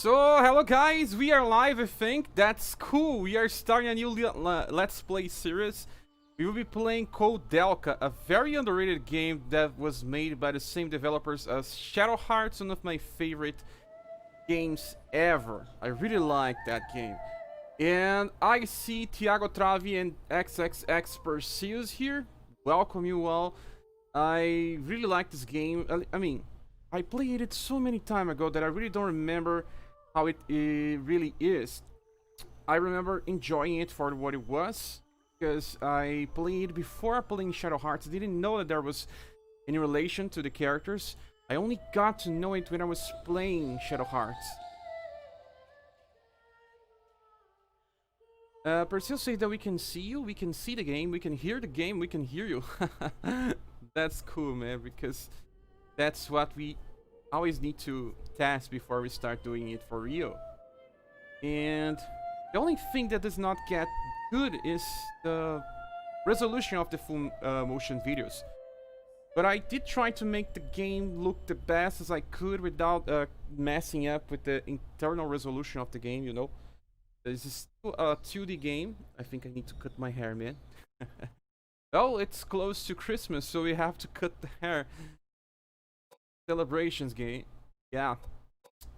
So, hello guys, we are live, I think. That's cool. We are starting a new Let's Play series. We will be playing Koudelka, a very underrated game that was made by the same developers as Shadow Hearts, one of my favorite games ever. I really like that game. And I see Thiago Travi and XXX Perseus here. Welcome you all. I really like this game. I mean, I played it so many time ago that I really don't remember how it really is. I remember enjoying it for what it was, because I played before playing Shadow Hearts. I didn't know that there was any relation to the characters. I only got to know it when I was playing Shadow Hearts. Perseus says that we can see you, we can see the game, we can hear the game, we can hear you. That's cool, man, because that's what we always need to test before we start doing it for real. And the only thing that does not get good is the resolution of the full motion videos. But I did try to make the game look the best as I could without messing up with the internal resolution of the game, you know. This is still a 2D game. I think I need to cut my hair, man. Well, it's close to Christmas, so we have to cut the hair. Celebrations game. Yeah.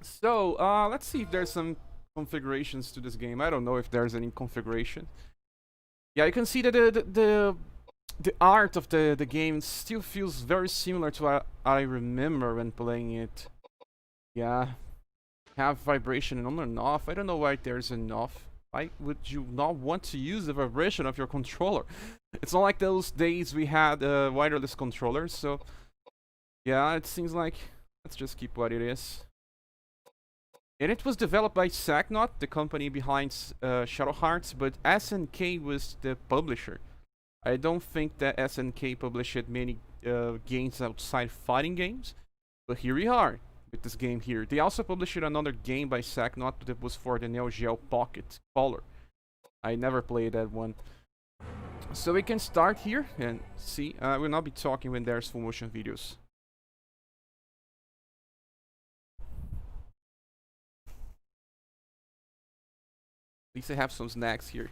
So, let's see if there's some configurations to this game. I don't know if there's any configuration. Yeah, you can see that the art of the game still feels very similar to what I remember when playing it. Yeah. Have vibration on and off. I don't know why there's an off. Why would you not want to use the vibration of your controller? It's not like those days we had wireless controllers, so yeah, it seems like let's just keep what it is. And it was developed by Psychonaut, the company behind Shadow Hearts, but SNK was the publisher. I don't think that SNK published many games outside fighting games, but here we are with this game here. They also published another game by Psychonaut that was for the Neo Geo Pocket Color. I never played that one. So we can start here and see. I will not be talking when there's full motion videos. At least I have some snacks here.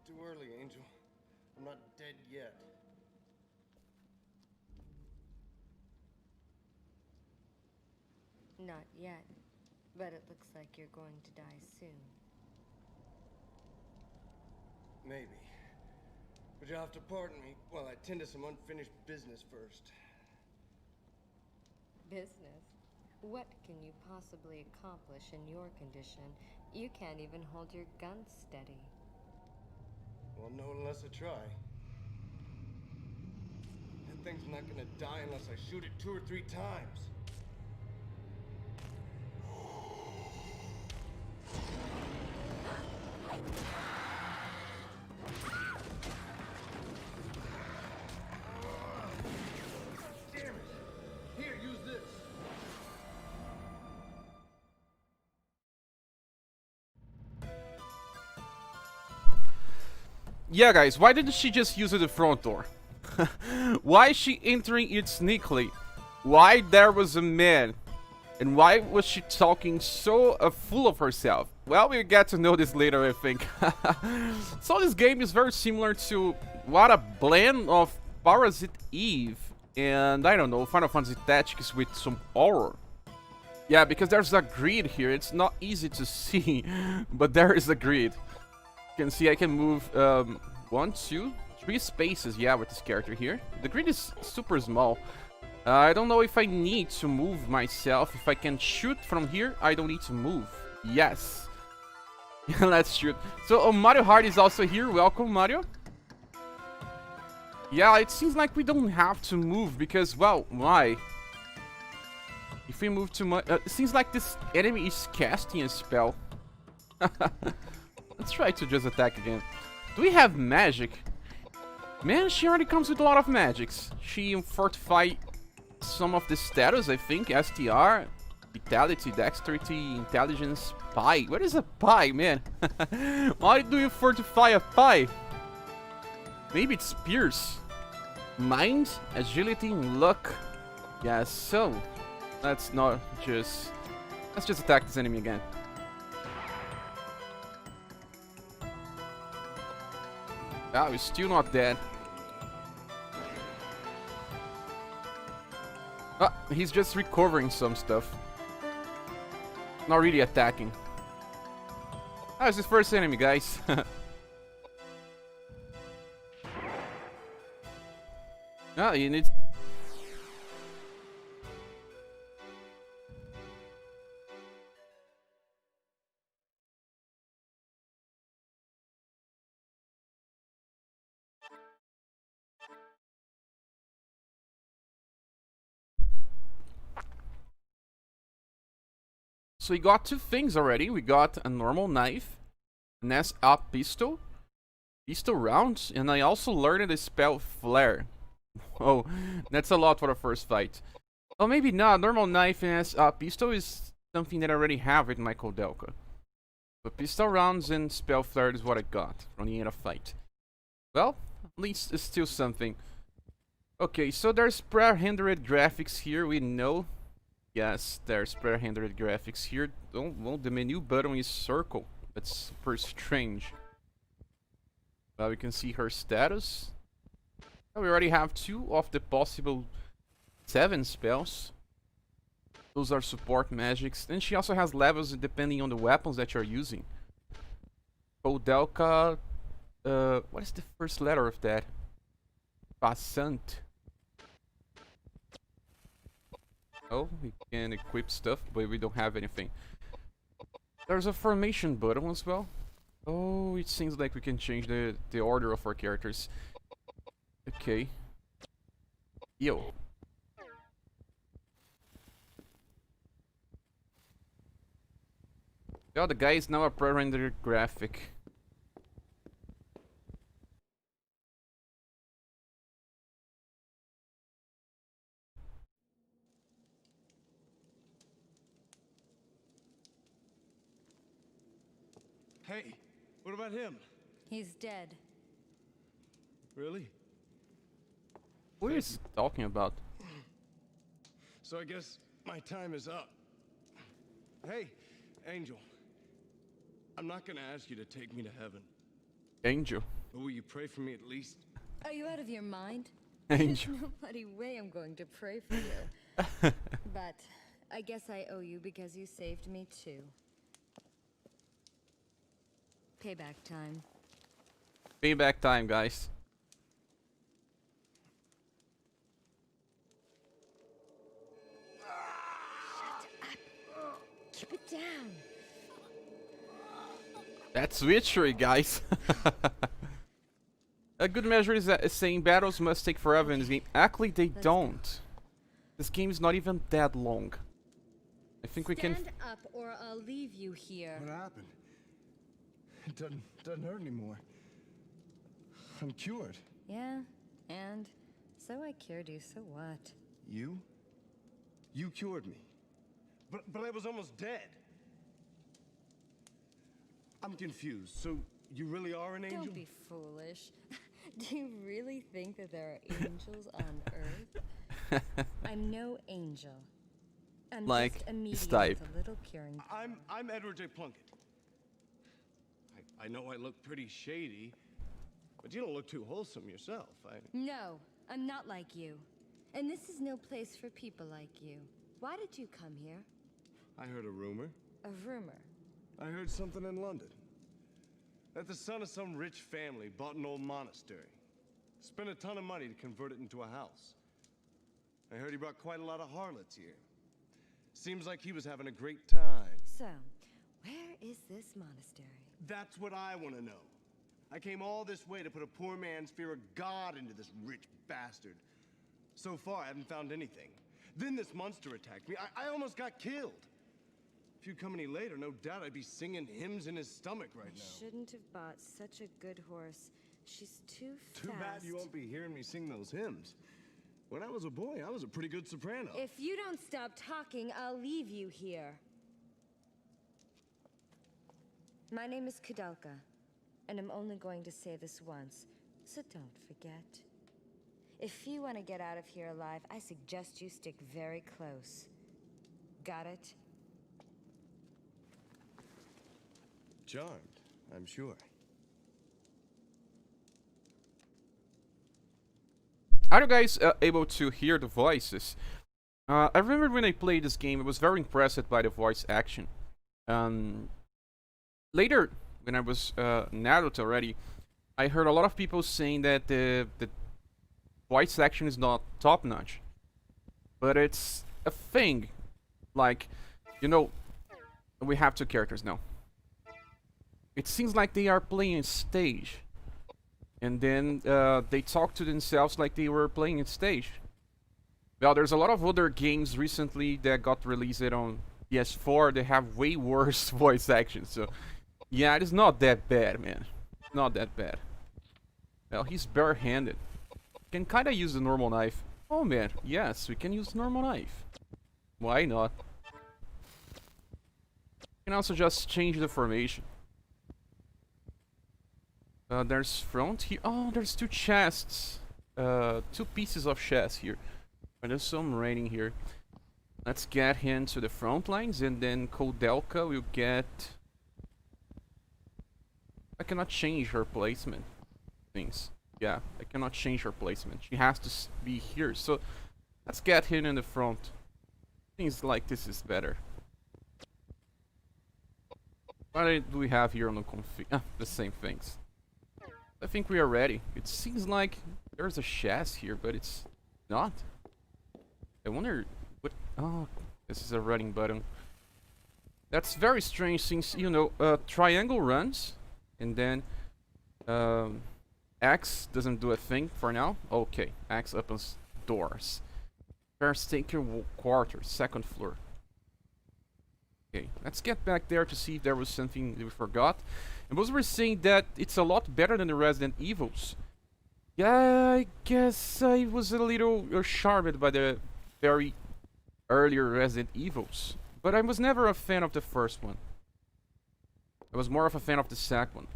Too early, Angel. I'm not dead yet. Not yet, but it looks like you're going to die soon. Maybe. But you'll have to pardon me while I tend to some unfinished business first. Business? What can you possibly accomplish in your condition? You can't even hold your gun steady. Well, no unless I try. thing's not gonna die unless I shoot it 2 or 3 times. Damn it! Here, use this. Yeah, guys, why didn't she just use the front door? Why is she entering it sneakily? Why there was a man? And why was she talking so full of herself? Well, we'll get to know this later, I think. So this game is very similar to what a blend of Parasite Eve and, I don't know, Final Fantasy Tactics with some horror. Yeah, because there's a grid here. It's not easy to see, but there is a grid. You can see I can move 1, 2, 3 spaces, yeah, with this character here. The grid is super small. I don't know if I need to move myself. If I can shoot from here, I don't need to move. Yes. Let's shoot. So Mario Hart is also here. Welcome, Mario. Yeah, it seems like we don't have to move because, well, why? If we move too much... it seems like this enemy is casting a spell. Let's try to just attack again. Do we have magic? Man, she already comes with a lot of magics. She fortified some of the status, I think. STR, Vitality, Dexterity, Intelligence, Pie. What is a pie, man? Why do you fortify a pie? Maybe it's Pierce. Mind, Agility, and Luck. Yeah, so... let's just attack this enemy again. Ah, we're still not dead. Ah, he's just recovering some stuff. Not really attacking. Ah, it's his first enemy, guys. Ah, you need... So we got 2 things already. We got a normal knife, an S-up pistol, pistol rounds, and I also learned the spell Flare. Oh, that's a lot for the first fight. Oh, maybe not. Normal knife and S-up pistol is something that I already have with my Koudelka. But pistol rounds and spell Flare is what I got from the end of fight. Well, at least it's still something. Okay, so there's pre-rendered graphics here, we know. Yes, there's pre-rendered graphics here. Oh, well, the menu button is circle. That's super strange. We can see her status. Oh, we already have 2 of the possible 7 spells. Those are support magics. And she also has levels depending on the weapons that you're using. Koudelka... what is the first letter of that? Passant. Oh, we can equip stuff, but we don't have anything. There's a formation button as well. Oh, it seems like we can change the order of our characters. Okay. Yo. Yeah, the guy is now a pre-rendered graphic. Hey, what about him? He's dead. Really? What is he talking about? So I guess my time is up. Hey, Angel. I'm not gonna ask you to take me to heaven. Angel. But will you pray for me at least? Are you out of your mind? Angel. There's no bloody way I'm going to pray for you. But I guess I owe you because you saved me too. Payback time. Payback time, guys. Keep it down. That's witchery, guys. A good measure is saying battles must take forever in this game. Actually, they don't. This game is not even that long. I think we can... Stand up or I'll leave you here. What happened? It doesn't hurt anymore. I'm cured. Yeah, and so I cured you, so what? You? You cured me. But I was almost dead. I'm confused. So you really are an angel? Don't be foolish. Do you really think that there are angels on Earth? I'm no angel. I'm Like just a his medium type. with a little curing. I'm Edward J. Plunkett. I know I look pretty shady, but you don't look too wholesome yourself. No, I'm not like you. And this is no place for people like you. Why did you come here? I heard a rumor. A rumor. I heard something in London. That the son of some rich family bought an old monastery. Spent a ton of money to convert it into a house. I heard he brought quite a lot of harlots here. Seems like he was having a great time. So, where is this monastery? That's what I want to know. I came all this way to put a poor man's fear of God into this rich bastard. So far, I haven't found anything. Then this monster attacked me. I almost got killed. If you'd come any later, no doubt I'd be singing hymns in his stomach right now. Shouldn't have bought such a good horse. She's too fast. Too bad you won't be hearing me sing those hymns. When I was a boy, I was a pretty good soprano. If you don't stop talking, I'll leave you here. My name is Koudelka, and I'm only going to say this once, so don't forget. If you want to get out of here alive, I suggest you stick very close. Got it? Charmed, I'm sure. Are you guys able to hear the voices? I remember when I played this game, I was very impressed by the voice action. Later, when I was an adult already, I heard a lot of people saying that the voice action is not top-notch. But it's a thing. Like, you know, we have two characters now. It seems like they are playing a stage. And then they talk to themselves like they were playing a stage. Well, there's a lot of other games recently that got released on PS4 that have way worse voice action. So, yeah, it is not that bad, man. Not that bad. Well, he's barehanded. Can kind of use the normal knife. Oh, man. Yes, we can use the normal knife. Why not? Can also just change the formation. There's front here. Oh, there's two chests. Two pieces of chest here. There's some raining here. Let's get him to the front lines, and then Koudelka will get... I cannot change her placement. Things. Yeah, I cannot change her placement. She has to be here. So, let's get him in the front. Things like this is better. What do we have here on the config? Ah, the same things. I think we are ready. It seems like there's a chest here, but it's not. I wonder what... Oh, this is a running button. That's very strange since, you know, triangle runs, and then X doesn't do a thing for now. Okay, X opens doors. Caretaker quarters, second floor. Okay, let's get back there to see if there was something we forgot. And those were saying that it's a lot better than the Resident Evils. Yeah, I guess I was a little charmed by the very earlier Resident Evils. But I was never a fan of the first one. I was more of a fan of the second one.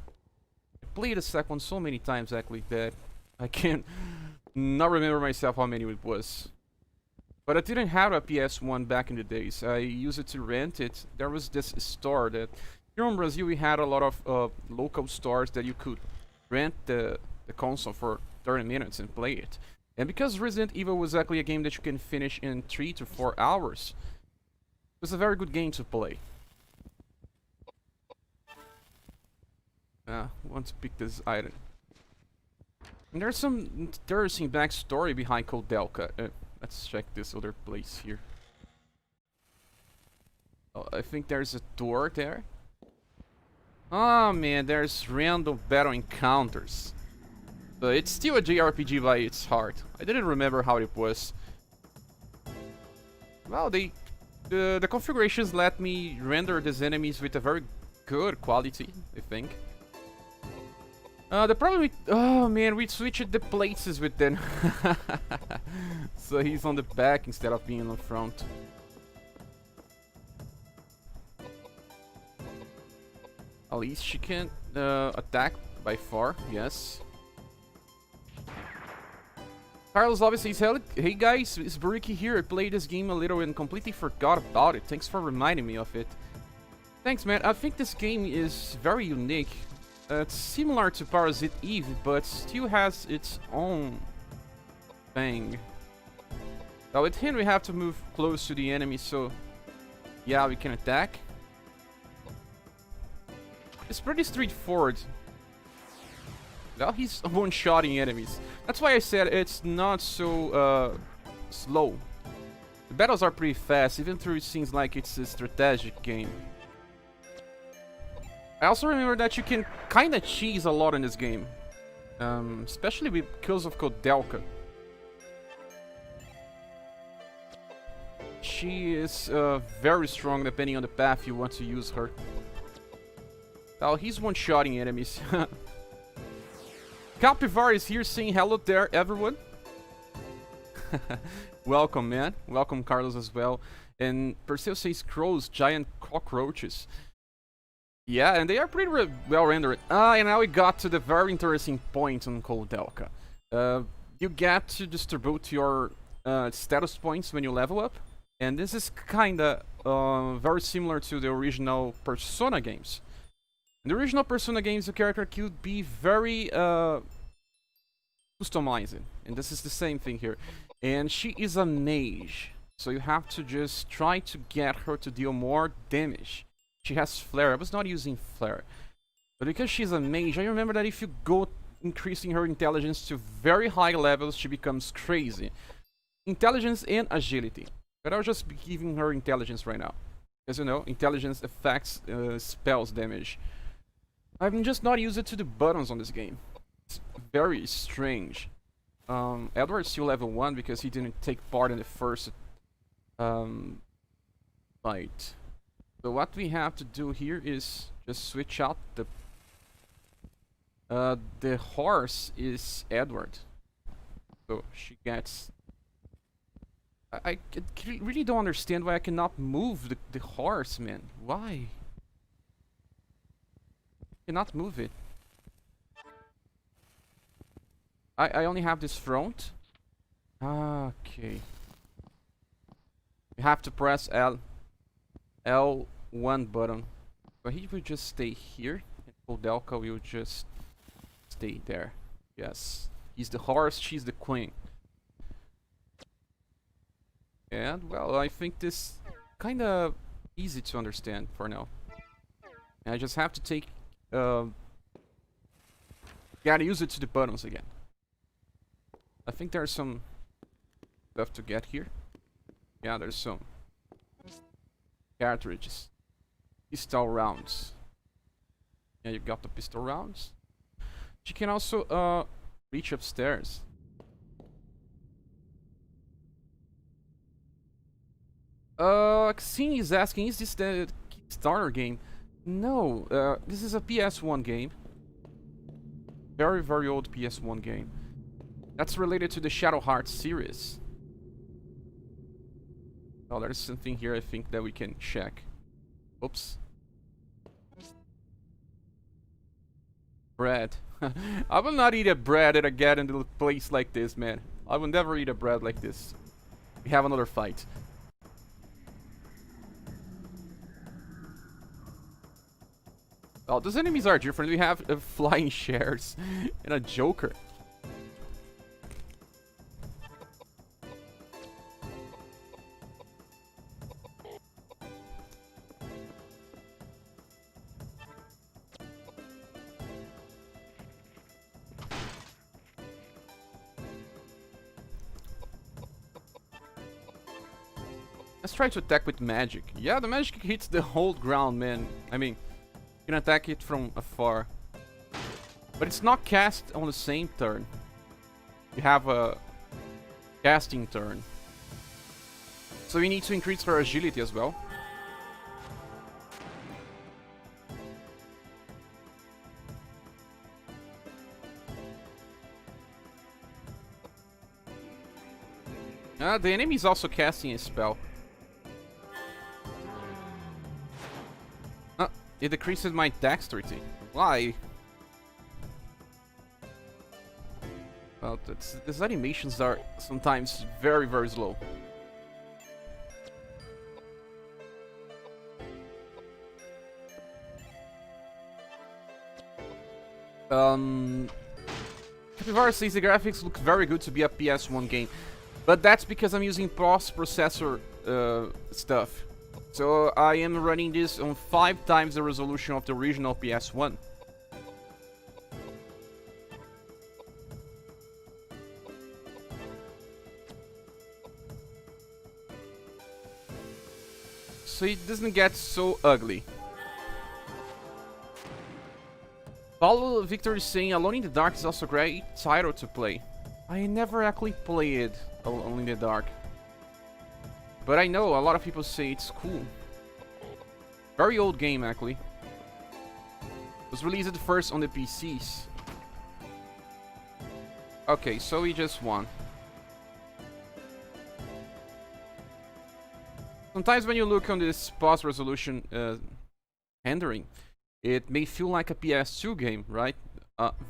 I played the second one so many times actually that I can't not remember myself how many it was. But I didn't have a PS1 back in the days. I used it to rent it. There was this store that... Here in Brazil we had a lot of local stores that you could rent the console for 30 minutes and play it. And because Resident Evil was actually a game that you can finish in 3 to 4 hours, it was a very good game to play. Want to pick this item. And there's some interesting backstory behind Koudelka. Let's check this other place here. Oh, I think there's a door there. Oh man, there's random battle encounters. But it's still a JRPG by its heart. I didn't remember how it was. Well, the configurations let me render these enemies with a very good quality, I think. The problem with... Oh man, we switched the places with them. So he's on the back instead of being on the front. At least she can attack by far, yes. Carlos obviously says, hey guys, it's Buriki here. I played this game a little and completely forgot about it. Thanks for reminding me of it. Thanks, man. I think this game is very unique. It's similar to Parasite Eve, but still has its own thing. Now with him, we have to move close to the enemy, so yeah, we can attack. It's pretty straightforward. Well, he's one-shotting enemies. That's why I said it's not so slow. The battles are pretty fast, even though it seems like it's a strategic game. I also remember that you can kinda cheese a lot in this game. Especially because of Koudelka. She is very strong depending on the path you want to use her. Oh, he's one-shotting enemies. Capivar is here saying hello there, everyone. Welcome, man. Welcome, Carlos, as well. And Perseo says crows, giant cockroaches. Yeah, and they are pretty well rendered. And now we got to the very interesting point on Koudelka. You get to distribute your status points when you level up. And this is kinda very similar to the original Persona games. In the original Persona games, the character could be very customized, and this is the same thing here. And she is a mage, so you have to just try to get her to deal more damage. She has flare. I was not using flare, but because she's a mage, I remember that if you go increasing her intelligence to very high levels, she becomes crazy. Intelligence and agility. But I'll just be giving her intelligence right now, as you know, intelligence affects spells damage. I'm just not used to the buttons on this game. It's very strange. Edward's still level 1 because he didn't take part in the first fight. So what we have to do here is just switch out the horse is Edward. So she gets... I really don't understand why I cannot move the horse, man. Why? Cannot move it. I only have this front. Okay. You have to press L1 button. So he will just stay here, and Koudelka will just stay there. Yes. He's the horse, she's the queen. And well, I think this kinda easy to understand for now. And I just have to take gotta use it to the buttons again. I think there's some stuff to get here. Yeah, there's some cartridges. Pistol rounds. Yeah, you got the pistol rounds. You can also reach upstairs. Xeni is asking, is this the Kickstarter game? No, this is a PS1 game. Very, very old PS1 game. That's related to the Shadow Heart series. Oh, there's something here I think that we can check. Oops. Bread. I will not eat a bread that I get in a place like this, man. I will never eat a bread like this. We have another fight. Oh, those enemies are different. We have flying shares and a Joker. Let's try to attack with magic. Yeah, the magic hits the whole ground, man. I mean, you can attack it from afar. But it's not cast on the same turn. You have a casting turn. So you need to increase her agility as well. The enemy is also casting a spell. It decreases my dexterity. Why? Well, these animations are sometimes very, very slow. Capybara says the graphics look very good to be a PS1 game. But that's because I'm using post-processor stuff. So I am running this on 5 times the resolution of the original PS1. So it doesn't get so ugly. Paulo Victor is saying Alone in the Dark is also a great title to play. I never actually played Alone in the Dark. But I know a lot of people say it's cool. Very old game actually. It was released first on the PCs. Okay, so we just won. Sometimes when you look on this pause resolution rendering, it may feel like a PS2 game, right?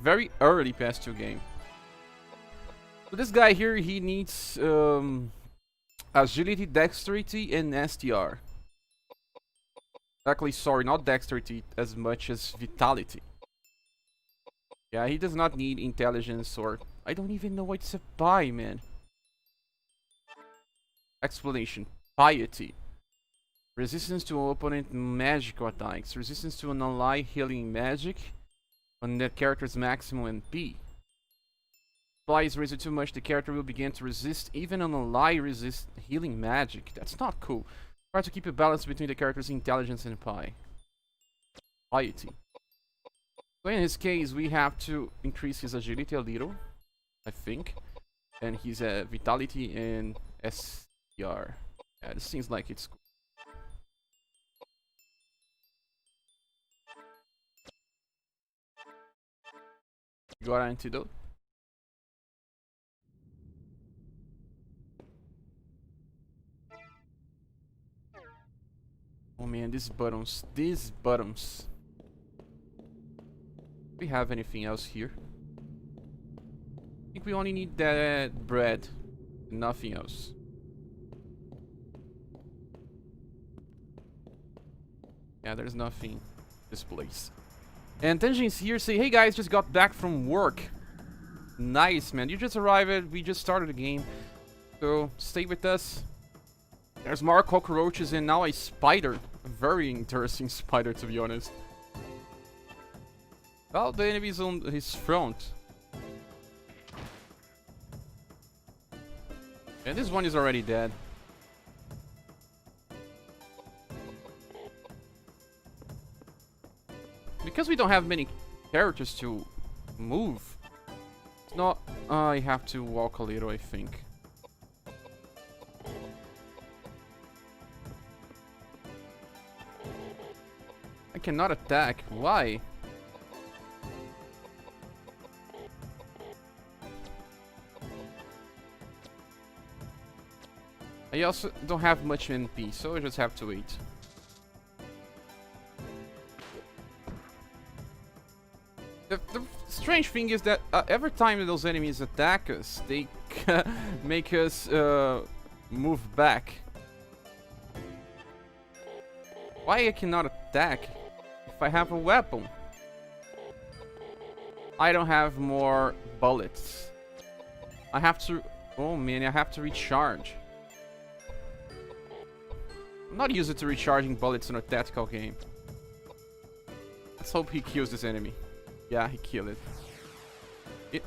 Very early PS2 game. So this guy here, he needs agility, dexterity, and STR. Actually, sorry, not dexterity as much as vitality. Yeah, he does not need intelligence or... I don't even know what's a pie, man. Explanation. Piety. Resistance to opponent magical attacks. Resistance to an ally healing magic on that character's maximum MP. Supply is raised too much, the character will begin to resist even an ally resist healing magic. That's not cool. Try to keep a balance between the character's intelligence and piety. So in his case, we have to increase his agility a little, I think. And his vitality and STR. Yeah, this seems like it's cool. You got an antidote? Oh man, these buttons. Do we have anything else here? I think we only need that bread. Nothing else. Yeah, there's nothing in this place. And Tenjin's here say, hey guys, just got back from work. Nice, man. You just arrived. We just started the game. So, stay with us. There's more cockroaches and now a spider. A very interesting spider, to be honest. Well, the enemy's on his front. And this one is already dead. Because we don't have many characters to move, it's not... I have to walk a little, I think. I cannot attack. Why? I also don't have much NP, so I just have to wait. The strange thing is that every time those enemies attack us, they make us move back. Why I cannot attack if I have a weapon? I don't have more bullets. I have to... Oh man, I have to recharge. I'm not used to recharging bullets in a tactical game. Let's hope he kills this enemy. Yeah, he killed it.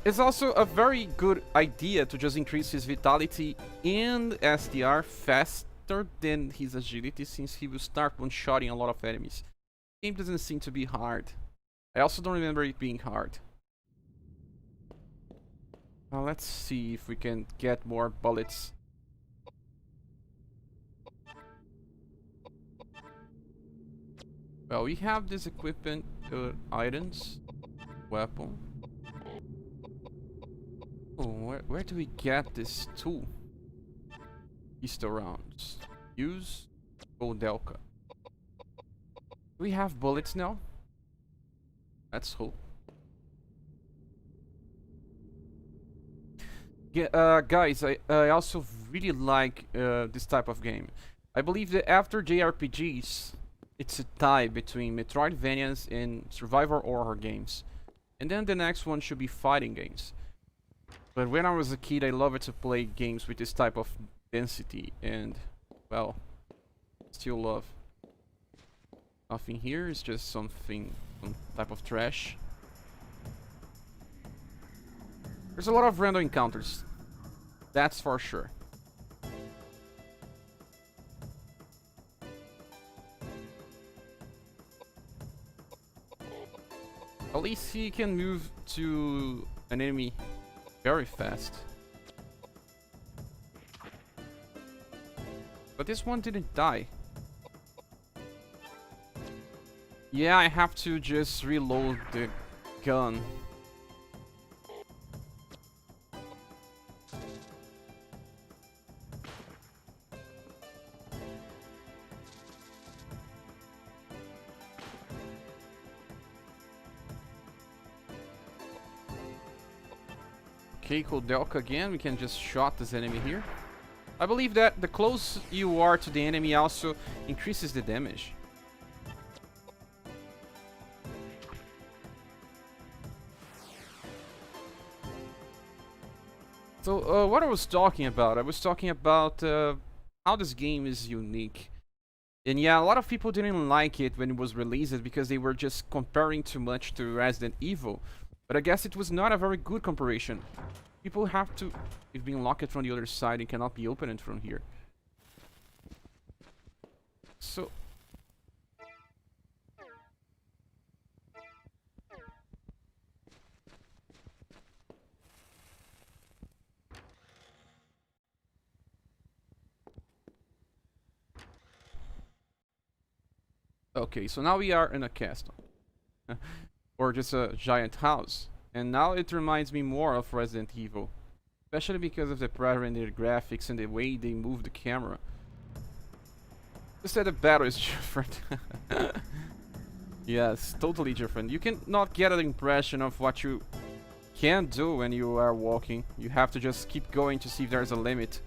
It's also a very good idea to just increase his vitality and SDR faster than his agility, since he will start one-shotting a lot of enemies. The game doesn't seem to be hard. I also don't remember it being hard. Let's see if we can get more bullets. Well, we have this equipment, items, weapon. Oh, where do we get this tool? Pistol rounds. Use Koudelka. Do we have bullets now? Let's hope. Yeah, guys, I also really like this type of game. I believe that after JRPGs, it's a tie between Metroidvanias and survival horror games. And then the next one should be fighting games. But when I was a kid, I loved to play games with this type of density, and, well, still love. Nothing here, it's just some type of trash. There's a lot of random encounters, that's for sure. At least he can move to an enemy very fast. But this one didn't die. Yeah, I have to just reload the gun. Okay, Koudelka again. We can just shot this enemy here. I believe that the closer you are to the enemy also increases the damage. So, what I was talking about how this game is unique. And yeah, a lot of people didn't like it when it was released because they were just comparing too much to Resident Evil. But I guess it was not a very good comparison. People have to... It's being locked from the other side and cannot be opened from here. So... Okay, so now we are in a castle. Or just a giant house. And now it reminds me more of Resident Evil. Especially because of the pre-rendered graphics and the way they move the camera. Just that the battle is different. Yes, totally different. You can not get an impression of what you can do when you are walking. You have to just keep going to see if there's a limit.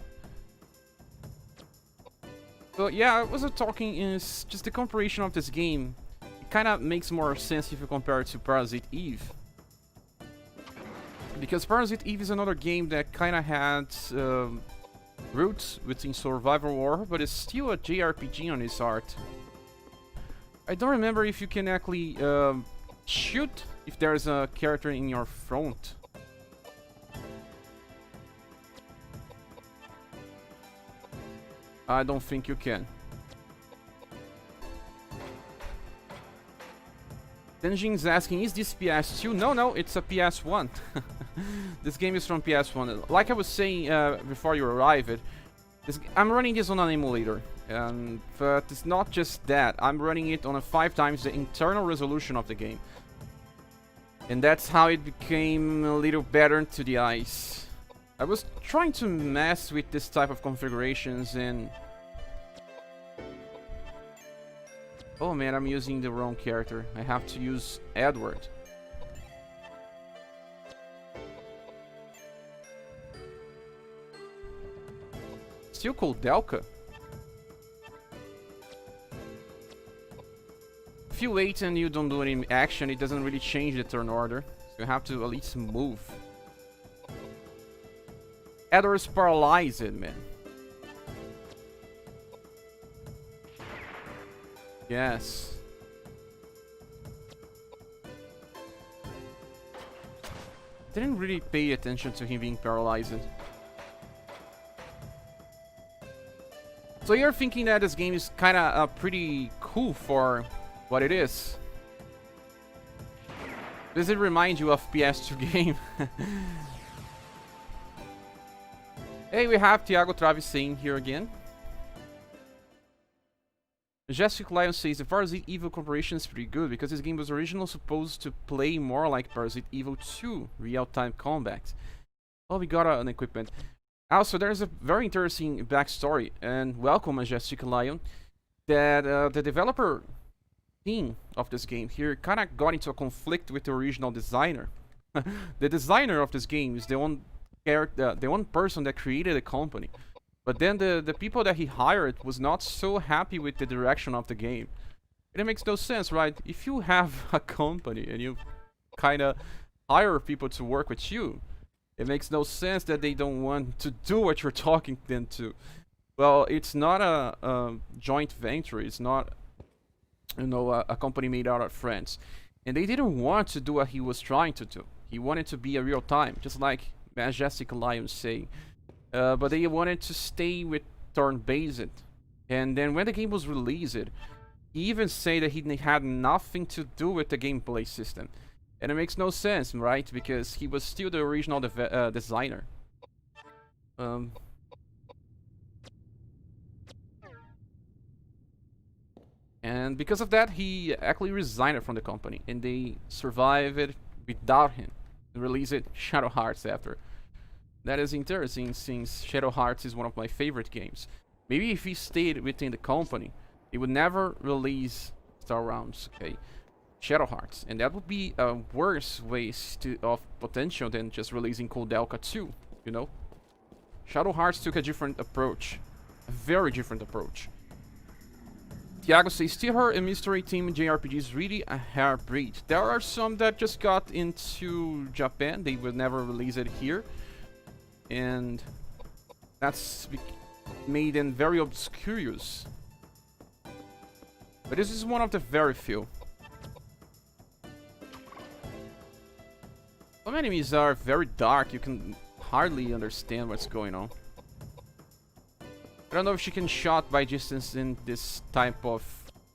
So yeah, I was talking is just the comparison of this game. It kind of makes more sense if you compare it to Parasite Eve. Because Parasite Eve is another game that kind of had roots within survival horror, but it's still a JRPG on its art. I don't remember if you can actually shoot if there's a character in your front. I don't think you can. Denjin's asking, is this PS2? No, it's a PS1. This game is from PS1. Like I was saying before you arrived, I'm running this on an emulator. But it's not just that. I'm running it on a 5 times the internal resolution of the game. And that's how it became a little better to the eyes. I was trying to mess with this type of configurations and... Oh man, I'm using the wrong character. I have to use Edward. Still Koudelka? If you wait and you don't do any action, it doesn't really change the turn order. So you have to at least move. Edward's paralyzed, man. Yes. Didn't really pay attention to him being paralyzed. So you're thinking that this game is kind of pretty cool for what it is. Does it remind you of PS2 game? Hey, we have Thiago Traves saying here again. Majestic Lion says the Parasite Evil Corporation is pretty good because this game was originally supposed to play more like Parasite Evil 2 real-time combat. Oh, we got an equipment. Also, there's a very interesting backstory, and welcome Majestic Lion, that the developer team of this game here kind of got into a conflict with the original designer. The designer of this game is the one character, the one person that created the company. But then the people that he hired was not so happy with the direction of the game. And it makes no sense, right? If you have a company and you kind of hire people to work with you, it makes no sense that they don't want to do what you're talking them to. Well, it's not a joint venture. It's not, you know, a company made out of friends. And they didn't want to do what he was trying to do. He wanted to be a real time, just like Majestic Lion saying. But they wanted to stay with turn-based. And then when the game was released, he even said that he had nothing to do with the gameplay system. And it makes no sense, right? Because he was still the original designer. And because of that, he actually resigned from the company. And they survived it without him. And released Shadow Hearts after. That is interesting, since Shadow Hearts is one of my favorite games. Maybe if he stayed within the company, he would never release Star Rounds, okay? Shadow Hearts, and that would be a worse waste of potential than just releasing Koudelka 2, you know? Shadow Hearts took a different approach. A very different approach. Thiago says, Horror and Mystery Team JRPG is really a rare breed. There are some that just got into Japan, they will never release it here. And that's made them very obscurious. But this is one of the very few. Some enemies are very dark, you can hardly understand what's going on. I don't know if she can shot by distance in this type of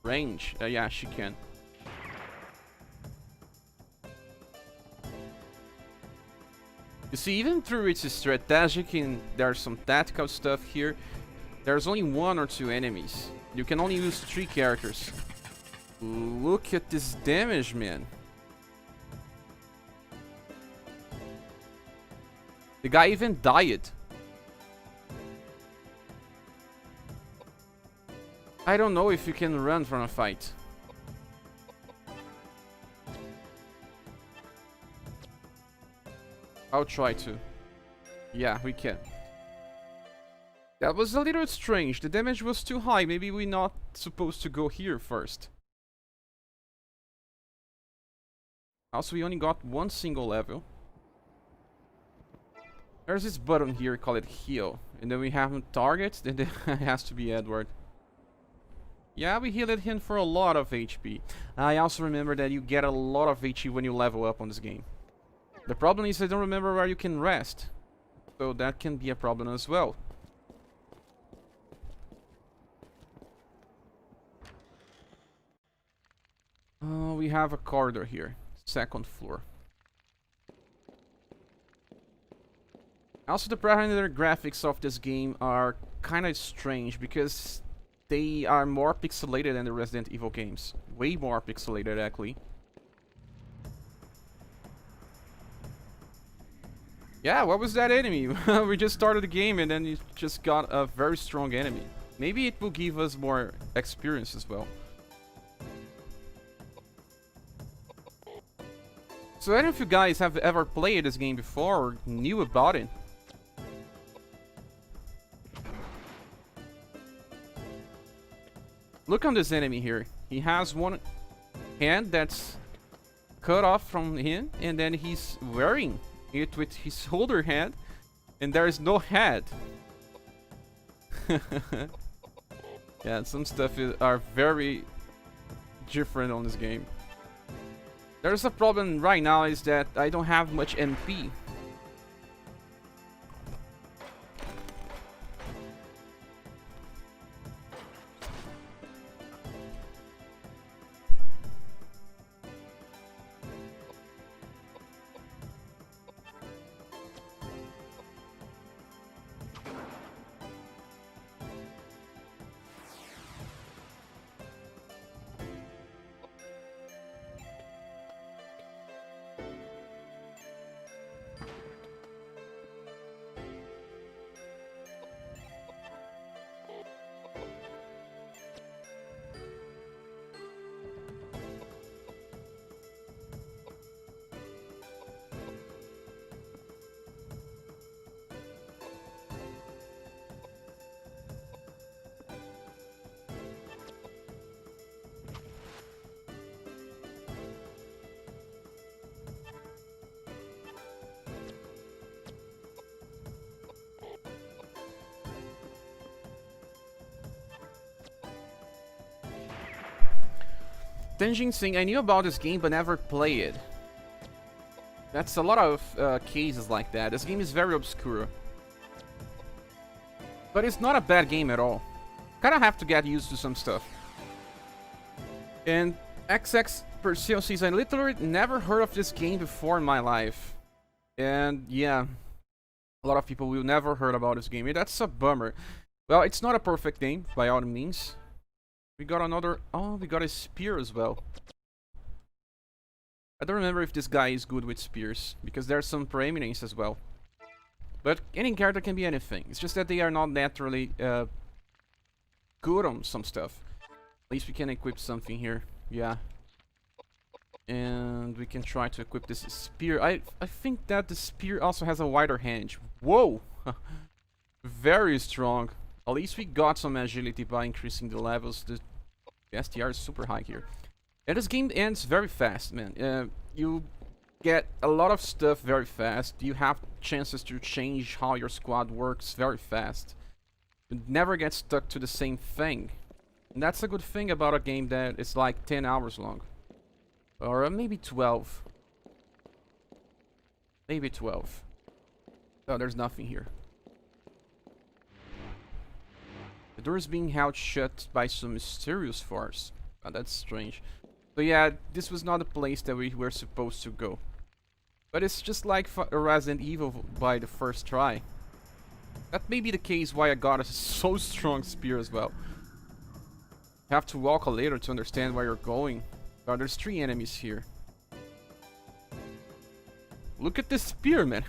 range. Yeah, she can. You see, even through its strategic and there's some tactical stuff here, there's only 1 or 2 enemies. You can only use 3 characters. Look at this damage, man. The guy even died. I don't know if you can run from a fight. I'll try to. Yeah, we can. That was a little strange. The damage was too high. Maybe we're not supposed to go here first. Also, we only got 1 single level. There's this button here called heal. And then we have targets. Then it has to be Edward. Yeah, we healed him for a lot of HP. I also remember that you get a lot of HP when you level up on this game. The problem is I don't remember where you can rest. So that can be a problem as well. We have a corridor here. 2nd floor. Also, the primary graphics of this game are kind of strange because they are more pixelated than the Resident Evil games. Way more pixelated, actually. Yeah, what was that enemy? We just started the game and then you just got a very strong enemy. Maybe it will give us more experience as well. So any of you guys have ever played this game before or knew about it? Look on this enemy here. He has 1 hand that's cut off from him and then he's wearing it with his shoulder hand and there is no head. Yeah, some stuff are very different on this game. There's a problem right now is that I don't have much MP. Tenjin saying, I knew about this game but never played it. That's a lot of cases like that. This game is very obscure. But it's not a bad game at all. Kinda have to get used to some stuff. And XX Perseo says, I literally never heard of this game before in my life. And yeah, a lot of people will never heard about this game. And that's a bummer. Well, it's not a perfect game, by all means. We got another... Oh, we got a spear as well. I don't remember if this guy is good with spears, because there's some preeminence as well. But any character can be anything. It's just that they are not naturally good on some stuff. At least we can equip something here. Yeah. And we can try to equip this spear. I think that the spear also has a wider range. Whoa! Very strong. At least we got some agility by increasing the levels. The STR is super high here. And this game ends very fast, man. You get a lot of stuff very fast. You have chances to change how your squad works very fast. You never get stuck to the same thing. And that's a good thing about a game that is like 10 hours long. Or maybe 12. Maybe 12. Oh, there's nothing here. The door is being held shut by some mysterious force. Oh, that's strange. So yeah, this was not a place that we were supposed to go. But it's just like Resident Evil by the first try. That may be the case why I got a so strong spear as well. You have to walk a little to understand where you're going. Oh, there's 3 enemies here. Look at this spear, man.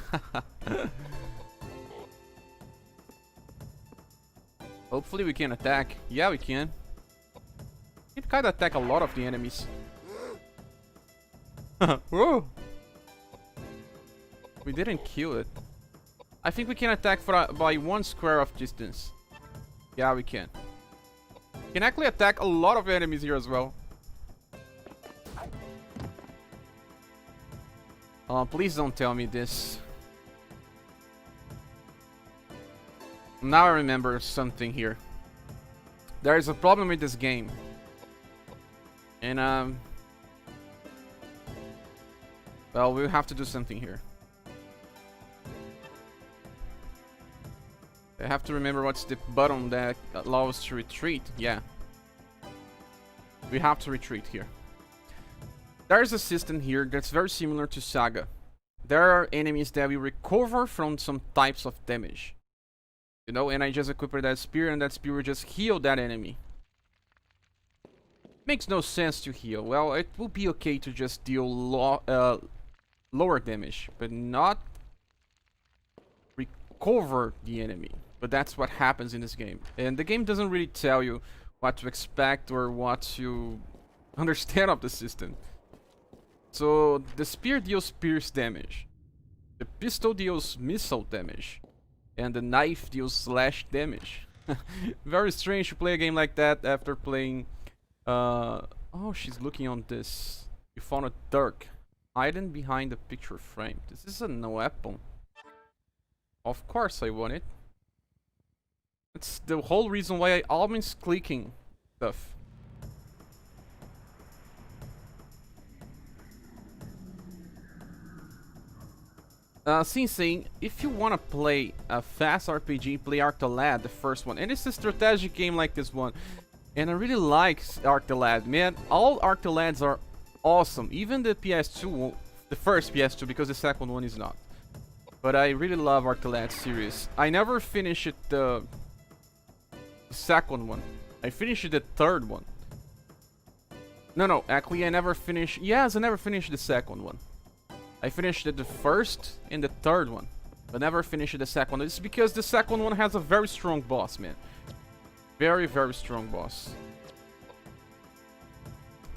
Hopefully we can attack. Yeah, we can. We can kind of attack a lot of the enemies. Whoa! We didn't kill it. I think we can attack by 1 square of distance. Yeah, we can. We can actually attack a lot of enemies here as well. Please don't tell me this. Now I remember something here. There is a problem with this game. And well, we'll have to do something here. I have to remember what's the button that allows us to retreat. Yeah. We have to retreat here. There's a system here that's very similar to Saga. There are enemies that will recover from some types of damage. You know, and I just equipped that spear, and that spear will just heal that enemy. Makes no sense to heal. Well, it will be okay to just deal lower damage, but not recover the enemy. But that's what happens in this game. And the game doesn't really tell you what to expect or what to understand of the system. So the spear deals pierce damage. The pistol deals missile damage. And the knife deals slash damage. Very strange to play a game like that after playing... Oh, she's looking on this. You found a dirk hidden behind the picture frame. This is a weapon. Of course I want it. That's the whole reason why I always clicking stuff. Saying, if you want to play a fast RPG, play Arc the Lad, the first one. And it's a strategic game like this one. And I really like Arc the Lad, man. All Arc the Lads are awesome. Even the PS2, the first PS2, because the second one is not. But I really love Arc the Lad series. I never finished the second one. I finished the third one. No, actually I never finished... Yes, I never finished the second one. I finished the first and the third one, but never finished the second one. It's because the second one has a very strong boss, man. Very, very strong boss.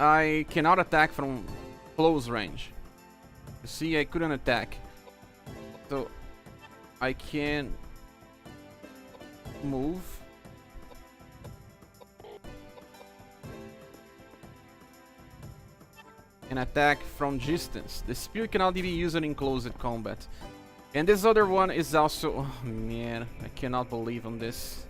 I cannot attack from close range. You see, I couldn't attack. So, I can move. And attack from distance. The spear cannot be used in closed combat. And this other one is also... Oh man, I cannot believe on this.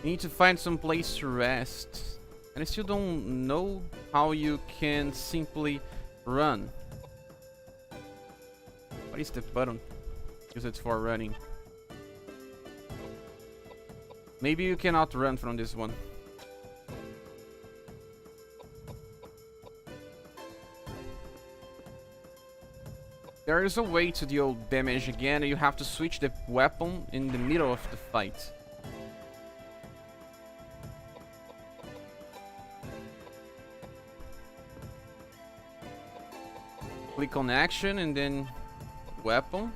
You need to find some place to rest. And I still don't know how you can simply run. What is the button? Use it for running. Maybe you cannot run from this one. There is a way to deal damage again, and you have to switch the weapon in the middle of the fight. Click on action and then weapon.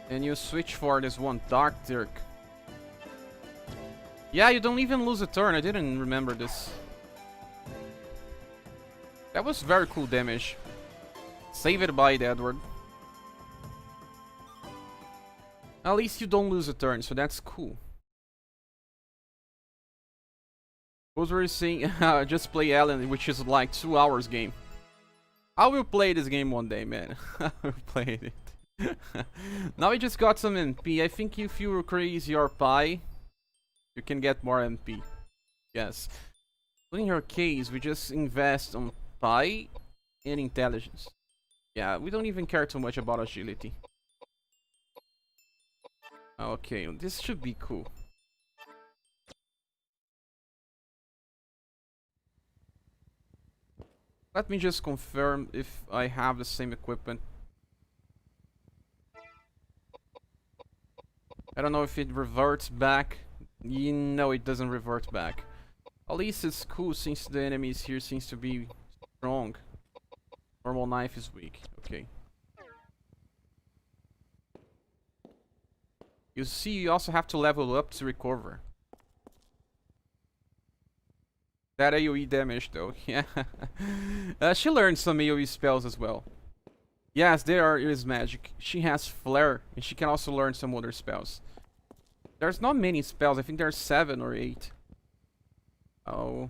And you switch for this one, Dark Dirk. Yeah, you don't even lose a turn. I didn't remember this. That was very cool damage. Save it by Edward. At least you don't lose a turn, so that's cool. What were you saying? Just play Alien, which is like 2 hours game. I will play this game one day, man. I will play it. Now we just got some MP. I think if you increase your pie, you can get more MP. Yes. But in your case, we just invest on pie and intelligence. Yeah, we don't even care too much about agility. Okay, this should be cool. Let me just confirm if I have the same equipment. I don't know if it reverts back. No, it doesn't revert back. At least it's cool since the enemies here seems to be strong. Normal knife is weak. Okay. You see, you also have to level up to recover. That AoE damage though, yeah. She learned some AoE spells as well. Yes, there is magic. She has flare, and she can also learn some other spells. There's not many spells, I think there's 7 or 8. Oh.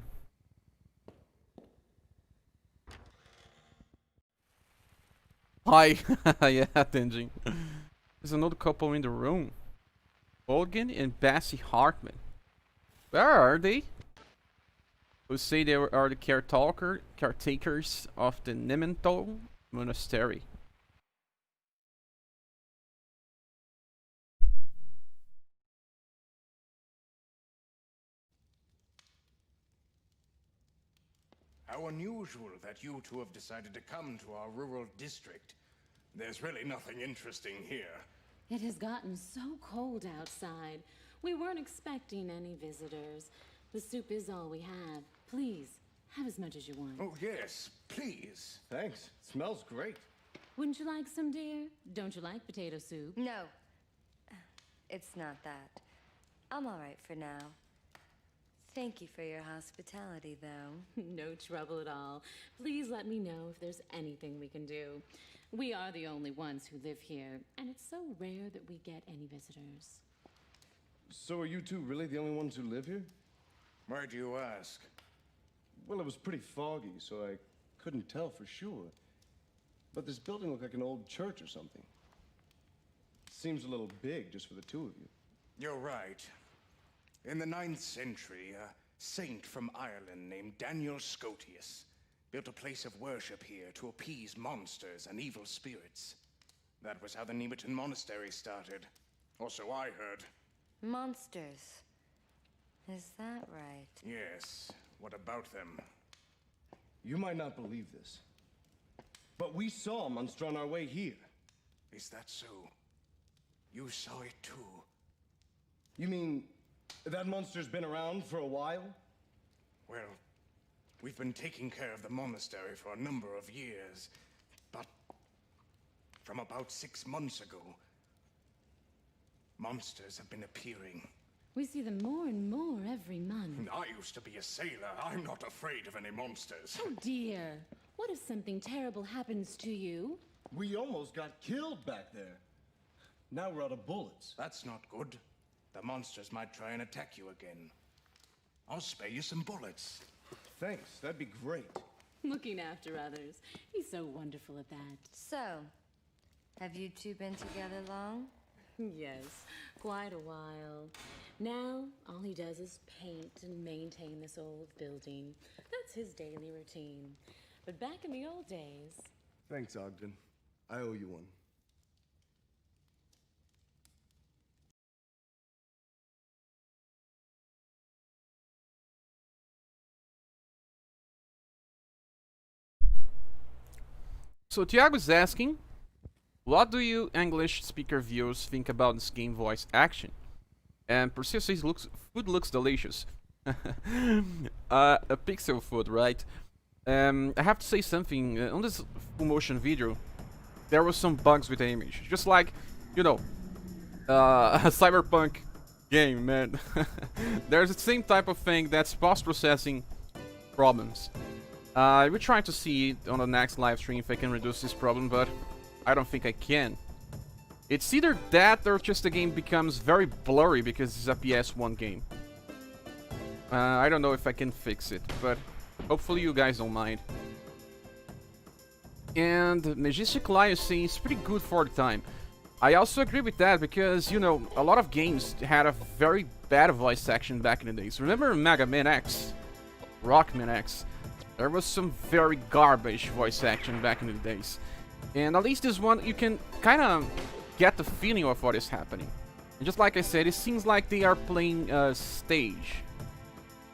Hi! Yeah, Tenjin. There's another couple in the room. Olgin and Bessie Hartman. Where are they? Who say they are the caretakers of the Nemental Monastery. How unusual that you two have decided to come to our rural district. There's really nothing interesting here. It has gotten so cold outside. We weren't expecting any visitors. The soup is all we have. Please, have as much as you want. Oh, yes, please. Thanks. Smells great. Wouldn't you like some, dear? Don't you like potato soup? No. It's not that. I'm all right for now. Thank you for your hospitality, though. No trouble at all. Please let me know if there's anything we can do. We are the only ones who live here, and it's so rare that we get any visitors. So are you two really the only ones who live here? Why do you ask? Well, it was pretty foggy, so I couldn't tell for sure. But this building looked like an old church or something. Seems a little big just for the two of you. You're right. In the 9th century, a saint from Ireland named Daniel Scotius built a place of worship here to appease monsters and evil spirits. That was how the Nemeton Monastery started. Or so I heard. Monsters. Is that right? Yes. What about them? You might not believe this, but we saw a monster on our way here. Is that so? You saw it too? You mean that monster's been around for a while? Well, we've been taking care of the monastery for a number of years, but from about 6 months ago, monsters have been appearing. We see them more and more every month. I used to be a sailor. I'm not afraid of any monsters. Oh dear. What if something terrible happens to you? We almost got killed back there. Now we're out of bullets. That's not good. The monsters might try and attack you again. I'll spare you some bullets. Thanks, that'd be great. Looking after others. He's so wonderful at that. So, have you two been together long? Yes, quite a while. Now, all he does is paint and maintain this old building. That's his daily routine. But back in the old days... Thanks, Ogden. I owe you one. So Tiago's asking, what do you English speaker viewers think about this game voice action? And Perseus says food looks delicious. A pixel food, right? I have to say something, on this full motion video, there was some bugs with the image. Just like, you know, a cyberpunk game, man. There's the same type of thing that's post-processing problems. We're trying to see on the next live stream if I can reduce this problem, but I don't think I can. It's either that or just the game becomes very blurry because it's a PS1 game. I don't know if I can fix it, but hopefully you guys don't mind. And Majestic Lion saying it's pretty good for the time. I also agree with that because, you know, a lot of games had a very bad voice action back in the days. Remember Mega Man X? Rockman X? There was some very garbage voice action back in the days. And at least this one, you can kind of get the feeling of what is happening. And just like I said, it seems like they are playing a stage.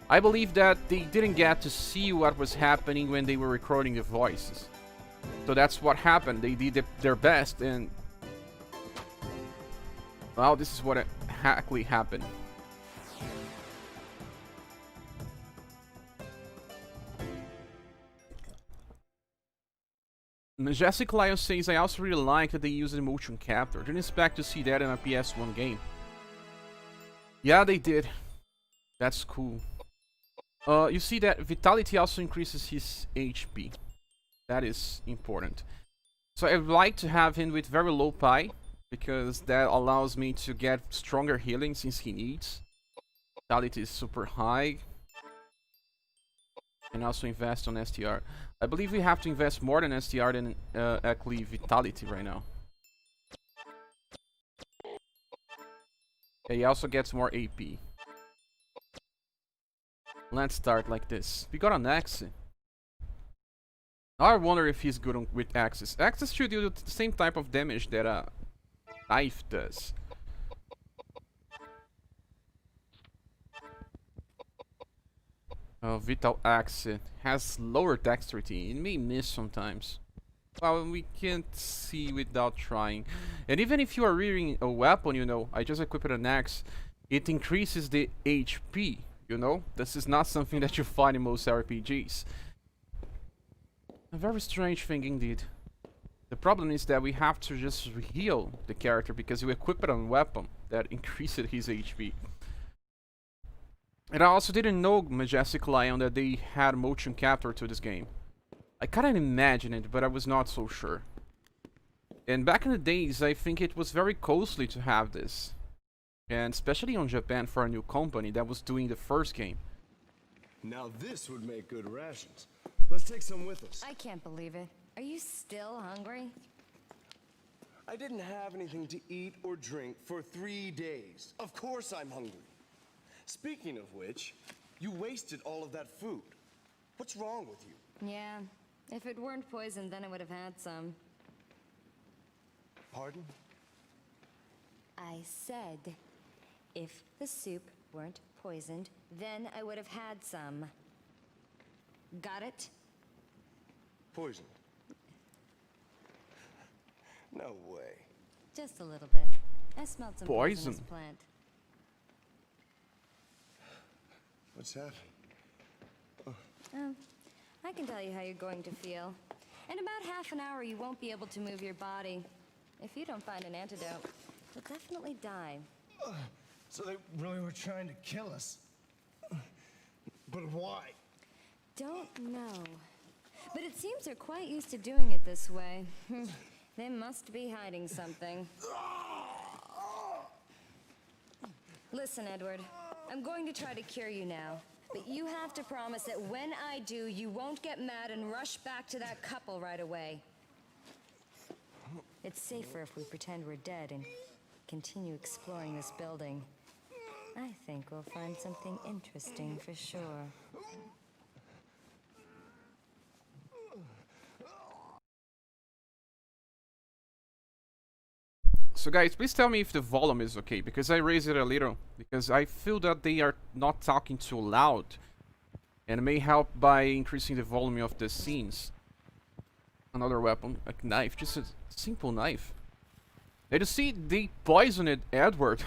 I believe that they didn't get to see what was happening when they were recording the voices. So that's what happened. They did their best and... well, this is what exactly happened. Majestic Lion says, I also really like that they use the motion capture. Didn't expect to see that in a PS1 game. Yeah, they did. That's cool. You see that Vitality also increases his HP. That is important. So I'd like to have him with very low pi, because that allows me to get stronger healing since he needs. Vitality is super high. And also invest on STR. I believe we have to invest more than STR than actually Vitality right now. Yeah, he also gets more AP. Let's start like this. We got an axe. Now I wonder if he's good with axes. Axes should do the same type of damage that a knife does. Vital Axe has lower dexterity. It may miss sometimes. Well, we can't see without trying. And even if you are rearing a weapon, you know, I just equipped an axe, it increases the HP, you know? This is not something that you find in most RPGs. A very strange thing indeed. The problem is that we have to just heal the character because we equipped a weapon that increases his HP. And I also didn't know, Majestic Lion, that they had motion capture to this game. I kinda imagined it, but I was not so sure. And back in the days, I think it was very costly to have this. And especially on Japan for a new company that was doing the first game. Now this would make good rations. Let's take some with us. I can't believe it. Are you still hungry? I didn't have anything to eat or drink for 3 days. Of course I'm hungry. Speaking of which, you wasted all of that food. What's wrong with you? Yeah. If it weren't poisoned, then I would have had some. Pardon? I said, if the soup weren't poisoned, then I would have had some. Got it? Poisoned? No way. Just a little bit. I smelled some Poison? poisonous plant. What's happening? Oh, I can tell you how you're going to feel. In about half an hour, you won't be able to move your body. If you don't find an antidote, you'll definitely die. So they really were trying to kill us. But why? Don't know. But it seems they're quite used to doing it this way. They must be hiding something. Listen, Edward. I'm going to try to cure you now. But you have to promise that when I do, you won't get mad and rush back to that couple right away. It's safer if we pretend we're dead and continue exploring this building. I think we'll find something interesting for sure. So guys, please tell me if the volume is okay, because I raised it a little, because I feel that they are not talking too loud, and it may help by increasing the volume of the scenes. Another weapon, a knife, just a simple knife. Did you see they poisoned Edward?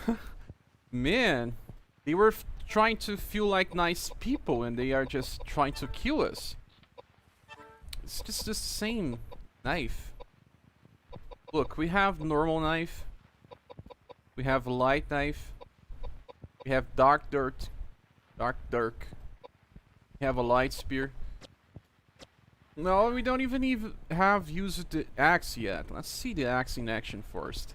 Man, they were trying to feel like nice people, and they are just trying to kill us. It's just the same knife. Look, we have normal knife. We have light knife. We have dark dirt. Dark dirk. We have a light spear. No, we don't even have used the axe yet. Let's see the axe in action first.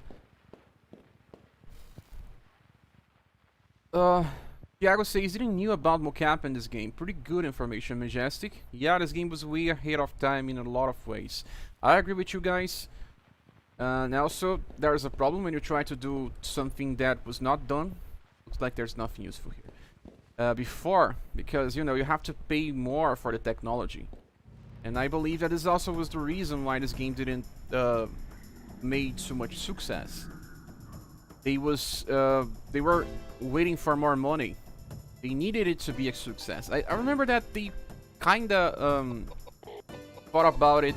Thiago says, didn't knew about mocap in this game. Pretty good information, Majestic. Yeah, this game was way ahead of time in a lot of ways. I agree with you guys. And also, there's a problem when you try to do something that was not done. Looks like there's nothing useful here. Before, because, you know, you have to pay more for the technology. And I believe that this also was the reason why this game didn't made so much success. They were waiting for more money. They needed it to be a success. I remember that they kinda thought about it,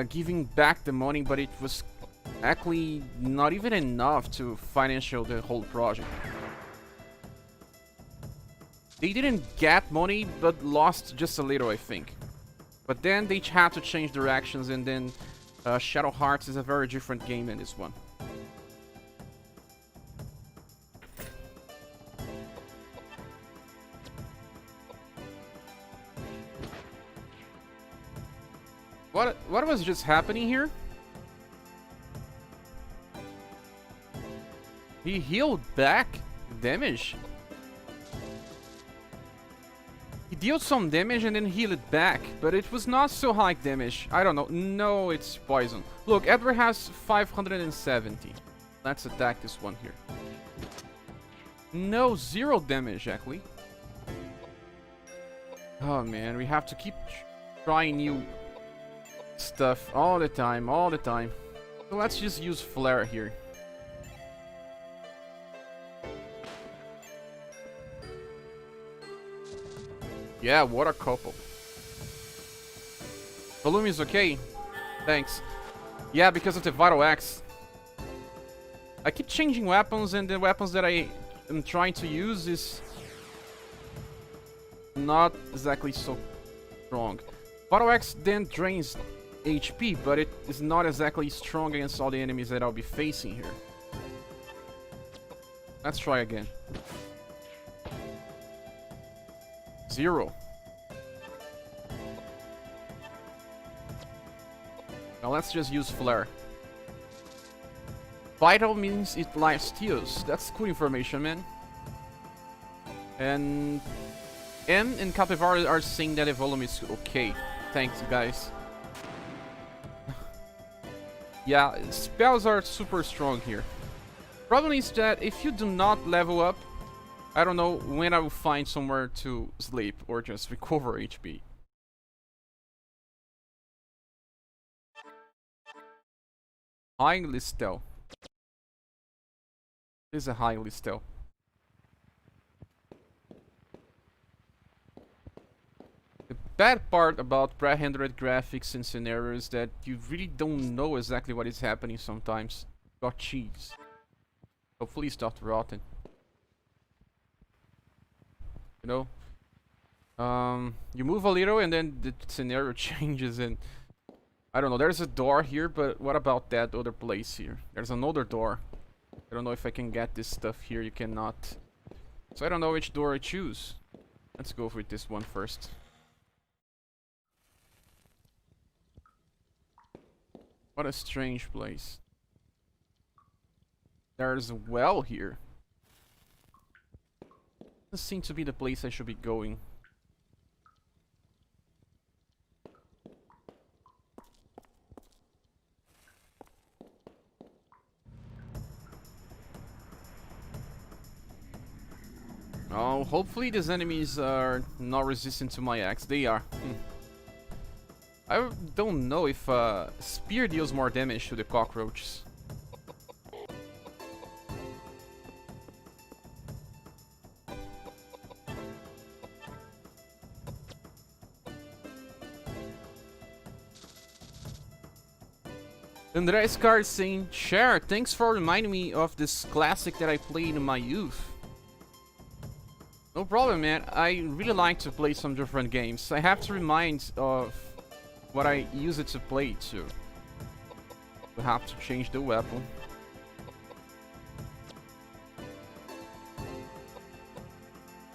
giving back the money, but it was actually not even enough to financial the whole project. They didn't get money, but lost just a little, I think. But then they had to change directions, and then Shadow Hearts is a very different game than this one. What was just happening here? He healed back damage. He dealt some damage and then healed it back, but it was not so high damage. I don't know. No, it's poison. Look, Edward has 570. Let's attack this one here. No, 0 damage, actually. Oh man, we have to keep trying new stuff all the time, all the time. So let's just use Flare here. Yeah, what a couple. Volume is okay. Thanks. Yeah, because of the Vital Axe. I keep changing weapons, and the weapons that I am trying to use is not exactly so strong. Vital Axe then drains HP, but it is not exactly strong against all the enemies that I'll be facing here. Let's try again. 0. Now let's just use Flare. Vital means it life steals. That's cool information, man. And M and Capivara are saying that the volume is okay. Thanks, guys. Yeah, spells are super strong here. Problem is that if you do not level up, I don't know when I will find somewhere to sleep or just recover HP. Highly still. This is a highly still. The bad part about pre-rendered graphics and scenarios is that you really don't know exactly what is happening sometimes. Got cheese. Hopefully it's not rotten. You know? You move a little and then the scenario changes, and I don't know, there's a door here, but what about that other place here? There's another door. I don't know if I can get this stuff here. You cannot. So I don't know which door I choose. Let's go with this one first. What a strange place. There's a well here. This seems to be the place I should be going. Oh, hopefully these enemies are not resistant to my axe. They are. I don't know if spear deals more damage to the cockroaches. Andres Card is saying, Cher, thanks for reminding me of this classic that I played in my youth. No problem, man. I really like to play some different games. I have to remind of what I use it to play too. We have to change the weapon.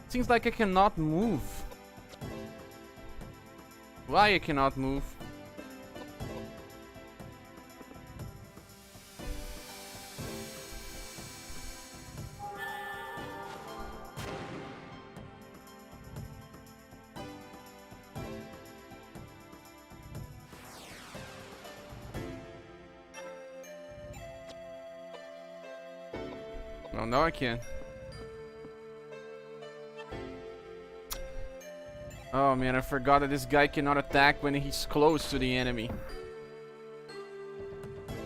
Seems like I cannot move. Why I cannot move? Oh, no, I can't. Oh man, I forgot that this guy cannot attack when he's close to the enemy.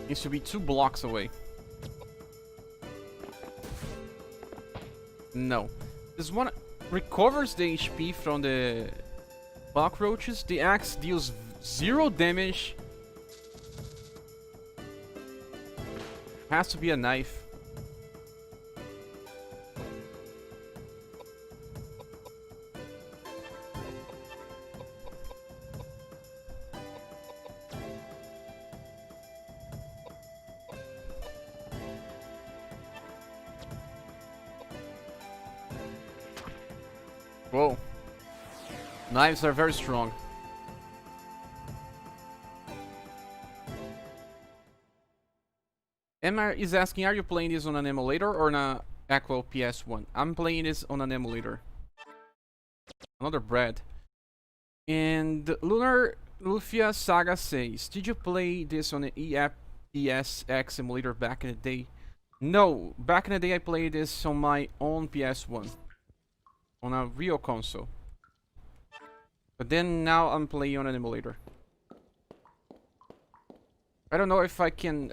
Needs to be 2 blocks away. No. This one recovers the HP from the cockroaches. The axe deals 0 damage. Has to be a knife. Whoa. Knives are very strong. Emma is asking, are you playing this on an emulator or on a actual PS1? I'm playing this on an emulator. Another bread. And Lunar Lufia Saga says, did you play this on an EFPSX emulator back in the day? No, back in the day I played this on my own PS1. On a real console. But then now I'm playing on an emulator. I don't know if I can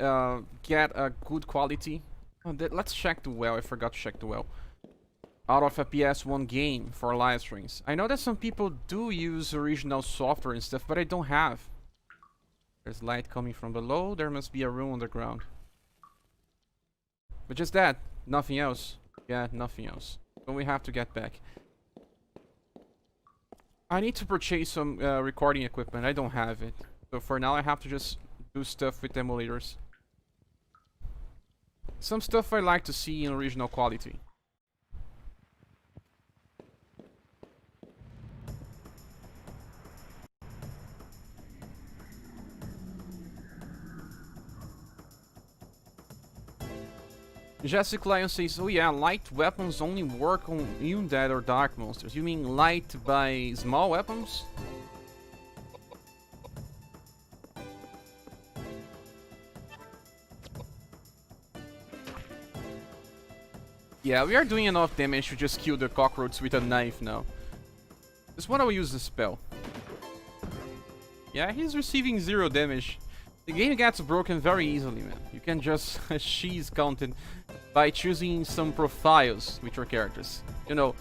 get a good quality. Oh, let's check the well. I forgot to check the well. Out of a PS1 game for live streams. I know that some people do use original software and stuff, but I don't have. There's light coming from below. There must be a room underground. But just that. Nothing else. Yeah, nothing else. So we have to get back. I need to purchase some recording equipment. I don't have it. So for now I have to just do stuff with emulators. Some stuff I like to see in original quality. Jessica Lion says, oh yeah, light weapons only work on undead or dark monsters. You mean light by small weapons? Yeah, we are doing enough damage to just kill the cockroach with a knife now. Just want to use the spell. Yeah, he's receiving 0 damage. The game gets broken very easily, man. You can just cheese content by choosing some profiles with your characters. You know,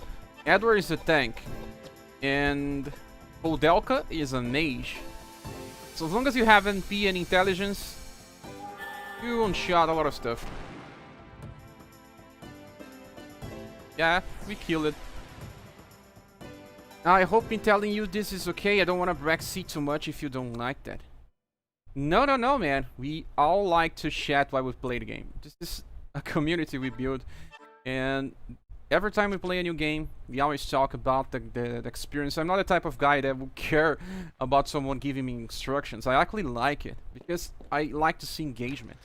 Edward is a tank, and Koudelka is a mage. So as long as you have MP and intelligence, you one-shot a lot of stuff. Yeah, we killed it. Now, I hope in telling you this is okay. I don't want to backseat too much if you don't like that. No, no, no, man. We all like to chat while we play the game. This is a community we build. And every time we play a new game, we always talk about the experience. I'm not the type of guy that would care about someone giving me instructions. I actually like it because I like to see engagement.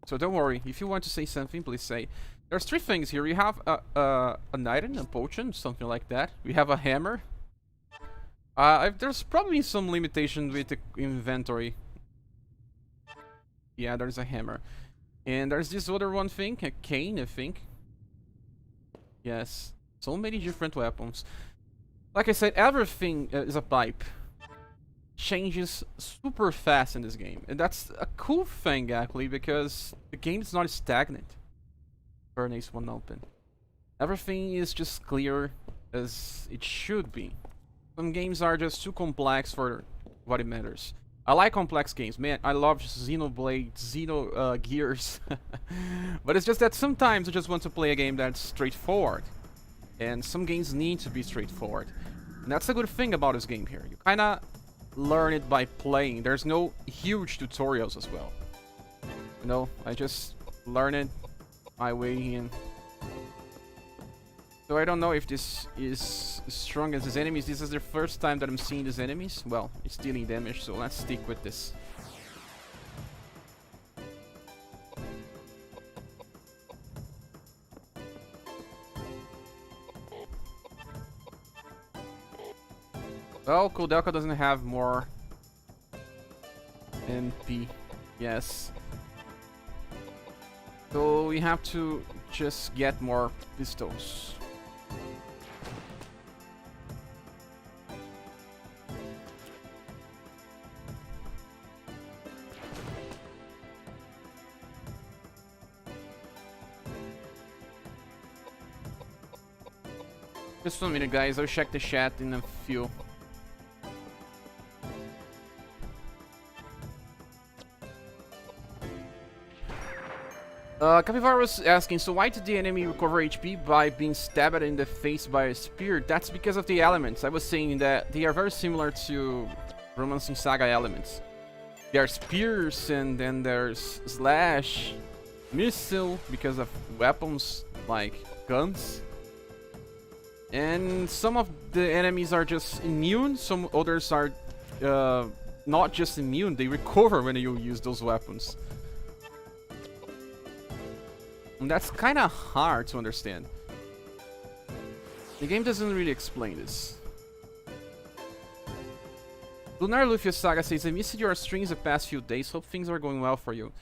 So don't worry. If you want to say something, please say. There's 3 things here. We have an item, a potion, something like that. We have a hammer. There's probably some limitation with the inventory. Yeah, there's a hammer. And there's this other one thing, a cane, I think. Yes, so many different weapons. Like I said, everything is a pipe. Changes super fast in this game. And that's a cool thing, actually, because the game is not stagnant. Furnace one open. Everything is just clear as it should be. Some games are just too complex for what it matters. I like complex games, man. I love Xenoblade, Gears. But it's just that sometimes I just want to play a game that's straightforward. And some games need to be straightforward. And that's a good thing about this game here. You kinda learn it by playing. There's no huge tutorials as well. You know, I just learn it my way in. So I don't know if this is as strong as his enemies. This is the first time that I'm seeing these enemies. Well, it's dealing damage, so let's stick with this. Well, Koudelka doesn't have more MP. Yes. So we have to just get more pistols. Just 1 minute, guys. I'll check the chat in a few. Capivara was asking, so why did the enemy recover HP by being stabbed in the face by a spear? That's because of the elements. I was saying that they are very similar to Romancing Saga elements. There are spears, and then there's slash, missile, because of weapons like guns. And some of the enemies are just immune, some others are not just immune, they recover when you use those weapons. And that's kind of hard to understand. The game doesn't really explain this. Lunar Luffy Saga says, I missed your streams the past few days, hope things are going well for you.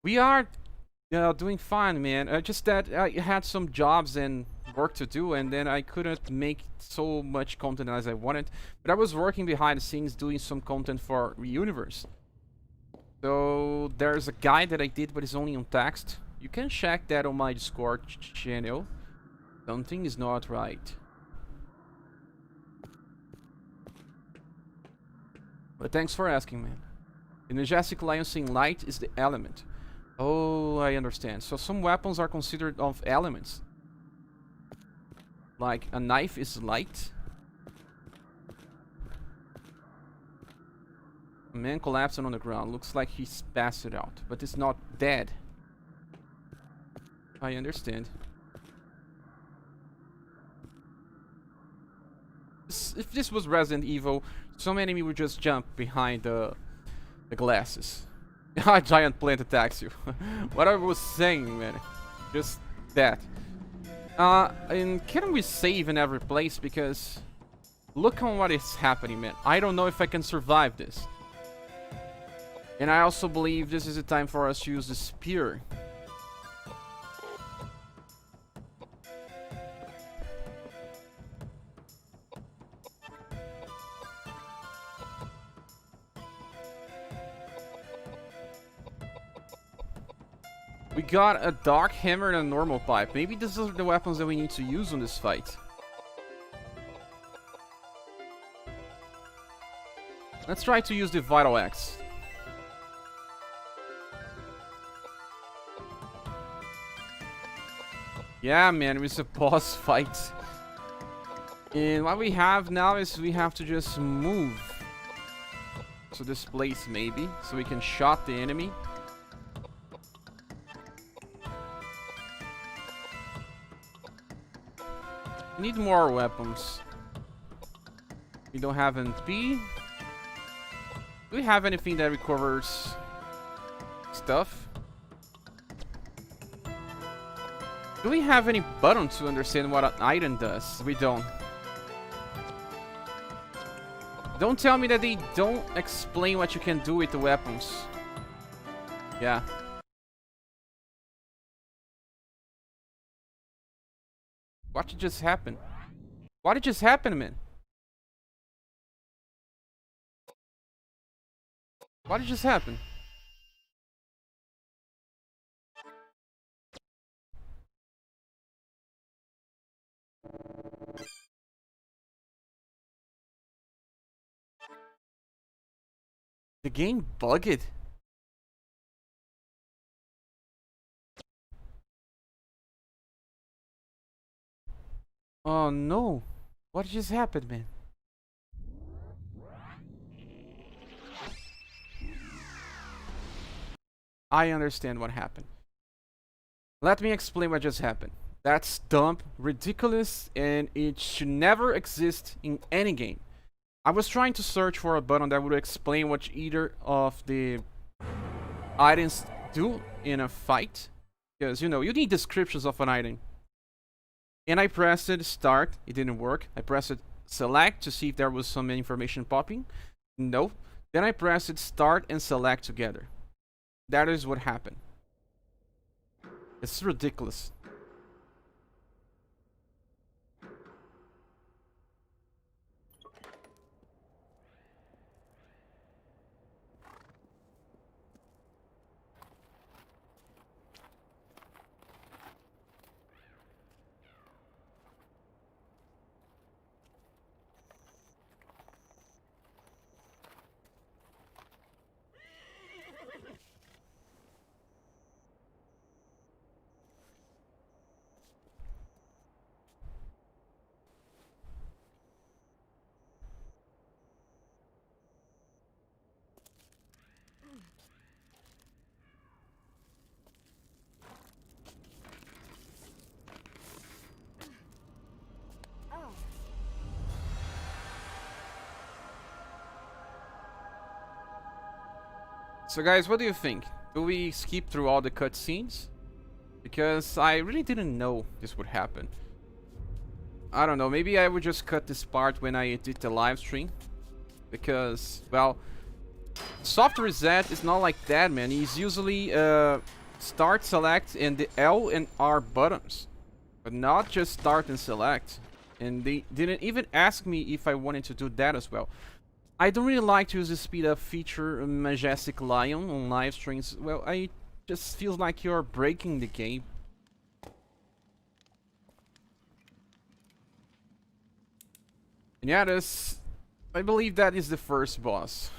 We are doing fine, man. Just that I had some jobs and work to do, and then I couldn't make so much content as I wanted. But I was working behind the scenes doing some content for Universe. So there's a guide that I did, but it's only on text. You can check that on my Discord channel. Something is not right. But thanks for asking, man. The Majestic Lion saying light is the element. Oh, I understand. So some weapons are considered of elements. Like a knife is light. A man collapsing on the ground. Looks like he's passed out, but it's not dead. I understand. If this was Resident Evil, some enemy would just jump behind the glasses. A giant plant attacks you. What I was saying, man. Just that. And can we save in every place? Because look on what is happening, man. I don't know if I can survive this. And I also believe this is the time for us to use the spear. We got a dark hammer and a normal pipe. Maybe these are the weapons that we need to use on this fight. Let's try to use the Vital Axe. Yeah, man, it's a boss fight. And what we have now is we have to just move to this place, maybe, so we can shot the enemy. We need more weapons. We don't have MP. Do we have anything that recovers stuff? Do we have any button to understand what an item does? We don't. Don't tell me that they don't explain what you can do with the weapons. Yeah. What did just happen? What did just happen, man? What did just happen? The game bugged. Oh no. What just happened, man? I understand what happened. Let me explain what just happened. That's dumb, ridiculous, and it should never exist in any game. I was trying to search for a button that would explain what either of the items do in a fight. Because, you know, you need descriptions of an item. And I pressed it, start, it didn't work. I pressed it, select to see if there was some information popping. No. Then I pressed it, start and select together. That is what happened. It's ridiculous. So guys, what do you think? Do we skip through all the cutscenes? Because I really didn't know this would happen. I don't know, maybe I would just cut this part when I did the live stream. Because, well, soft reset is not like that, man. It's usually start, select, and the L and R buttons. But not just start and select. And they didn't even ask me if I wanted to do that as well. I don't really like to use the speed up feature Majestic Lion on live streams. Well, I just feels like you're breaking the game. And yeah, this, I believe that is the first boss.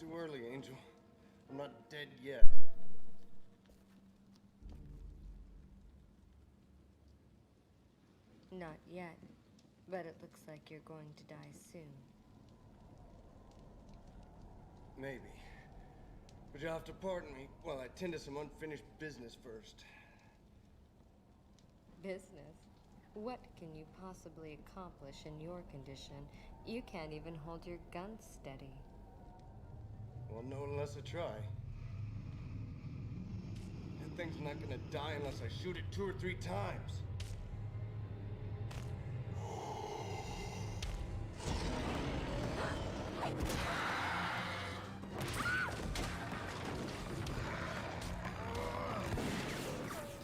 Too early, Angel. I'm not dead yet. Not yet, but it looks like you're going to die soon. Maybe. But you'll have to pardon me while I tend to some unfinished business first. Business? What can you possibly accomplish in your condition? You can't even hold your gun steady. Well, no unless I try. That thing's not gonna die unless I shoot it 2 or 3 times.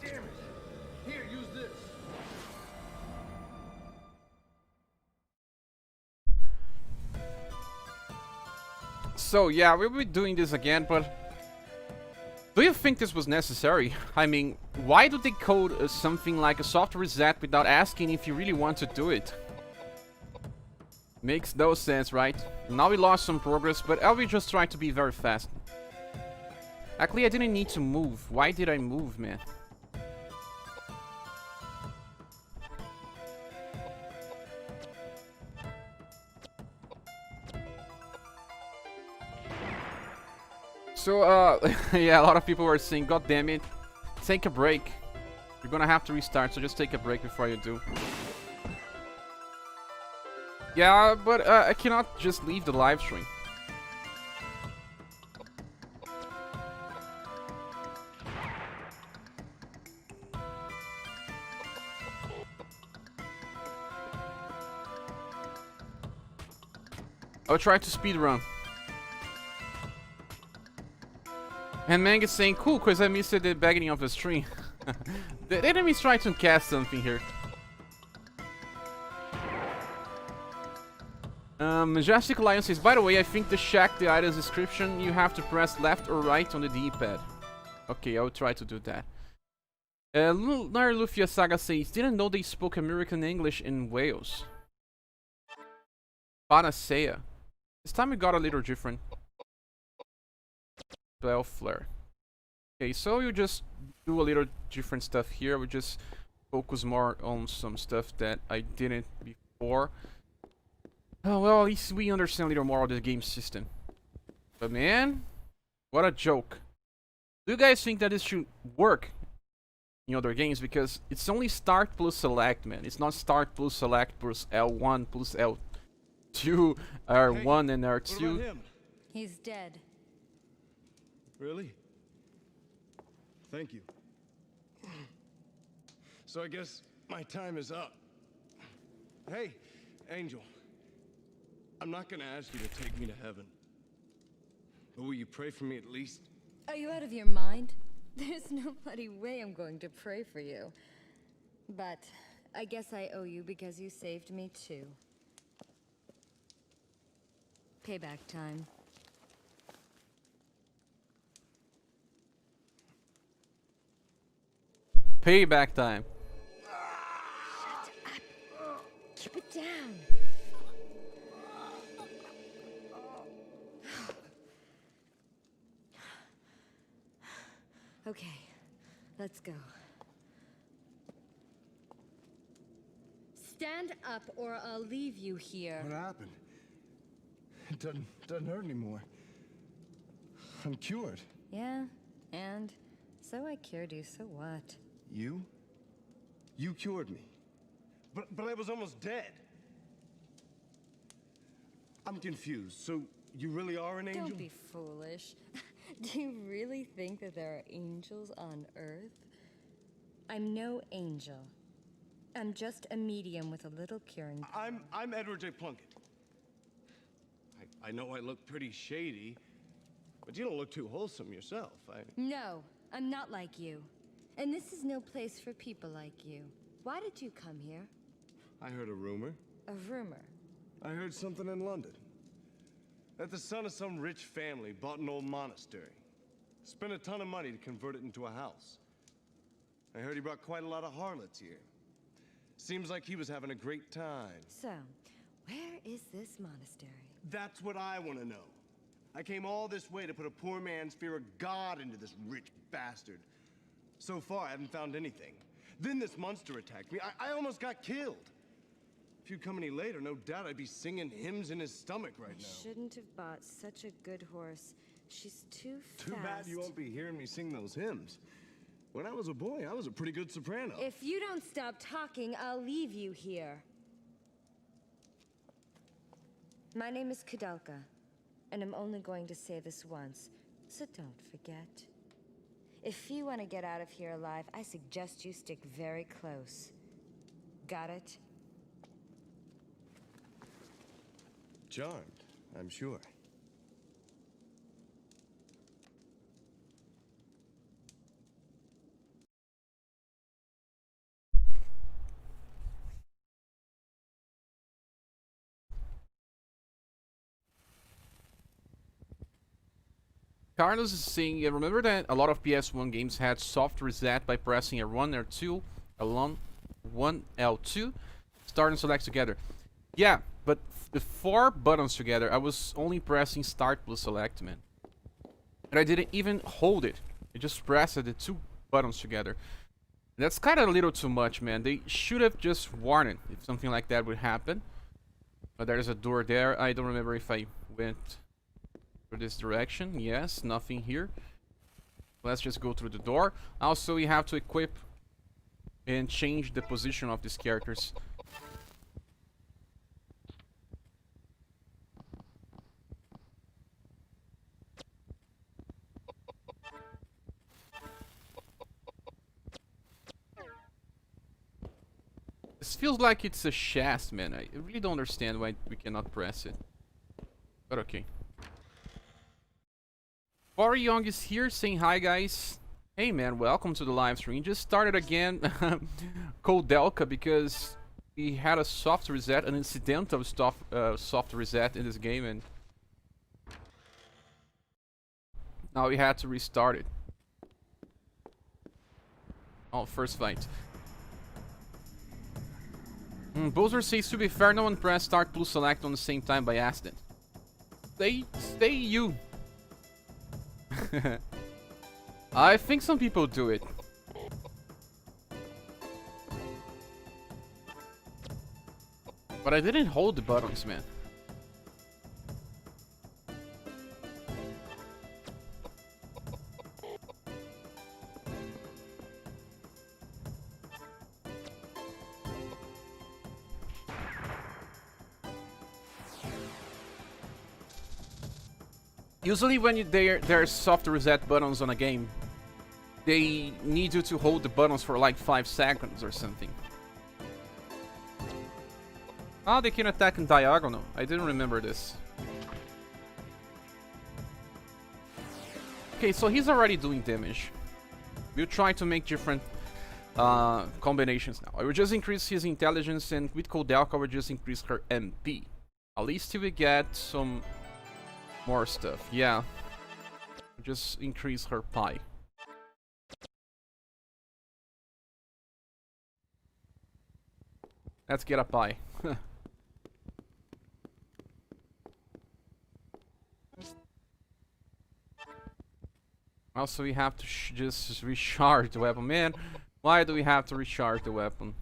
Damn it! Here, use this. So yeah, we'll be doing this again, but do you think this was necessary? I mean, why do they code something like a soft reset without asking if you really want to do it? Makes no sense, right? Now we lost some progress, but I will just try to be very fast. Actually, I didn't need to move. Why did I move, man? So, yeah, a lot of people were saying, God damn it, take a break. You're gonna have to restart, so just take a break before you do. Yeah, but I cannot just leave the live stream. I'll try to speedrun. And Mang is saying, cool, because I missed the beginning of the stream. The enemy's trying to cast something here. Majestic Lion says, by the way, I think to check the item's description, you have to press left or right on the D-pad. Okay, I'll try to do that. Narlufia Saga says, didn't know they spoke American English in Wales. Panacea. This time we got a little different. 12 flare. Okay, so you just do a little different stuff here. We just focus more on some stuff that I didn't before. Oh, well, at least we understand a little more of the game system. But man, what a joke. Do you guys think that this should work in other games? Because it's only start plus select, man. It's not start plus select plus L1 plus L2, R1 and R2. What about him? He's dead. Really? Thank you. So I guess my time is up. Hey, Angel. I'm not gonna ask you to take me to heaven. But will you pray for me at least? Are you out of your mind? There's no bloody way I'm going to pray for you. But I guess I owe you because you saved me too. Payback time. Payback time. Shut up. Keep it down. Okay, let's go. Stand up or I'll leave you here. What happened? It doesn't hurt anymore. I'm cured. Yeah, and so I cured you, so what? You? You cured me. But I was almost dead. I'm confused. So you really are an angel? Don't be foolish. Do you really think that there are angels on Earth? I'm no angel. I'm just a medium with a little curing. I'm Edward J. Plunkett. I know I look pretty shady, but you don't look too wholesome yourself. No, I'm not like you. And this is no place for people like you. Why did you come here? I heard a rumor. A rumor. I heard something in London. That the son of some rich family bought an old monastery. Spent a ton of money to convert it into a house. I heard he brought quite a lot of harlots here. Seems like he was having a great time. So, where is this monastery? That's what I want to know. I came all this way to put a poor man's fear of God into this rich bastard. So far, I haven't found anything. Then this monster attacked me. I almost got killed. If you'd come any later, no doubt I'd be singing hymns in his stomach right now. Shouldn't have bought such a good horse. She's too fast. Too bad you won't be hearing me sing those hymns. When I was a boy, I was a pretty good soprano. If you don't stop talking, I'll leave you here. My name is Koudelka, and I'm only going to say this once, so don't forget. If you want to get out of here alive, I suggest you stick very close. Got it? Charmed, I'm sure. Carlos is saying, remember that a lot of PS1 games had soft reset by pressing R1, R2, L1, L2, start and select together. Yeah, but the 4 buttons together, I was only pressing start plus select, man. And I didn't even hold it. I just pressed the 2 buttons together. That's kind of a little too much, man. They should have just warned if something like that would happen. But there's a door there. I don't remember if I went through this direction. Yes, nothing here. Let's just go through the door. Also, we have to equip and change the position of these characters. This feels like it's a chest, man. I really don't understand why we cannot press it. But okay. Far Young is here saying hi, guys. Hey man, welcome to the live stream. Just started again Koudelka because we had a soft reset, an incidental soft reset in this game, and now we had to restart it. Oh, first fight. Bowser says, to be fair, no one pressed start plus select on the same time by accident. Stay you. I think some people do it. But I didn't hold the buttons, man. Usually when there's soft reset buttons on a game, they need you to hold the buttons for like 5 seconds or something. Oh, they can attack in diagonal. I didn't remember this. Okay, so he's already doing damage. We'll try to make different combinations now. I will just increase his intelligence, and with Koudelka I will just increase her MP. At least till we get some more stuff. Yeah. Just increase her pie. Let's get a pie. Also, we have to just recharge the weapon. Man, why do we have to recharge the weapon?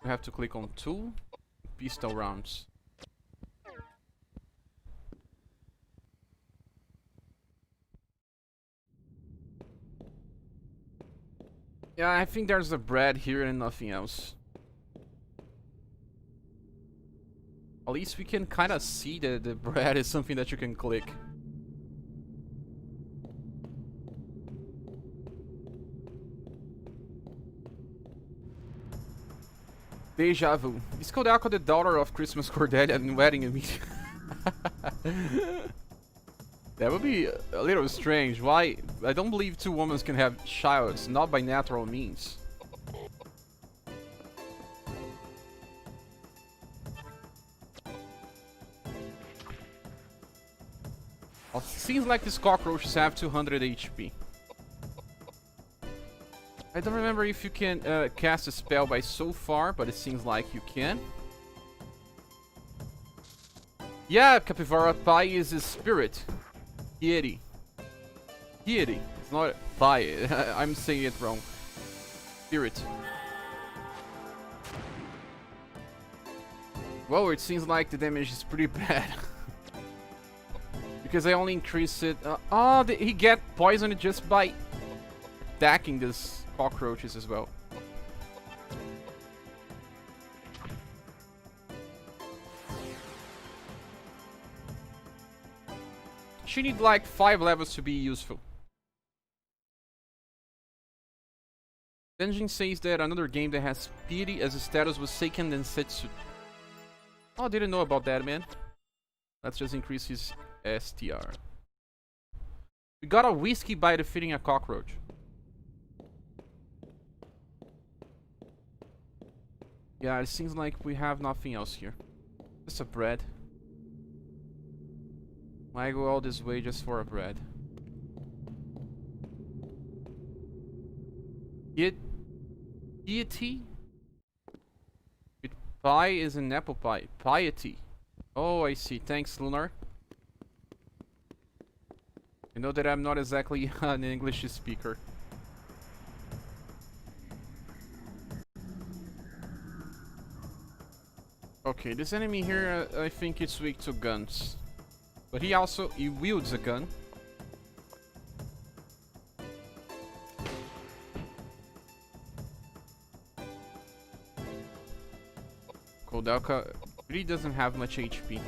We have to click on 2 pistol rounds. Yeah, I think there's a bread here and nothing else. At least we can kind of see that the bread is something that you can click. Deja vu. Is Koudelka the daughter of Christmas Cordelia and wedding immediately? That would be a little strange. Why? I don't believe 2 women can have childs, not by natural means. Well, it seems like these cockroaches have 200 HP. I don't remember if you can cast a spell by so far, but it seems like you can. Yeah, Capivara Pie is a spirit. Deity. Deity. It's not pie. I'm saying it wrong. Spirit. Well, it seems like the damage is pretty bad. Because I only increase it. He get poisoned just by attacking these cockroaches as well. She need like 5 levels to be useful. Denjin says that another game that has Pity as a status was Seiken Densetsu. Oh, I didn't know about that, man. Let's just increase his STR. We got a whiskey by defeating a cockroach. Yeah, it seems like we have nothing else here. Just a bread. Why go all this way just for a bread? Piety? With pie is an apple pie. Piety. Oh, I see. Thanks, Lunar. You know that I'm not exactly an English speaker. Okay, this enemy here, I think it's weak to guns. But he wields a gun. Koudelka really doesn't have much HP.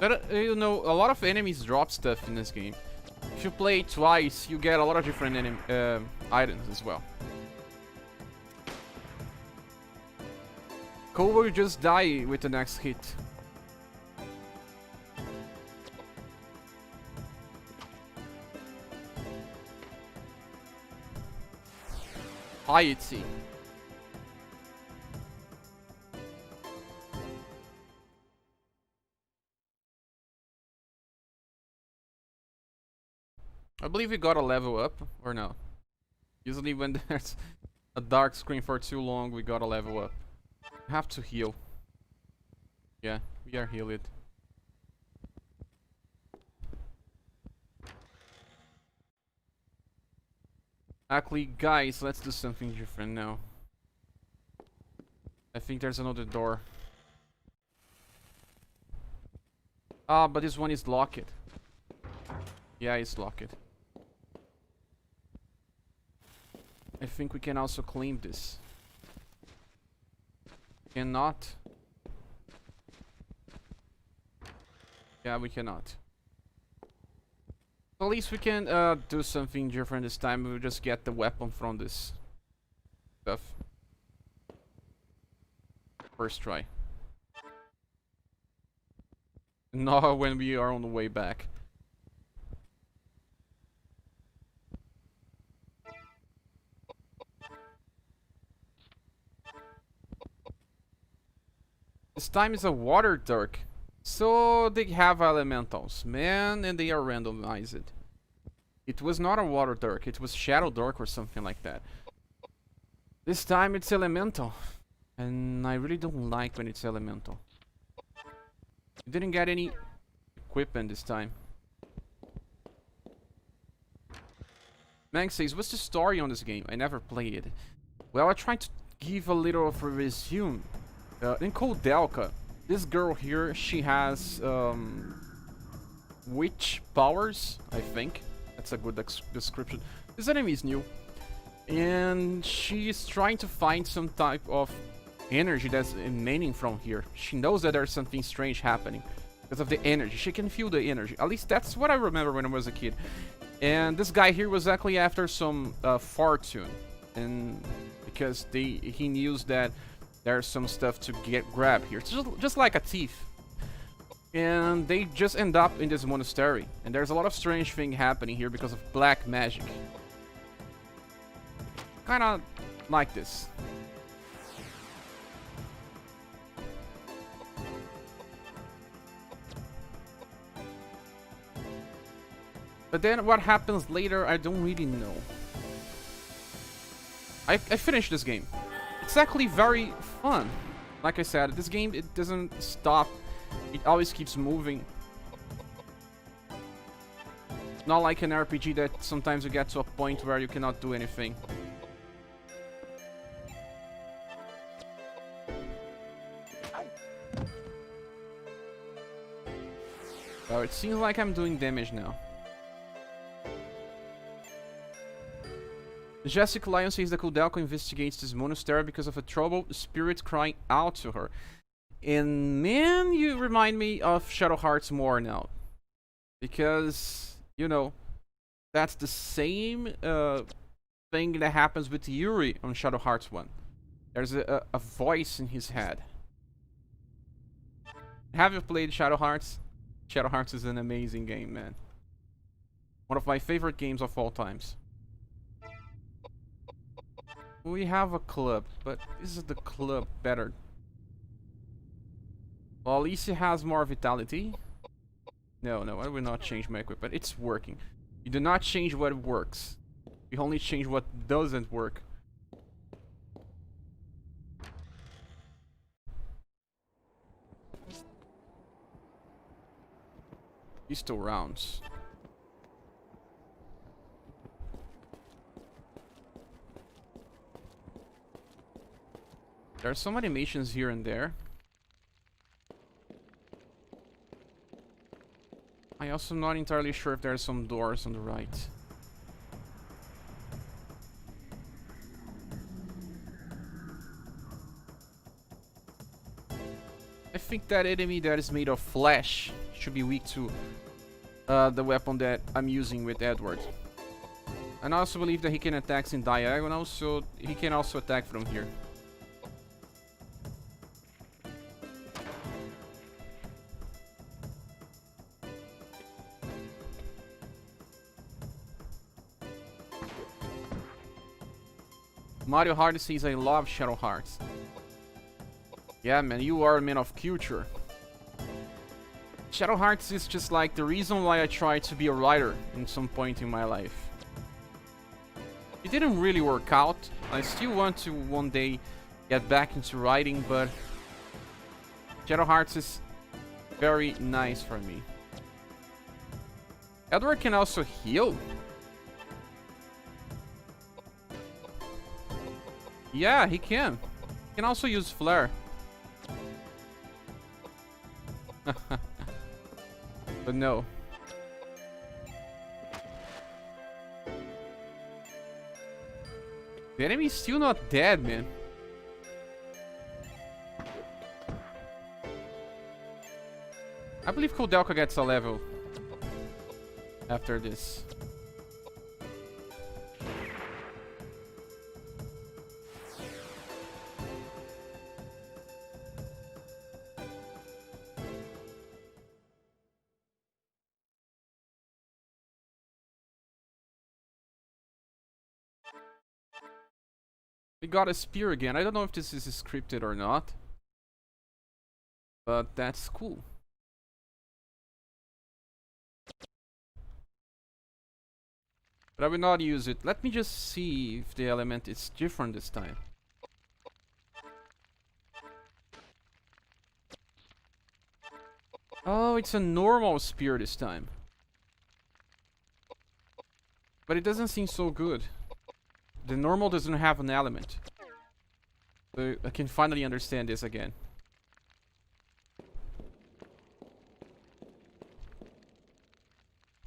But, you know, a lot of enemies drop stuff in this game. If you play twice, you get a lot of different items as well. Cole will just die with the next hit. Piety. I believe we got a level up, or no? Usually when there's a dark screen for too long, we got a level up. Have to heal. Yeah, we are healed. Actually, guys, let's do something different now. I think there's another door. Ah, but this one is locked. Yeah, it's locked. I think we can also claim this. Cannot. Yeah, we cannot. At least we can do something different this time. We'll just get the weapon from this stuff. First try. Not when we are on the way back. This time is a water dark. So they have elementals, man, and they are randomized. It was not a water dark, it was shadow dark or something like that. This time it's elemental. And I really don't like when it's elemental. We didn't get any equipment this time. Mang says, what's the story on this game? I never played it. Well, I tried to give a little of a resume. In Koudelka, this girl here, she has witch powers, I think. That's a good description. This enemy is new. And she is trying to find some type of energy that's emanating from here. She knows that there's something strange happening because of the energy. She can feel the energy. At least that's what I remember when I was a kid. And this guy here was actually after some fortune. And because he knew that there's some stuff to grab here. It's just like a thief. And they just end up in this monastery. And there's a lot of strange thing happening here because of black magic. Kinda like this. But then what happens later, I don't really know. I finished this game. It's actually very fun. Like I said, this game, it doesn't stop. It always keeps moving. Not like an RPG that sometimes you get to a point where you cannot do anything. Oh, it seems like I'm doing damage now. Jessica Lyon says that Koudelka investigates this monastery because of a troubled spirit crying out to her. And man, you remind me of Shadow Hearts more now. Because, you know, that's the same thing that happens with Yuri on Shadow Hearts 1. There's a voice in his head. Have you played Shadow Hearts? Shadow Hearts is an amazing game, man. One of my favorite games of all times. We have a club, but is the club better? Well, Alicia has more vitality. No, I will not change my equipment. It's working. You do not change what works. You only change what doesn't work. Pistol rounds. There are some animations here and there. I also am not entirely sure if there are some doors on the right. I think that enemy that is made of flesh should be weak to the weapon that I'm using with Edward. And I also believe that he can attack in diagonal, so he can also attack from here. Mario Hardy says, I love Shadow Hearts. Yeah, man, you are a man of culture. Shadow Hearts is just like the reason why I tried to be a writer in some point in my life. It didn't really work out. I still want to one day get back into writing, but Shadow Hearts is very nice for me. Edward can also heal. Yeah, he can. He can also use flare. But no. The enemy's still not dead, man. I believe Koudelka gets a level after this. We got a spear again. I don't know if this is scripted or not, but that's cool. But I will not use it. Let me just see if the element is different this time. Oh, it's a normal spear this time. But it doesn't seem so good. The normal doesn't have an element. So I can finally understand this again.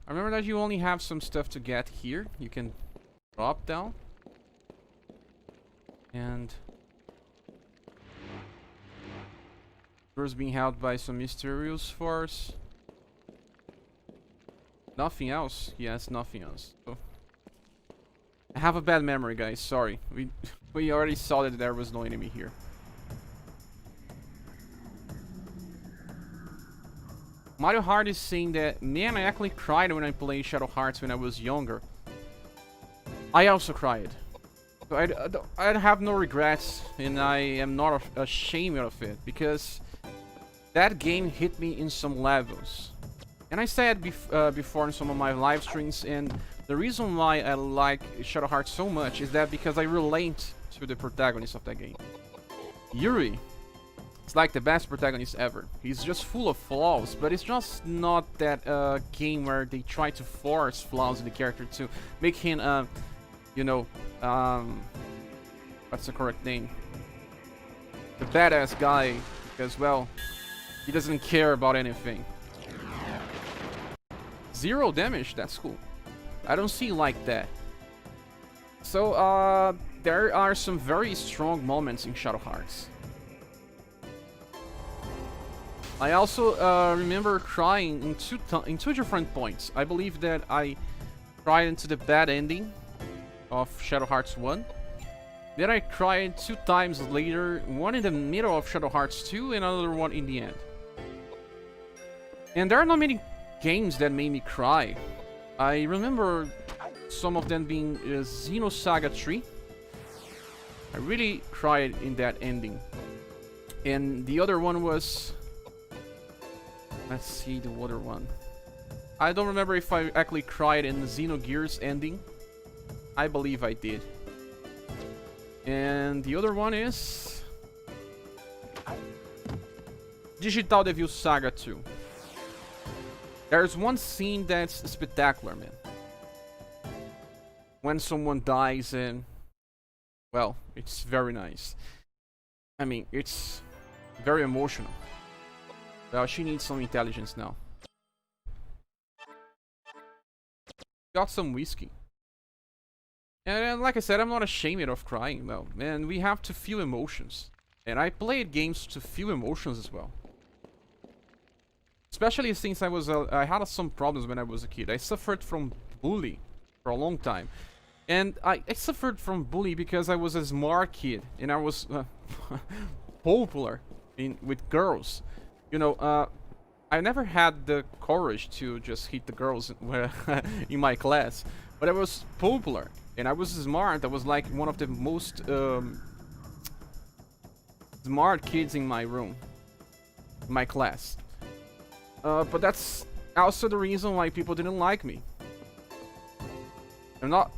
I remember that you only have some stuff to get here. You can drop down. And yours being held by some mysterious force. Nothing else? Yes, nothing else. So I have a bad memory, guys. Sorry. We already saw that there was no enemy here. Mario Hard is saying that, man, I actually cried when I played Shadow Hearts when I was younger. I also cried. So I have no regrets, and I am not ashamed of it, because that game hit me in some levels. And I said before in some of my live streams, and the reason why I like Shadow Hearts so much is that because I relate to the protagonist of that game. Yuri. It's like the best protagonist ever. He's just full of flaws, but it's just not that game where they try to force flaws in the character to make him, you know, what's the correct name? The badass guy, because, well, he doesn't care about anything. 0 damage, that's cool. I don't see like that. So, there are some very strong moments in Shadow Hearts. I also remember crying in two different points. I believe that I cried into the bad ending of Shadow Hearts 1. Then I cried 2 times later, one in the middle of Shadow Hearts 2 and another one in the end. And there are not many games that made me cry. I remember some of them being Xenosaga 3. I really cried in that ending. And the other one was... let's see the other one. I don't remember if I actually cried in the Xenogears ending. I believe I did. And the other one is... Digital Devil Saga 2. There's one scene that's spectacular, man. When someone dies and... well, it's very nice. I mean, it's very emotional. Well, she needs some intelligence now. Got some whiskey. And like I said, I'm not ashamed of crying, though. And we have to feel emotions. And I played games to feel emotions as well. Especially since I had some problems when I was a kid. I suffered from bully for a long time. And I suffered from bully because I was a smart kid and I was popular with girls. You know, I never had the courage to just hit the girls in my class, but I was popular and I was smart. I was like one of the most smart kids in my room, my class. But that's also the reason why people didn't like me. I'm not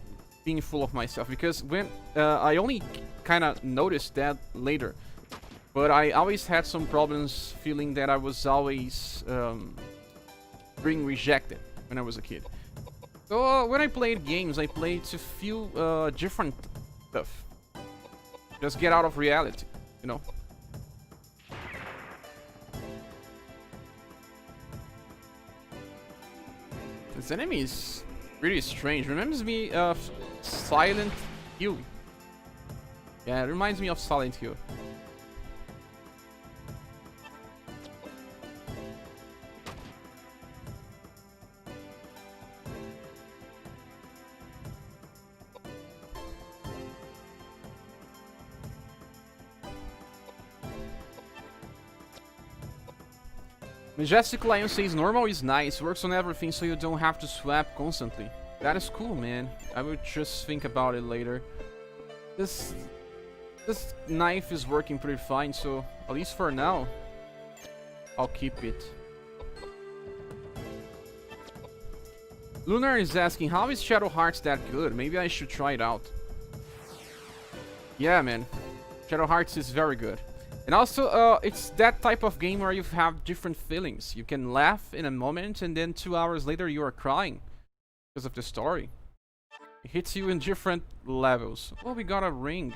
being full of myself, because when I only kind of noticed that later, but I always had some problems feeling that I was always being rejected when I was a kid. So when I played games, I played to feel different stuff. Just get out of reality, you know. This enemy is really strange. Reminds me of Silent Hill. Yeah, it reminds me of Silent Hill. Majestic Lion says normal is nice, works on everything so you don't have to swap constantly. That is cool, man. I would just think about it later. This knife is working pretty fine, so at least for now, I'll keep it. Lunar is asking, how is Shadow Hearts that good? Maybe I should try it out. Yeah, man. Shadow Hearts is very good. And also, it's that type of game where you have different feelings. You can laugh in a moment, and then 2 hours later you are crying because of the story. It hits you in different levels. Oh, we got a ring.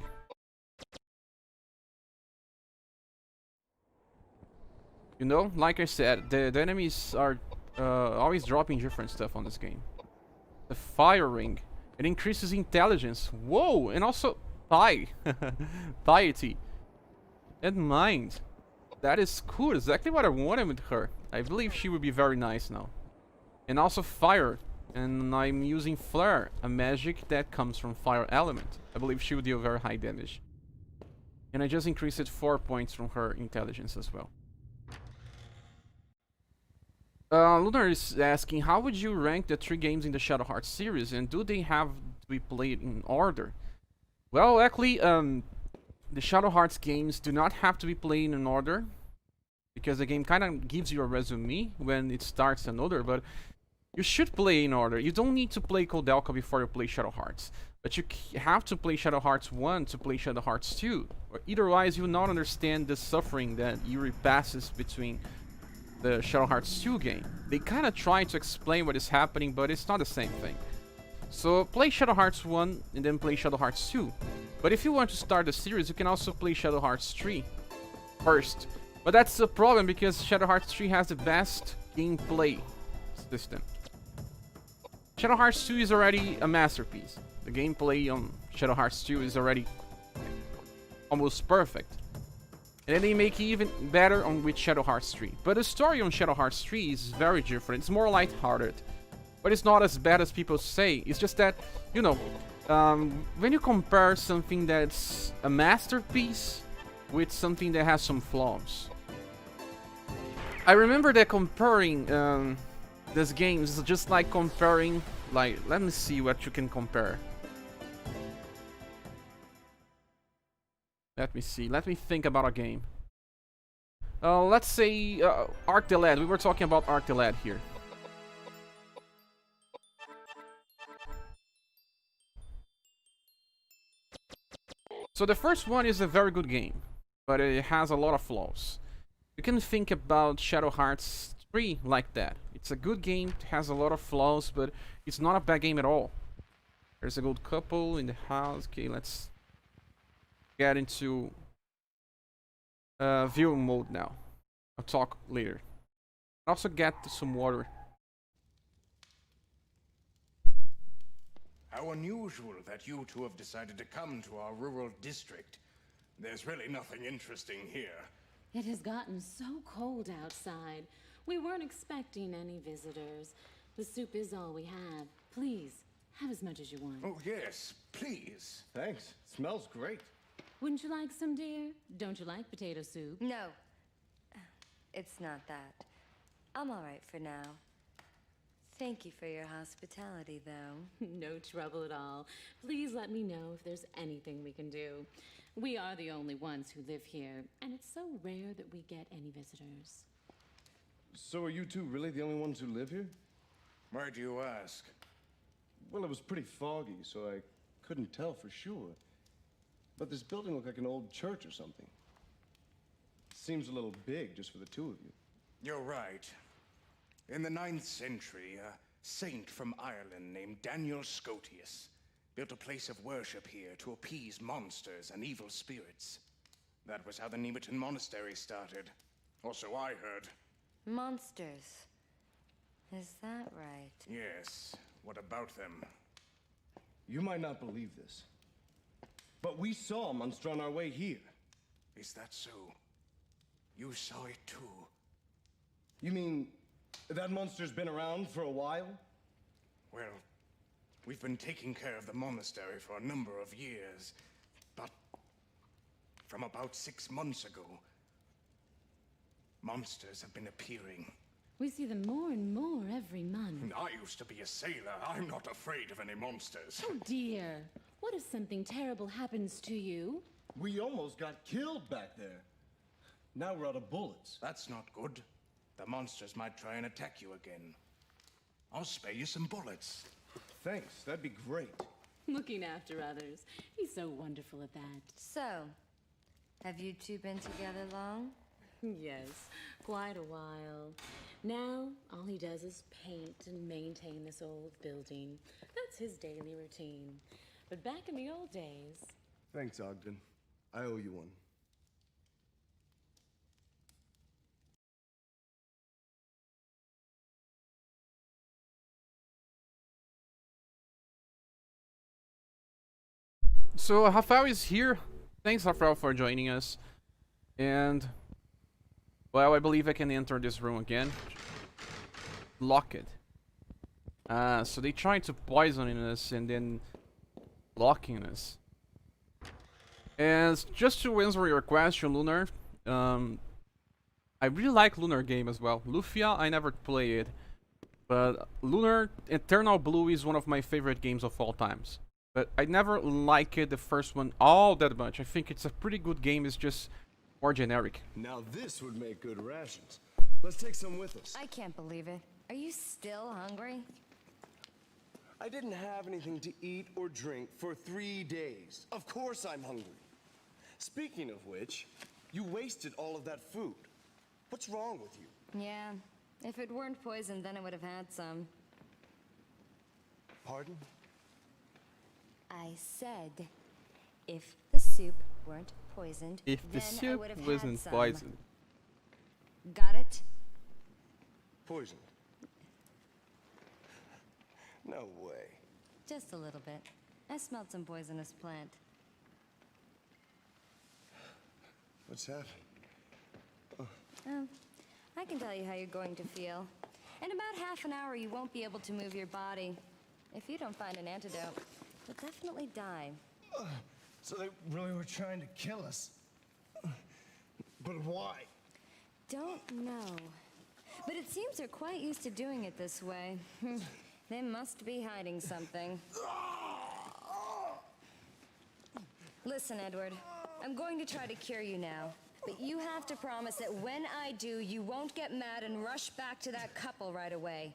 You know, like I said, the enemies are always dropping different stuff on this game. The fire ring. It increases intelligence. Whoa! And also piety. And mind. That is cool. Exactly what I wanted with her. I believe she would be very nice now. And also fire. And I'm using flare, a magic that comes from fire element. I believe she would deal very high damage. And I just increased it 4 points from her intelligence as well. Lunar is asking, how would you rank the 3 games in the Shadow Hearts series, and do they have to be played in order? Well, actually, the Shadow Hearts games do not have to be played in order, because the game kind of gives you a resume when it starts an order, but you should play in order. You don't need to play Koudelka before you play Shadow Hearts, but you have to play Shadow Hearts 1 to play Shadow Hearts 2, or otherwise you will not understand the suffering that Yuri passes between the Shadow Hearts 2 game. They kind of try to explain what is happening, but it's not the same thing. So play Shadow Hearts 1 and then play Shadow Hearts 2. But if you want to start the series, you can also play Shadow Hearts 3 first. But that's the problem, because Shadow Hearts 3 has the best gameplay system. Shadow Hearts 2 is already a masterpiece. The gameplay on Shadow Hearts 2 is already almost perfect. And then they make it even better with Shadow Hearts 3. But the story on Shadow Hearts 3 is very different. It's more lighthearted. But it's not as bad as people say. It's just that, you know, when you compare something that's a masterpiece with something that has some flaws. I remember that comparing these games is just like comparing, like, let me see what you can compare. Let me see. Let me think about a game. Let's say Arc the Lad. We were talking about Arc the Lad here. So the first one is a very good game, but it has a lot of flaws. You can think about Shadow Hearts 3 like that. It's a good game, it has a lot of flaws, but it's not a bad game at all. There's a good couple in the house. Okay, let's get into view mode now. I'll talk later. Also get some water. How unusual that you two have decided to come to our rural district. There's really nothing interesting here. It has gotten so cold outside. We weren't expecting any visitors. The soup is all we have. Please, have as much as you want. Oh, yes, please. Thanks. Smells great. Wouldn't you like some, dear? Don't you like potato soup? No. It's not that. I'm all right for now. Thank you for your hospitality, though. No trouble at all. Please let me know if there's anything we can do. We are the only ones who live here, and it's so rare that we get any visitors. So are you two really the only ones who live here? Why do you ask? Well, it was pretty foggy, so I couldn't tell for sure. But this building looked like an old church or something. Seems a little big just for the two of you. You're right. In the 9th century, a saint from Ireland named Daniel Scotius built a place of worship here to appease monsters and evil spirits. That was how the Nemeton Monastery started. Or so I heard. Monsters. Is that right? Yes. What about them? You might not believe this, but we saw a monster on our way here. Is that so? You saw it too? You mean that monster's been around for a while? Well, we've been taking care of the monastery for a number of years, but from about 6 months ago, monsters have been appearing. We see them more and more every month. I used to be a sailor. I'm not afraid of any monsters. Oh dear. What if something terrible happens to you? We almost got killed back there. Now we're out of bullets. That's not good. The monsters might try and attack you again. I'll spare you some bullets. Thanks, that'd be great. Looking after others. He's so wonderful at that. So, have you two been together long? Yes, quite a while. Now, all he does is paint and maintain this old building. That's his daily routine. But back in the old days... Thanks, Ogden. I owe you one. So Rafael is here. Thanks, Rafael, for joining us. And well, I believe I can enter this room again. Lock it. So they tried to poison us and then locking us. And just to answer your question, Lunar, I really like Lunar game as well. Lufia, I never played, but Lunar Eternal Blue is one of my favorite games of all times. But I never liked the first one all that much. I think it's a pretty good game, it's just more generic. Now this would make good rations. Let's take some with us. I can't believe it. Are you still hungry? I didn't have anything to eat or drink for 3 days. Of course I'm hungry. Speaking of which, you wasted all of that food. What's wrong with you? Yeah. If it weren't poisoned, then I would have had some. Pardon? I said, if the soup weren't poisoned, If the then I soup would have had wasn't some. poisoned. Got it? Poisoned. No way. Just a little bit. I smelled some poisonous plant. What's happened? Oh, I can tell you how you're going to feel. In about half an hour, you won't be able to move your body. If you don't find an antidote, you'll definitely die. So they really were trying to kill us. But why? Don't know. But it seems they're quite used to doing it this way. They must be hiding something. Listen, Edward. I'm going to try to cure you now. But you have to promise that when I do, you won't get mad and rush back to that couple right away.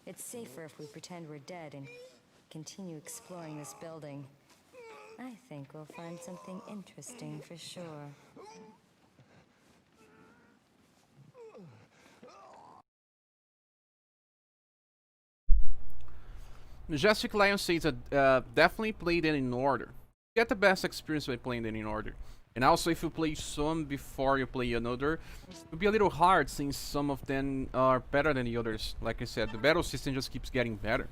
It's safer if we pretend we're dead and continue exploring this building. I think we'll find something interesting for sure. Majestic Lion says that definitely played it in order. Get the best experience by playing it in order. And also, if you play some before you play another, it'll be a little hard since some of them are better than the others. Like I said, the battle system just keeps getting better.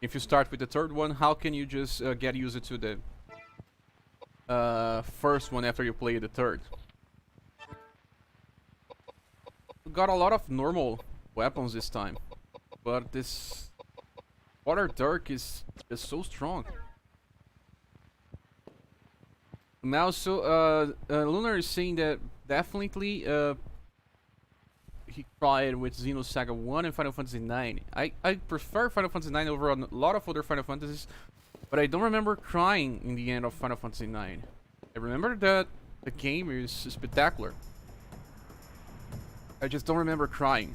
If you start with the third one, how can you just get used to the first one after you play the third? got a lot of normal weapons this time, but this Water Dark is so strong. Now, so Lunar is saying that definitely he cried with Xenosaga 1 and Final Fantasy 9. I prefer Final Fantasy 9 over a lot of other Final Fantasies, but I don't remember crying in the end of Final Fantasy 9. I remember that the game is spectacular. I just don't remember crying.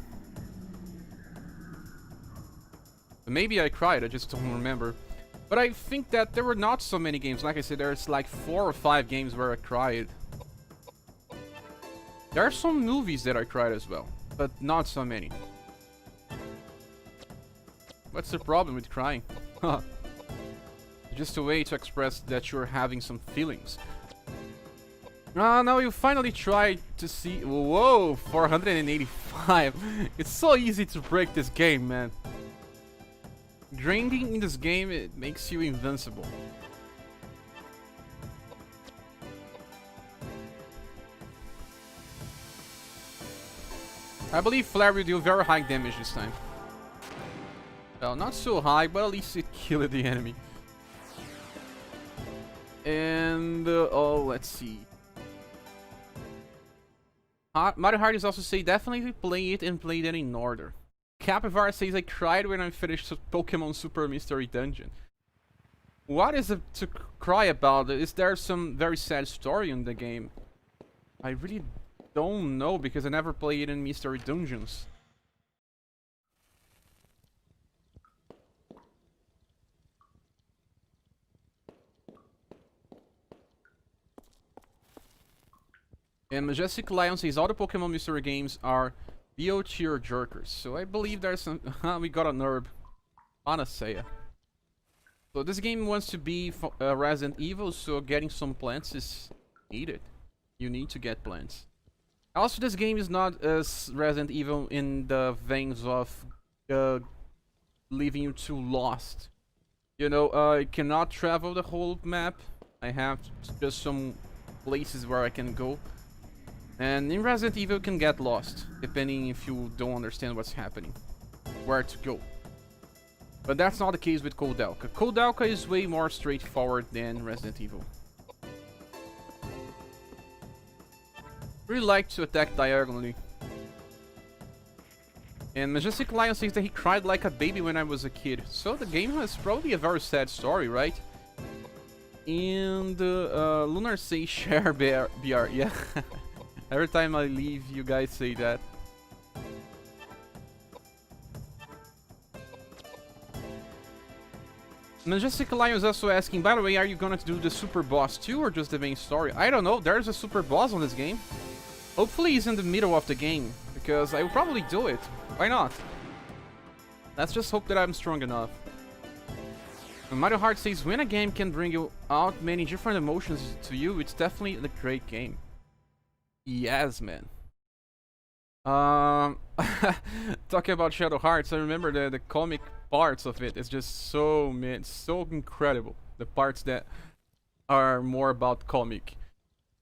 Maybe I cried, I just don't remember. But I think that there were not so many games. Like I said, there's like 4 or 5 games where I cried. There are some movies that I cried as well, but not so many. What's the problem with crying? Just a way to express that you're having some feelings. Now you finally try to see... Whoa, 485. It's so easy to break this game, man. Grinding in this game, it makes you invincible. I believe Flare will do very high damage this time. Well, not so high, but at least it killed the enemy. And, oh, let's see. Mario Hardys also say definitely play it and play it in order. Capivara says I cried when I finished Pokemon Super Mystery Dungeon. What is it to cry about? Is there some very sad story in the game? I really don't know because I never played in Mystery Dungeons. And Majestic Lion says all the Pokemon Mystery games are bio-tier jerkers. So I believe there's some... we got a nerb. Panacea. So this game wants to be Resident Evil, so getting some plants is needed. You need to get plants. Also, this game is not as Resident Evil in the veins of leaving you too lost. You know, I cannot travel the whole map. I have just some places where I can go. And in Resident Evil you can get lost, depending if you don't understand what's happening, where to go. But that's not the case with Koudelka. Koudelka is way more straightforward than Resident Evil. Really like to attack diagonally. And Majestic Lion says that he cried like a baby when I was a kid. So the game has probably a very sad story, right? And Lunar says share BR, yeah. Every time I leave, you guys say that. Majestic Lion is also asking, by the way, are you gonna do the super boss too, or just the main story? I don't know, there's a super boss on this game. Hopefully he's in the middle of the game, because I will probably do it. Why not? Let's just hope that I'm strong enough. And Mario Heart says, when a game can bring you out many different emotions to you, it's definitely a great game. Yes, man. Talking about Shadow Hearts, I remember the comic parts of it. It's just so, man, so incredible. The parts that are more about comic.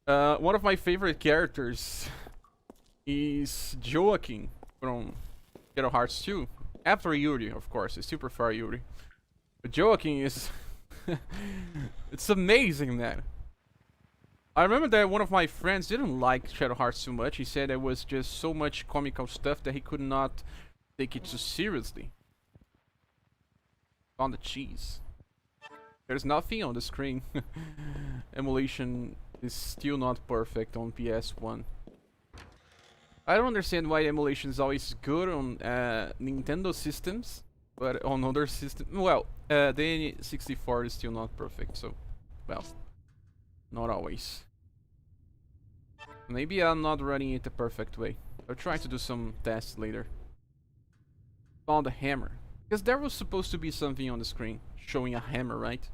One of my favorite characters is Joaquin from Shadow Hearts 2. After Yuri, of course. I still prefer Yuri. But Joaquin is... it's amazing, man. I remember that one of my friends didn't like Shadow Hearts too much. He said there was just so much comical stuff that he could not take it too seriously. On the cheese. There's nothing on the screen. Emulation is still not perfect on PS1. I don't understand why emulation is always good on Nintendo systems, but on other systems... Well, the N64 is still not perfect, so... Well, not always. Maybe I'm not running it the perfect way. I'll try to do some tests later. Found a hammer. Because there was supposed to be something on the screen showing a hammer, right?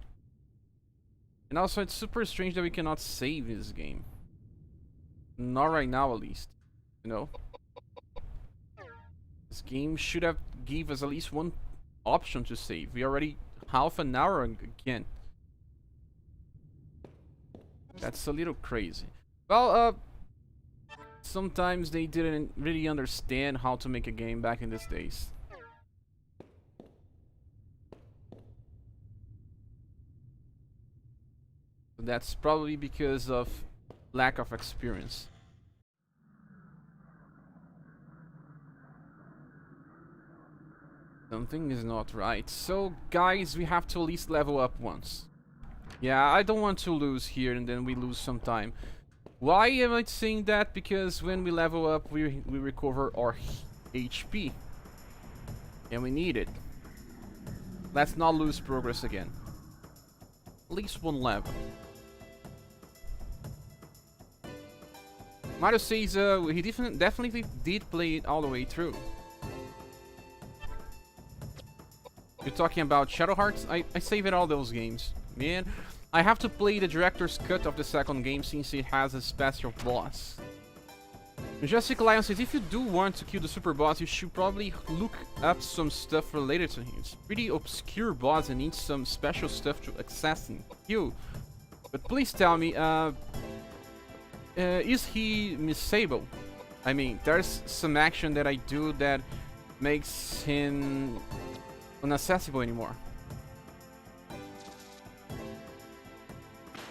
And also it's super strange that we cannot save this game. Not right now, at least. You know? This game should have give us at least one option to save. We already half an hour again. That's a little crazy. Well, Sometimes they didn't really understand how to make a game back in these days. That's probably because of lack of experience. Something is not right. So, guys, we have to at least level up once. Yeah, I don't want to lose here and then we lose some time. Why am I saying that? Because when we level up, we recover our HP. And we need it. Let's not lose progress again. At least one level. Mario says he definitely did play it all the way through. You're talking about Shadow Hearts? I saved all those games. Man, I have to play the director's cut of the second game since it has a special boss. Majestic Lion says, if you do want to kill the super boss, you should probably look up some stuff related to him. It's a pretty obscure boss and needs some special stuff to access him. But please tell me, is he missable? I mean, there's some action that I do that makes him unaccessible anymore.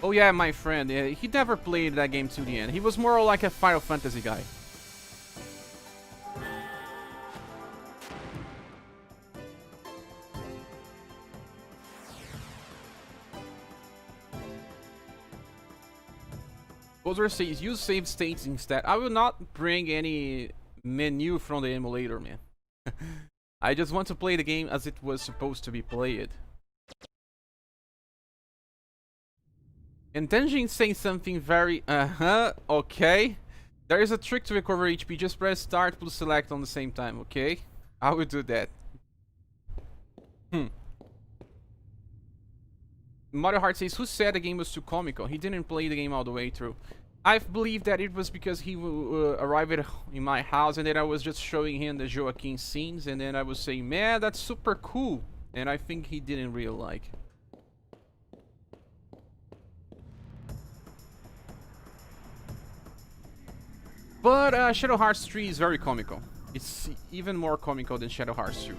Oh yeah, my friend, he never played that game to the end. He was more like a Final Fantasy guy. Bowser says, use save states instead. I will not bring any menu from the emulator, man. I just want to play the game as it was supposed to be played. And Tenjin saying something very, okay. There is a trick to recover HP, just press start plus select on the same time, okay? I will do that. Mario Heart says, who said the game was too comical? He didn't play the game all the way through. I believe that it was because he arrived in my house and then I was just showing him the Joaquin scenes and then I was saying, man, that's super cool. And I think he didn't really like. But Shadow Hearts 3 is very comical. It's even more comical than Shadow Hearts 2.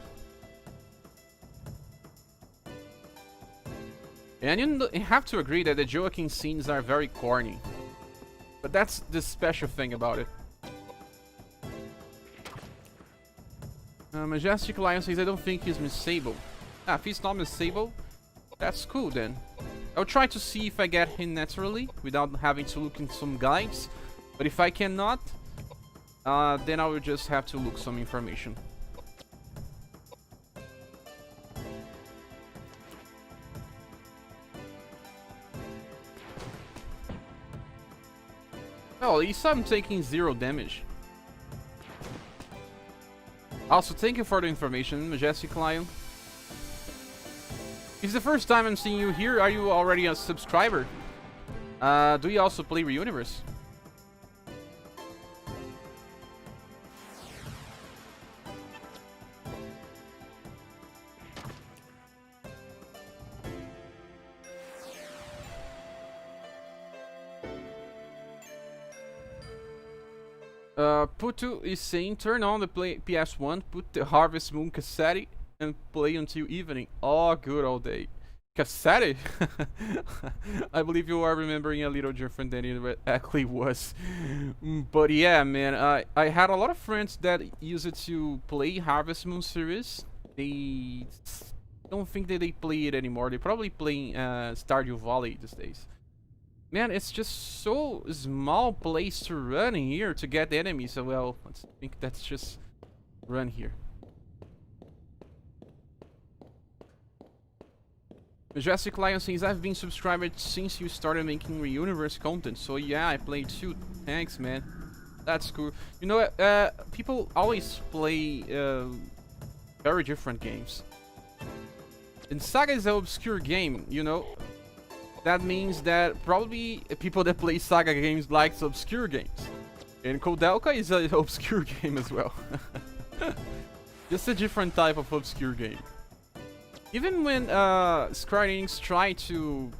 And you have to agree that the Joaquin scenes are very corny. But that's the special thing about it. Majestic Lion says, I don't think he's missable. Ah, if he's not missable, that's cool then. I'll try to see if I get him naturally, without having to look in some guides. But if I cannot, then I will just have to look some information. Oh, at least I'm taking 0 damage. Also, thank you for the information, Majestic Lion. It's the first time I'm seeing you here. Are you already a subscriber? Do you also play Reuniverse? Putu is saying, turn on the PS1, put the Harvest Moon cassette and play until evening. Oh, good all day. Cassette? I believe you are remembering a little different than it actually was. But yeah, man, I had a lot of friends that used it to play Harvest Moon series. They don't think that they play it anymore. They probably play Stardew Valley these days. Man, it's just so small place to run here to get the enemies. So, well, let's just run here. Majestic Lion says, I've been subscribed since you started making Reuniverse content. So yeah, I played too. Thanks, man. That's cool. You know, people always play very different games. And Saga is an obscure game, you know. That means that probably people that play Saga games like obscure games. And Koudelka is an obscure game as well. Just a different type of obscure game. Even when Square Enix try to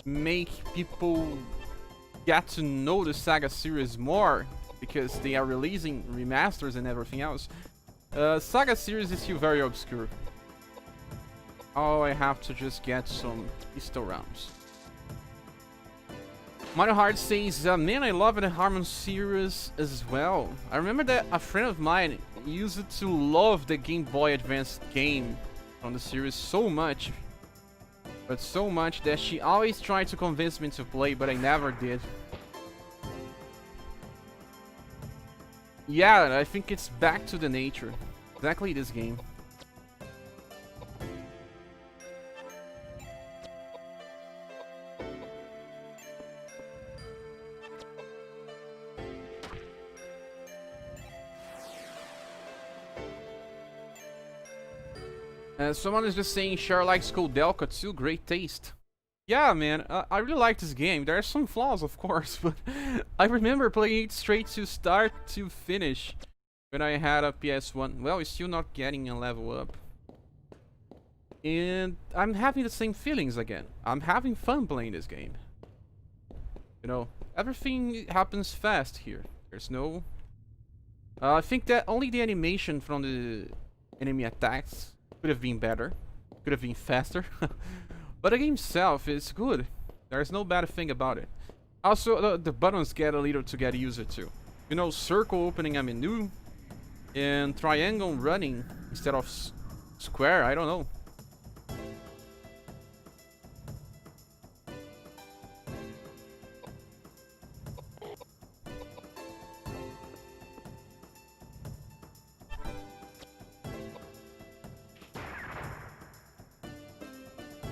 make people get to know the Saga series more, because they are releasing remasters and everything else. Saga series is still very obscure. Oh, I have to just get some pistol rounds. Mario Hard says, man, I love the Harmon series as well. I remember that a friend of mine used to love the Game Boy Advance game from the series so much. But so much that she always tried to convince me to play, but I never did. Yeah, I think it's back to the nature. Exactly this game. Someone is just saying Char likes Koudelka too, great taste. Yeah, man, I really like this game. There are some flaws, of course, but I remember playing it straight to start to finish when I had a PS1. Well, it's still not getting a level up. And I'm having the same feelings again. I'm having fun playing this game. You know, everything happens fast here. There's no... I think that only the animation from the enemy attacks could have been better. Could have been faster. But the game itself is good. There's no bad thing about it. Also, the buttons get a little to get used to. You know, circle opening a menu and triangle running instead of square. I don't know.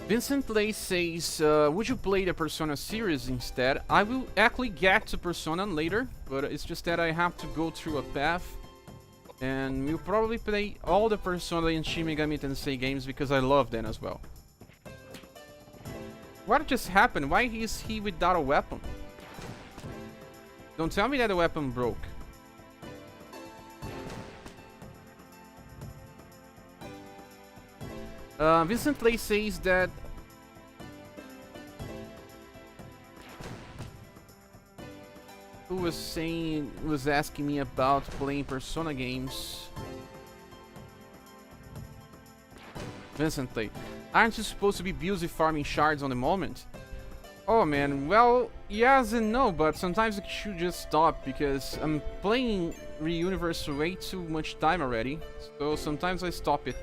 Vincent Lay says, would you play the Persona series instead? I will actually get to Persona later, but it's just that I have to go through a path. And we'll probably play all the Persona and Shin Megami Tensei games because I love them as well. What just happened? Why is he without a weapon? Don't tell me that the weapon broke. Vincent Lay says that who was asking me about playing Persona games. Vincent Lay, aren't you supposed to be busy farming shards on the moment? Oh man, well, yes and no, but sometimes I should just stop because I'm playing Re-Universe way too much time already, so sometimes I stop it.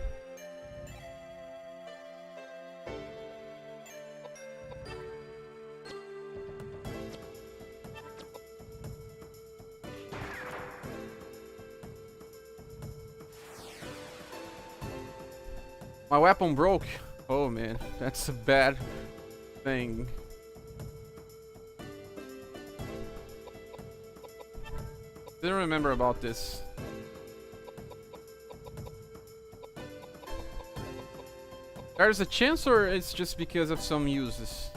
My weapon broke. Oh man, that's a bad thing. Didn't remember about this. There's a chance, or it's just because of some uses?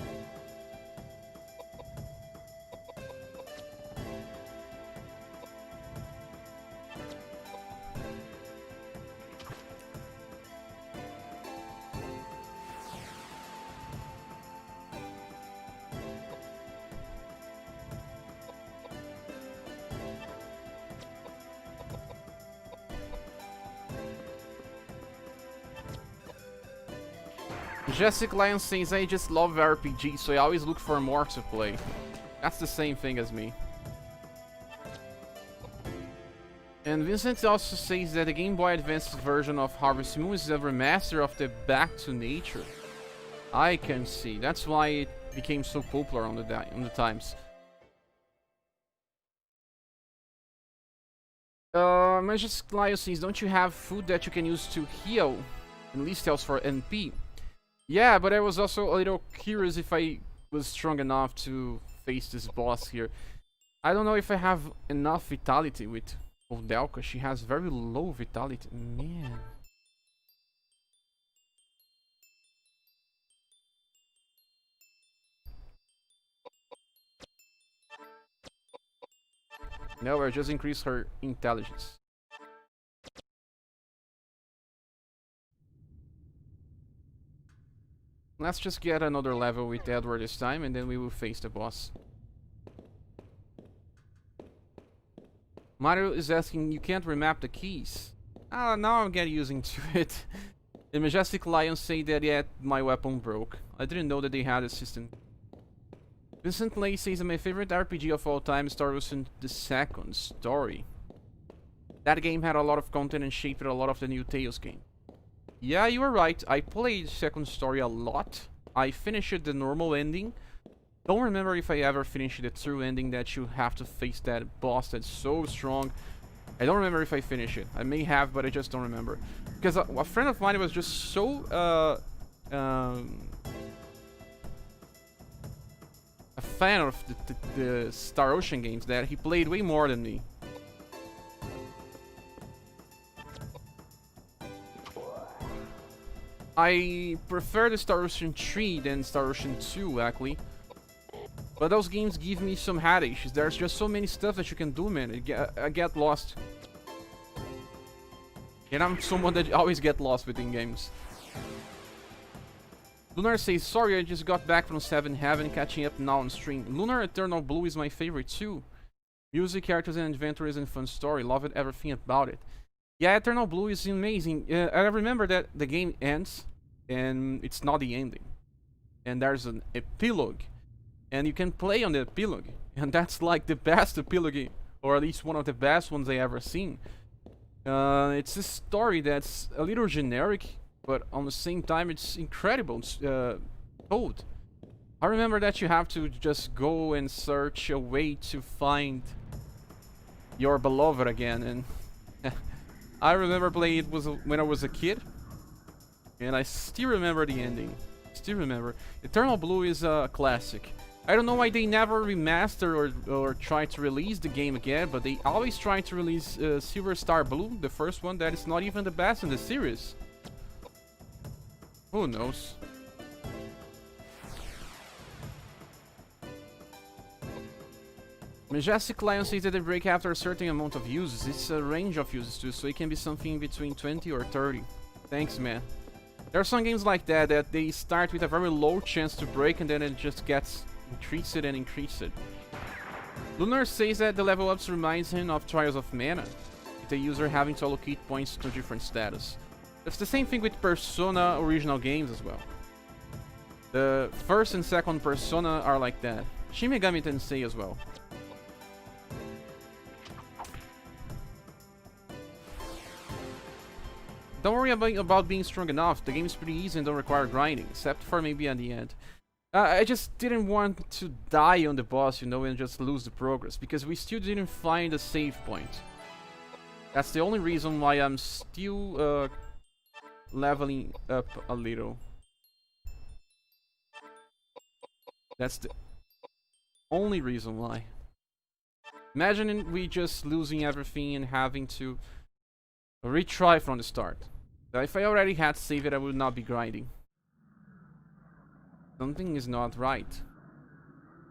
Jessica Lion says, I just love RPG, so I always look for more to play. That's the same thing as me. And Vincent also says that the Game Boy Advance version of Harvest Moon is a remaster of the Back to Nature. I can see. That's why it became so popular on the times. Majestic Lion says, don't you have food that you can use to heal? At least else for NP. Yeah, but I was also a little curious if I was strong enough to face this boss here. I don't know if I have enough vitality with Koudelka. She has very low vitality. Man. No, I just increased her intelligence. Let's just get another level with Edward this time, and then we will face the boss. Mario is asking, you can't remap the keys. Ah, now I'm getting using to it. The Majestic Lion say that yeah, my weapon broke. I didn't know that they had a system. Vincent Lay says that my favorite RPG of all time is Star Wars the Second Story. That game had a lot of content and shaped a lot of the new Tales game. Yeah, you were right. I played Second Story a lot. I finished the normal ending. Don't remember if I ever finished the true ending that you have to face that boss that's so strong. I don't remember if I finished it. I may have, but I just don't remember. Because a friend of mine was just so a fan of the Star Ocean games that he played way more than me. I prefer the Star Ocean 3 than Star Ocean 2 actually. But those games give me some headaches. There's just so many stuff that you can do, man. I get lost. And I'm someone that always get lost within games. Lunar says, sorry, I just got back from 7 Heaven, catching up now on stream. Lunar Eternal Blue is my favorite too. Music, characters, and adventures and fun story. Love it, everything about it. Yeah, Eternal Blue is amazing. I remember that the game ends, and it's not the ending. And there's an epilogue. And you can play on the epilogue. And that's like the best epilogue, or at least one of the best ones I ever seen. It's a story that's a little generic, but on the same time it's incredible told. I remember that you have to just go and search a way to find your beloved again, and I remember playing it when I was a kid, and I still remember the ending. Still remember. Eternal Blue is a classic. I don't know why they never remaster or try to release the game again, but they always try to release Silver Star Blue, the first one that is not even the best in the series. Who knows? Majestic Lion says that they break after a certain amount of uses. It's a range of uses too, so it can be something between 20 or 30. Thanks, man. There are some games like that they start with a very low chance to break and then it just gets increased and increased. Lunar says that the level ups reminds him of Trials of Mana, with the user having to allocate points to different status. It's the same thing with Persona original games as well. The first and second Persona are like that. Shin Megami Tensei as well. Don't worry about being strong enough. The game's pretty easy and don't require grinding, except for maybe at the end. I just didn't want to die on the boss, you know, and just lose the progress, because we still didn't find a save point. That's the only reason why I'm still leveling up a little. That's the only reason why. Imagine we just losing everything and having to retry from the start. If I already had saved it, I would not be grinding. Something is not right.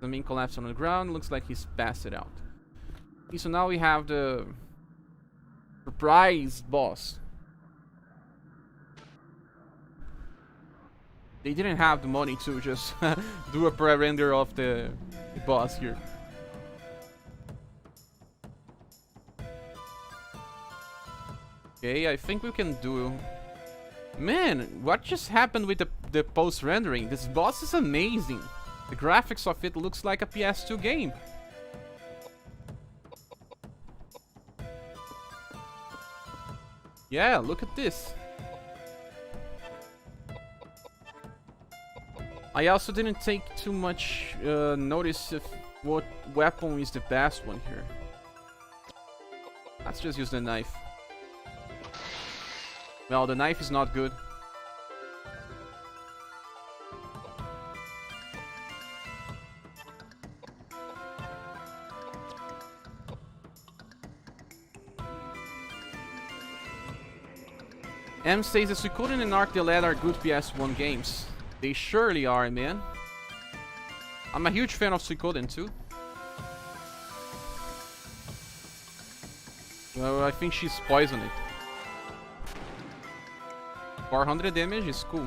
The main collapsed on the ground. Looks like he's passed it out. Okay, so now we have the surprise boss. They didn't have the money to just do a pre-render of the boss here. Okay, I think we can do... Man, what just happened with the post-rendering? This boss is amazing. The graphics of it looks like a PS2 game. Yeah, look at this. I also didn't take too much notice of what weapon is the best one here. Let's just use the knife. Well, the knife is not good. M says that Suikoden and Arc the Lad are good PS1 games. They surely are, man. I'm a huge fan of Suikoden too. Well, I think she's poisoned. 400 damage is cool.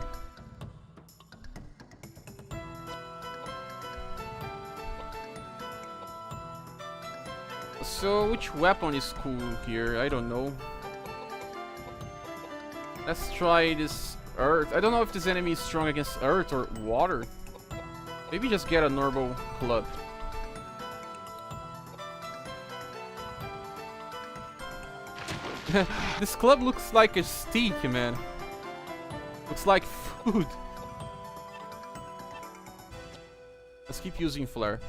So which weapon is cool here? I don't know. Let's try this earth. I don't know if this enemy is strong against earth or water. Maybe just get a normal club. This club looks like a steak, man. Looks like food. Let's keep using flare.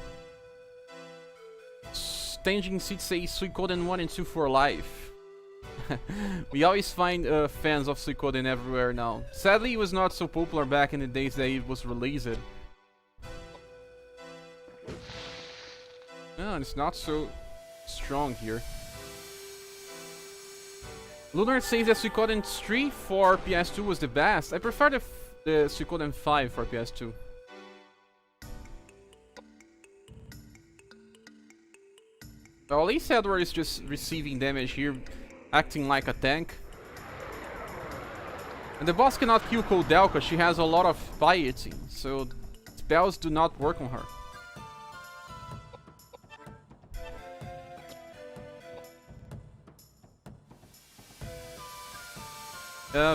Staging Seed says Suikoden 1 and 2 for life. We always find fans of Suikoden everywhere now. Sadly, it was not so popular back in the days that it was released. No, it's not so strong here. Lunar says that Suikoden 3 for PS2 was the best. I prefer the Suikoden 5 for PS2. Well, at least Edward is just receiving damage here, acting like a tank. And the boss cannot kill Koudelka, she has a lot of piety, so spells do not work on her.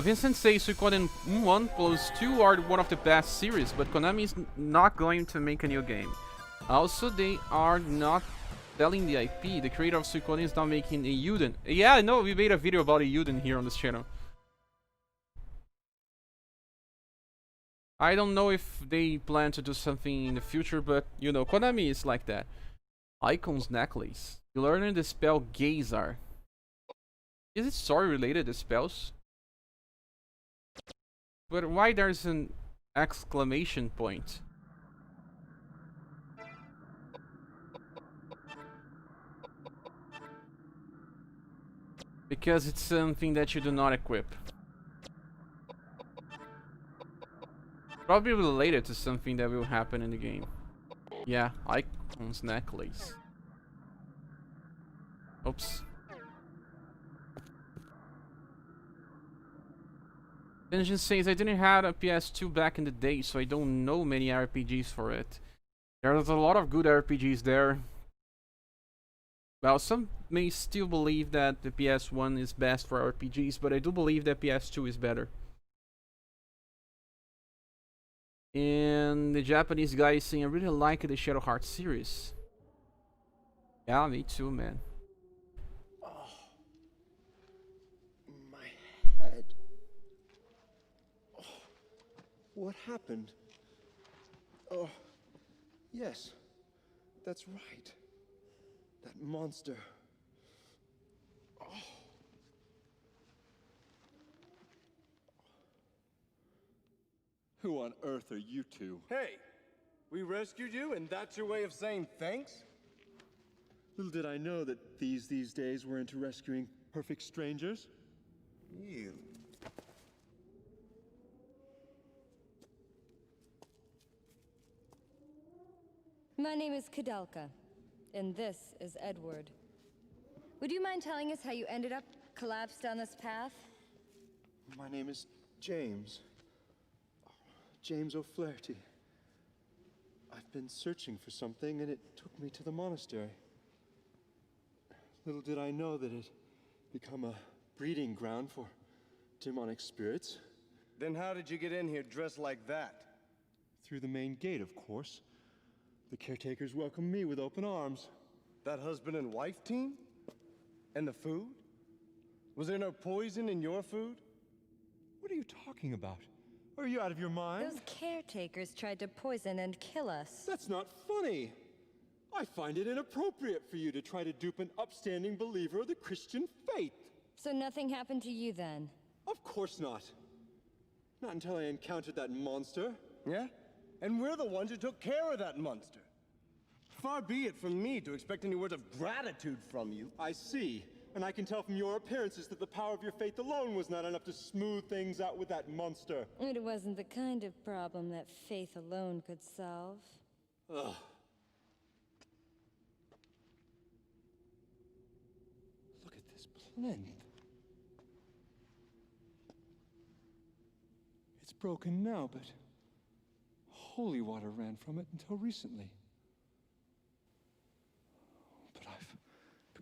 Vincent says Suikoden 1 plus 2 are one of the best series, but Konami is not going to make a new game. Also, they are not selling the IP. The creator of Suikoden is not making a Yuden. Yeah, I know, we made a video about a Yuden here on this channel. I don't know if they plan to do something in the future, but you know, Konami is like that. Icon's necklace. You learn the spell Gazar. Is it story related, the spells? But why there's an exclamation point? Because it's something that you do not equip. Probably related to something that will happen in the game. Yeah, Icon's necklace. Oops. Dungeon says I didn't have a PS2 back in the day, so I don't know many RPGs for it. There's a lot of good RPGs there. Well, some may still believe that the PS1 is best for RPGs, but I do believe that PS2 is better. And the Japanese guy is saying I really like the Shadow Heart series. Yeah, me too, man. My head. Oh, what happened? Oh, yes, that's right. That monster. Oh. Who on earth are you two? Hey, we rescued you, and that's your way of saying thanks? Little did I know that these days were into rescuing perfect strangers. You. My name is Koudelka, and this is Edward. Would you mind telling us how you ended up collapsed down this path? My name is James. James O'Flaherty. I've been searching for something, and it took me to the monastery. Little did I know that it'd become a breeding ground for demonic spirits. Then how did you get in here dressed like that? Through the main gate, of course. The caretakers welcomed me with open arms. That husband and wife team? And the food? Was there no poison in your food? What are you talking about? Are you out of your mind? Those caretakers tried to poison and kill us. That's not funny. I find it inappropriate for you to try to dupe an upstanding believer of the Christian faith. So nothing happened to you then? Of course not. Not until I encountered that monster. Yeah? And we're the ones who took care of that monster. Far be it from me to expect any words of gratitude from you. I see. And I can tell from your appearances that the power of your faith alone was not enough to smooth things out with that monster. It wasn't the kind of problem that faith alone could solve. Ugh. Look at this plinth. It's broken now, but holy water ran from it until recently. But I've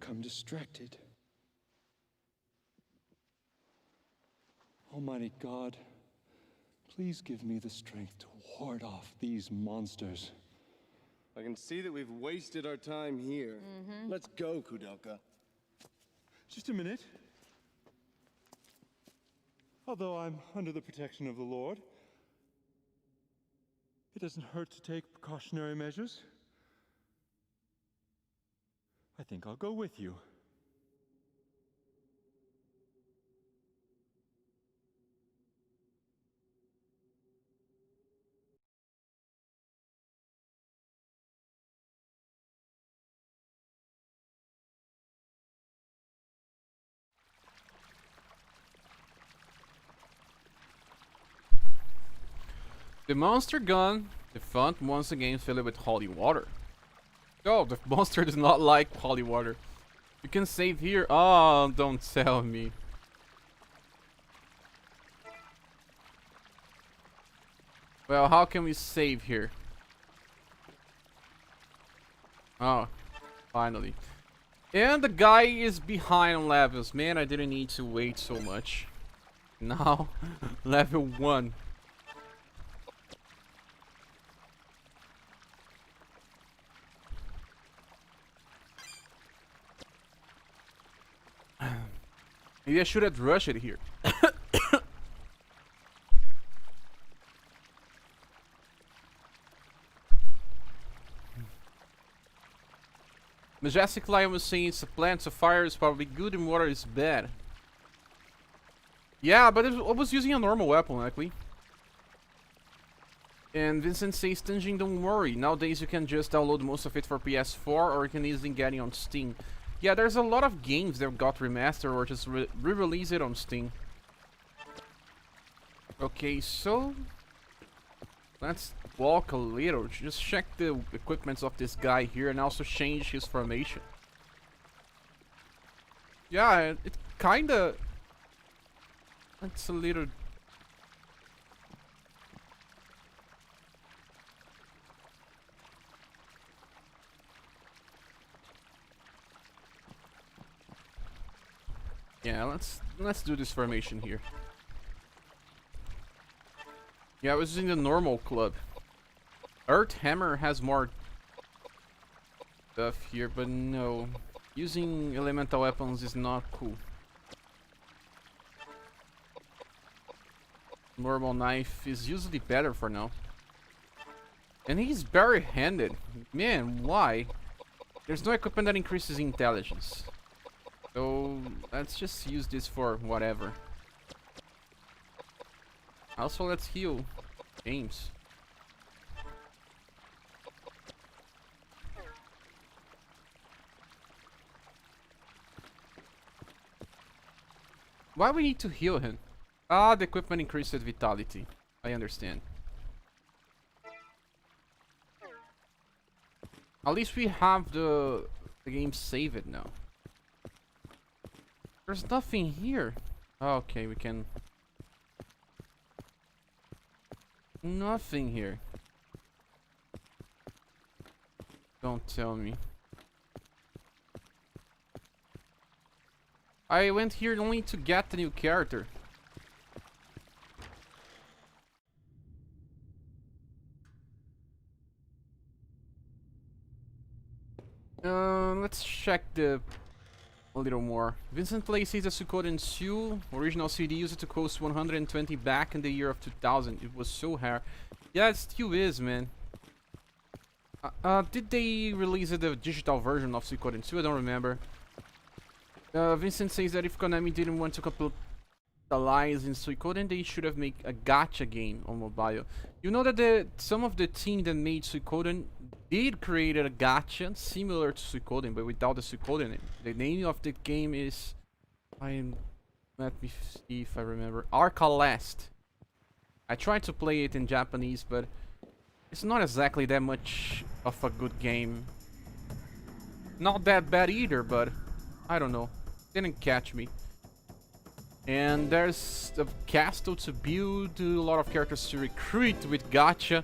become distracted. Almighty God, please give me the strength to ward off these monsters. I can see that we've wasted our time here. Let's go, Koudelka. Just a minute. Although I'm under the protection of the Lord, it doesn't hurt to take precautionary measures. I think I'll go with you. The monster gone. The font once again filled with holy water. Oh, the monster does not like holy water. You can save here. Oh, don't tell me. Well, how can we save here? Oh, finally. And the guy is behind on levels. Man, I didn't need to wait so much. Now, level 1. Maybe I should have rushed it here. Majestic Lion was saying it's a plant, so fire is probably good and water is bad. Yeah, but I was using a normal weapon, likely. And Vincent says, Stinging, don't worry. Nowadays you can just download most of it for PS4 or you can easily get it on Steam. Yeah, there's a lot of games that got remastered or just re-release it on Steam. Okay, so let's walk a little. Just check the equipments of this guy here and also change his formation. Yeah, it kinda... It's a little... Yeah, let's do this formation here. Yeah, I was using the normal club. Earth Hammer has more stuff here, but no. Using elemental weapons is not cool. Normal knife is usually better for now. And he's bare-handed. Man, why? There's no equipment that increases intelligence. So let's just use this for whatever. Also, let's heal James. Why we need to heal him? Ah, the equipment increased vitality. I understand. At least we have the game saved now. There's nothing here. Okay, we can... Nothing here. Don't tell me. I went here only to get the new character. Let's check a little more. Vincent Play says that Suikoden Sioux original CD used to cost 120 back in the year of 2000. It was so rare. Yeah, it still is, man. Did they release the digital version of Suikoden Sioux? I don't remember. Vincent says that if Konami didn't want to capitalize in Suikoden, they should have made a gacha game on mobile. You know that some of the team that made Suikoden did create a gacha similar to Suikoden, but without the Suikoden name. The name of the game is... Let me see if I remember. Arcalest. I tried to play it in Japanese, but it's not exactly that much of a good game. Not that bad either, but I don't know. Didn't catch me. And there's a castle to build, a lot of characters to recruit with gacha.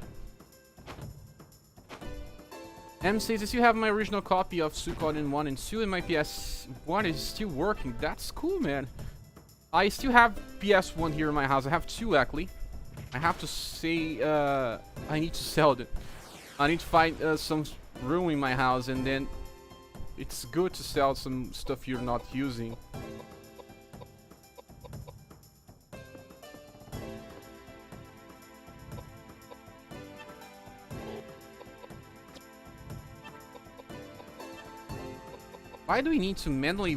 M says, I still have my original copy of Suikoden 1 and 2, and my PS1 is still working. That's cool, man. I still have PS1 here in my house. I have 2, actually. I have to say, I need to sell it. I need to find some room in my house, and then it's good to sell some stuff you're not using. Why do we need to manually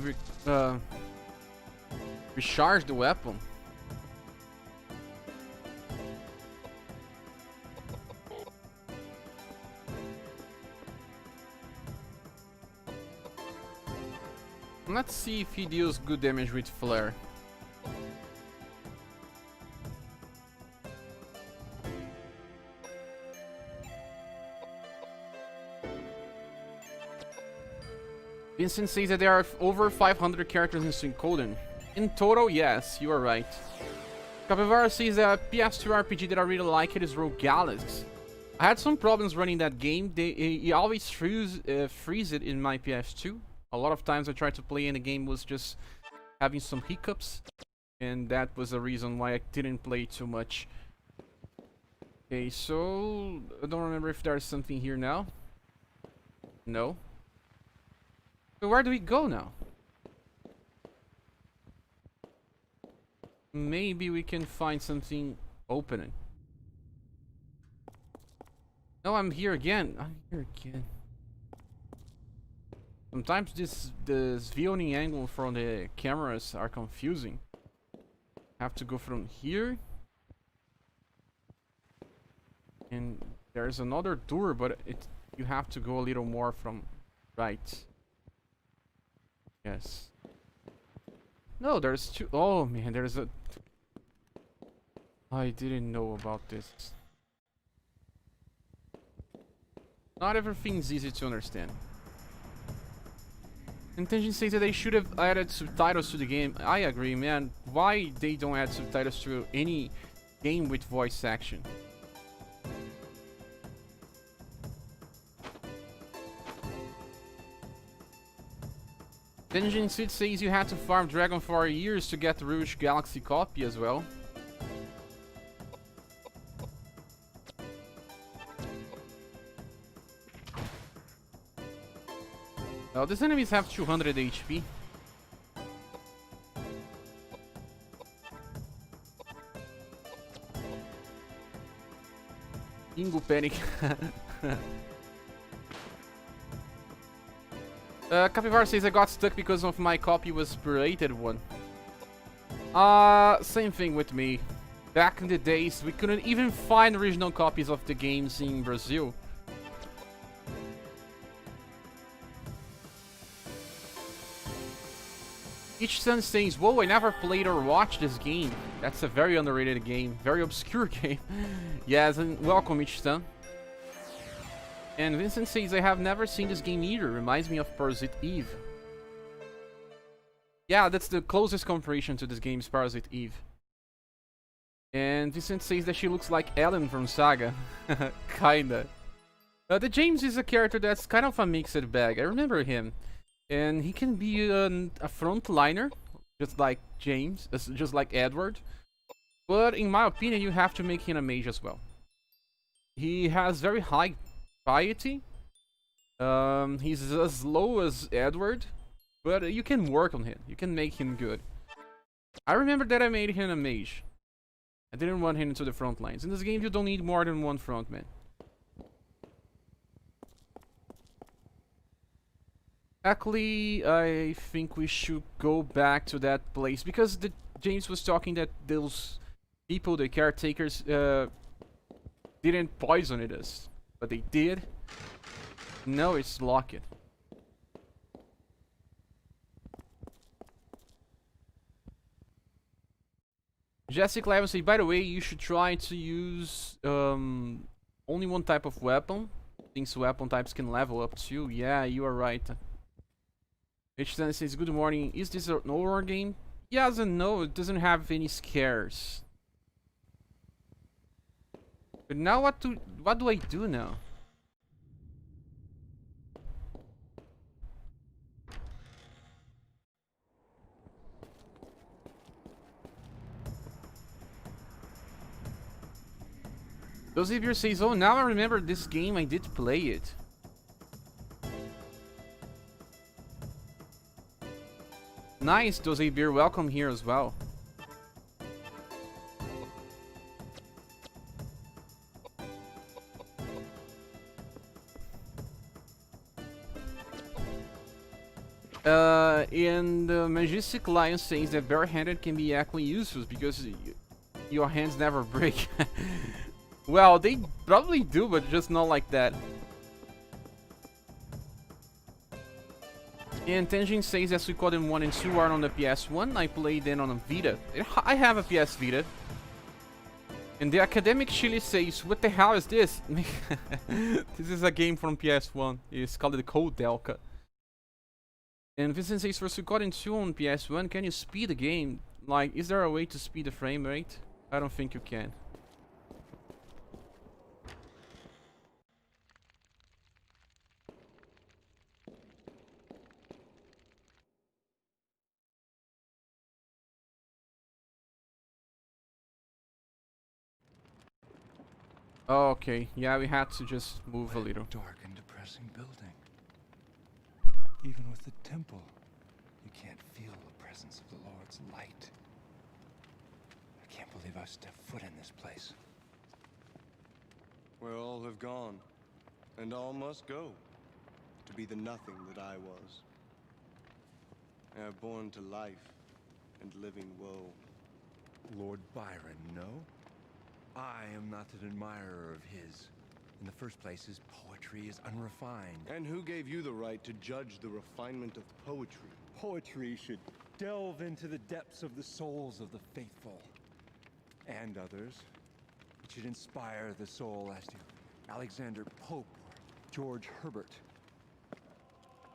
recharge the weapon? Let's see if he deals good damage with flare. Vincent says that there are over 500 characters in Suikoden. In total, yes, you are right. Capivara says that PS2 RPG that I really like it is Rogue Galaxy. I had some problems running that game. It always freeze it in my PS2. A lot of times I tried to play and the game was just having some hiccups. And that was the reason why I didn't play too much. Okay, so I don't remember if there's something here now. No. So where do we go now? Maybe we can find something opening. No, I'm here again. I'm here again. Sometimes this viewing angle from the cameras are confusing. Have to go from here. And there's another door, but you have to go a little more from right. Yes. No, there's two. Oh man, there's a. I didn't know about this. Not everything's easy to understand. Intention says that they should have added subtitles to the game. I agree, man. Why they don't add subtitles to any game with voice action? Tenjin Sid says you had to farm Dragon for years to get the Rouge Galaxy copy as well. Well, these enemies have 200 HP. Ingo Panic. Capivara says I got stuck because of my copy was pirated one. Same thing with me. Back in the days, we couldn't even find original copies of the games in Brazil. Each Sun says, whoa, I never played or watched this game. That's a very underrated game, very obscure game. Yes, and welcome Each Sun. And Vincent says, I have never seen this game either. Reminds me of Parasite Eve. Yeah, that's the closest comparison to this game is Parasite Eve. And Vincent says that she looks like Ellen from Saga. Kinda. The James is a character that's kind of a mixed bag. I remember him. And he can be a frontliner, just like James, just like Edward. But in my opinion, you have to make him a mage as well. He has very high piety. He's as low as Edward, but you can work on him. You can make him good. I remember that I made him a mage. I didn't want him into the front lines. In this game, you don't need more than one frontman. Actually, I think we should go back to that place because James was talking that those people, the caretakers, didn't poison us, but they did. No, it's locked. Jessica Levin says, by the way, you should try to use only one type of weapon. Since weapon types can level up too. Yeah, you are right. H10 says, good morning. Is this an horror game? Yes and no, it doesn't have any scares. But now what do I do now? Xavier says, oh, now I remember this game, I did play it. Nice, Xavier, welcome here as well. And Majestic Lion says that barehanded can be actually useful because your hands never break. Well, they probably do, but just not like that. And Tenjin says that Suikoden 1 and 2 are on the PS1. I played them on a Vita. I have a PS Vita. And the academic Chile says, what the hell is this? This is a game from PS1. It's called the Koudelka. And Vincent says, for Suikoden 2 on PS1, can you speed the game? Like, is there a way to speed the frame rate? I don't think you can. Oh, okay, yeah, we had to just move a little. Dark and depressing building. Even with the temple, you can't feel the presence of the Lord's light. I can't believe I stepped foot in this place. Where all have gone, and all must go, to be the nothing that I was. I have born to life and living woe. Lord Byron, no? I am not an admirer of his. In the first place, his poetry is unrefined. And who gave you the right to judge the refinement of poetry? Poetry should delve into the depths of the souls of the faithful. And others. It should inspire the soul as to Alexander Pope or George Herbert.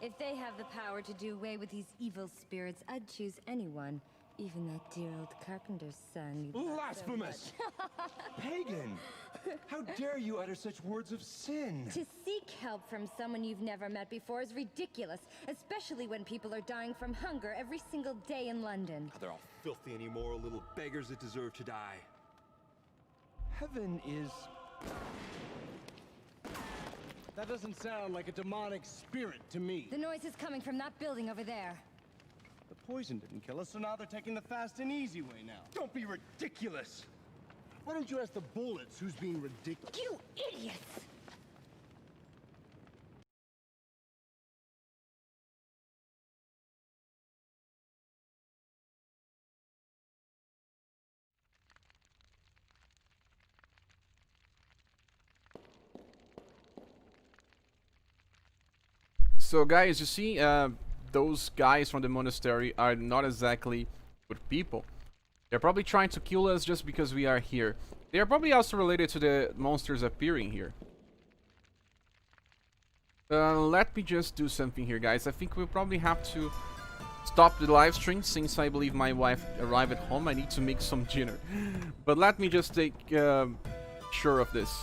If they have the power to do away with these evil spirits, I'd choose anyone. Even that dear old carpenter's son. Blasphemous! Pagan! How dare you utter such words of sin? To seek help from someone you've never met before is ridiculous, especially when people are dying from hunger every single day in London. They're all filthy and immoral little beggars that deserve to die. Heaven is... That doesn't sound like a demonic spirit to me. The noise is coming from that building over there. The poison didn't kill us, so now they're taking the fast and easy way now. Don't be ridiculous! Why don't you ask the bullets who's being ridiculous? You idiots! So guys, you see, those guys from the monastery are not exactly good people. They're probably trying to kill us just because we are here. They are probably also related to the monsters appearing here. Let me just do something here, guys. I think we'll probably have to stop the live stream since I believe my wife arrived at home. I need to make some dinner. But let me just take sure of this.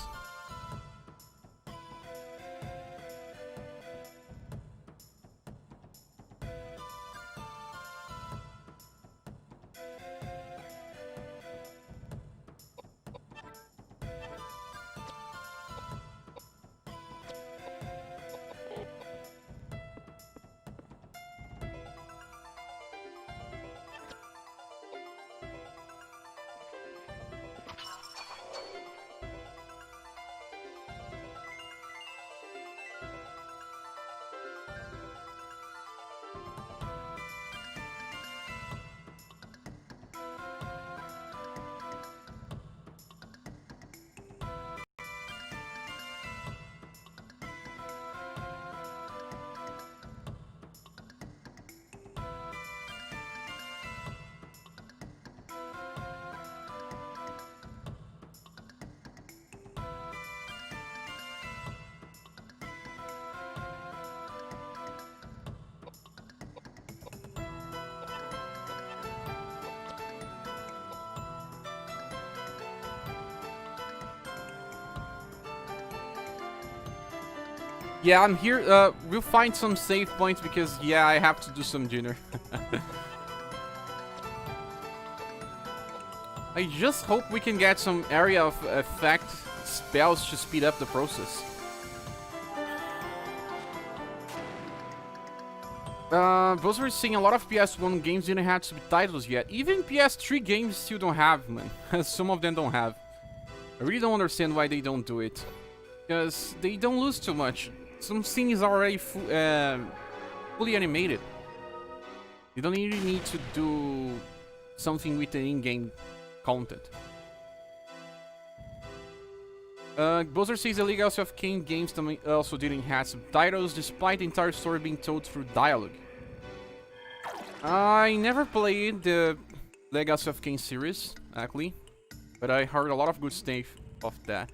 Yeah, I'm here. We'll find some save points because, yeah, I have to do some dinner. I just hope we can get some area of effect spells to speed up the process. Those were seeing a lot of PS1 games didn't have subtitles yet. Even PS3 games still don't have, man. Some of them don't have. I really don't understand why they don't do it. Because they don't lose too much. Some scenes are already fully animated. You don't really need to do something with the in-game content. Bowser says the Legacy of Kain games also didn't have subtitles, despite the entire story being told through dialogue. I never played the Legacy of Kain series, actually, but I heard a lot of good stuff of that.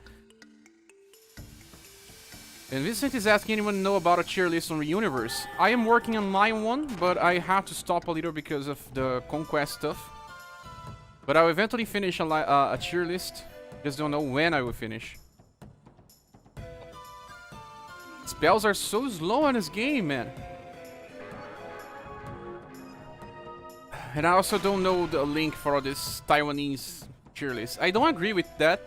And Vincent is asking anyone know about a tier list on Reuniverse. I am working on my one, but I have to stop a little because of the conquest stuff. But I will eventually finish a tier list. Just don't know when I will finish. Spells are so slow in this game, man. And I also don't know the link for this Taiwanese tier list. I don't agree with that.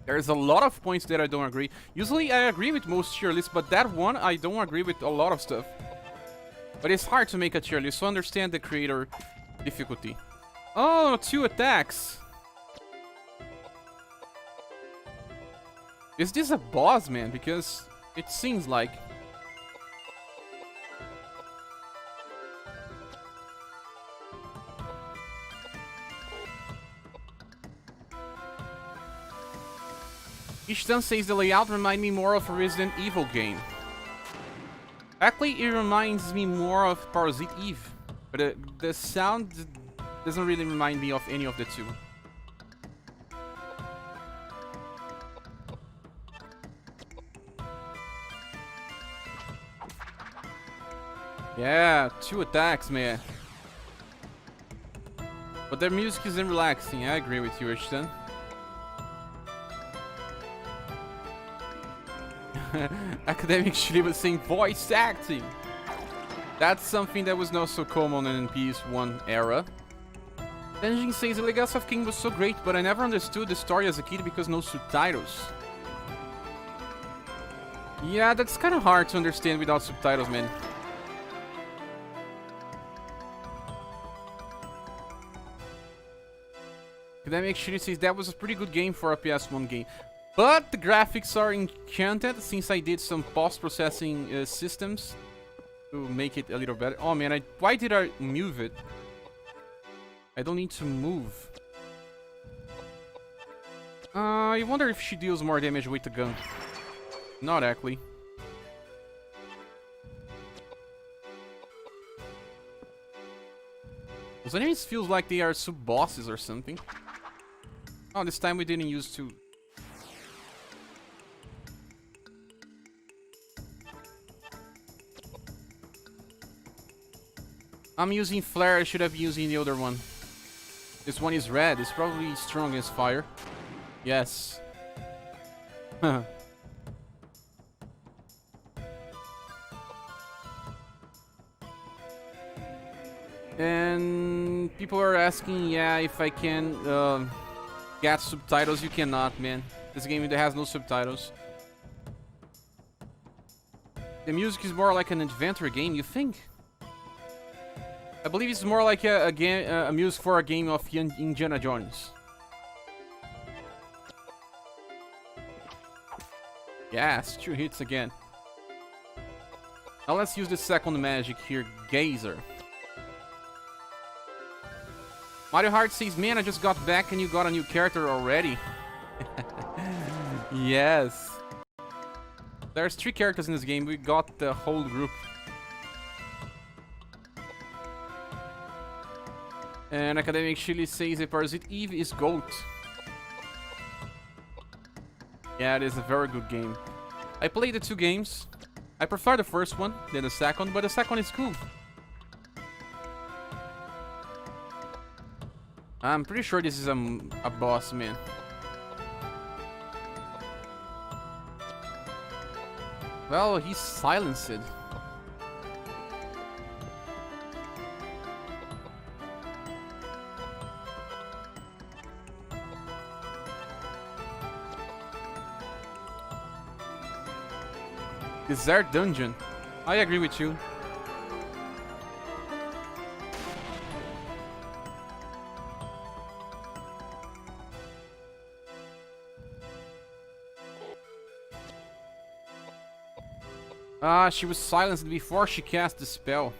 There's a lot of points that I don't agree. Usually I agree with most tier lists, but that one I don't agree with a lot of stuff. But it's hard to make a tier list, so understand the creator difficulty. Oh, 2 attacks. Is this a boss, man? Because it seems like. Ishtan says the layout reminds me more of a Resident Evil game. Actually, it reminds me more of Parasite Eve. But the sound doesn't really remind me of any of the two. Yeah, 2 attacks, man. But their music isn't relaxing. I agree with you, Ishtan. Academic Shri was saying voice acting. That's something that was not so common in PS1 era. Benjin says the Legacy of Kain was so great, but I never understood the story as a kid because no subtitles. Yeah, that's kind of hard to understand without subtitles, man. Academic Shri says that was a pretty good game for a PS1 game. But the graphics are enchanted since I did some post-processing systems to make it a little better. Oh man, why did I move it? I don't need to move. I wonder if she deals more damage with the gun. Not actually. Those enemies feels like they are sub-bosses or something. Oh, this time we didn't use two. I'm using flare, I should have been using the other one. This one is red, it's probably strong as fire. Yes. And people are asking, yeah, if I can get subtitles. You cannot, man. This game has no subtitles. The music is more like an adventure game, you think? I believe it's more like a game, a music for a game of Indiana Jones. Yes, 2 hits again. Now let's use the second magic here, Gazer. Mario Heart says, man, I just got back and you got a new character already. Yes. There's 3 characters in this game, we got the whole group. And Academic Chili says, Parasite Eve is GOAT. Yeah, it is a very good game. I played the 2 games. I prefer the first one than the second, but the second is cool. I'm pretty sure this is a boss, man. Well, he's silenced. Desert dungeon. I agree with you. Ah, she was silenced before she cast the spell.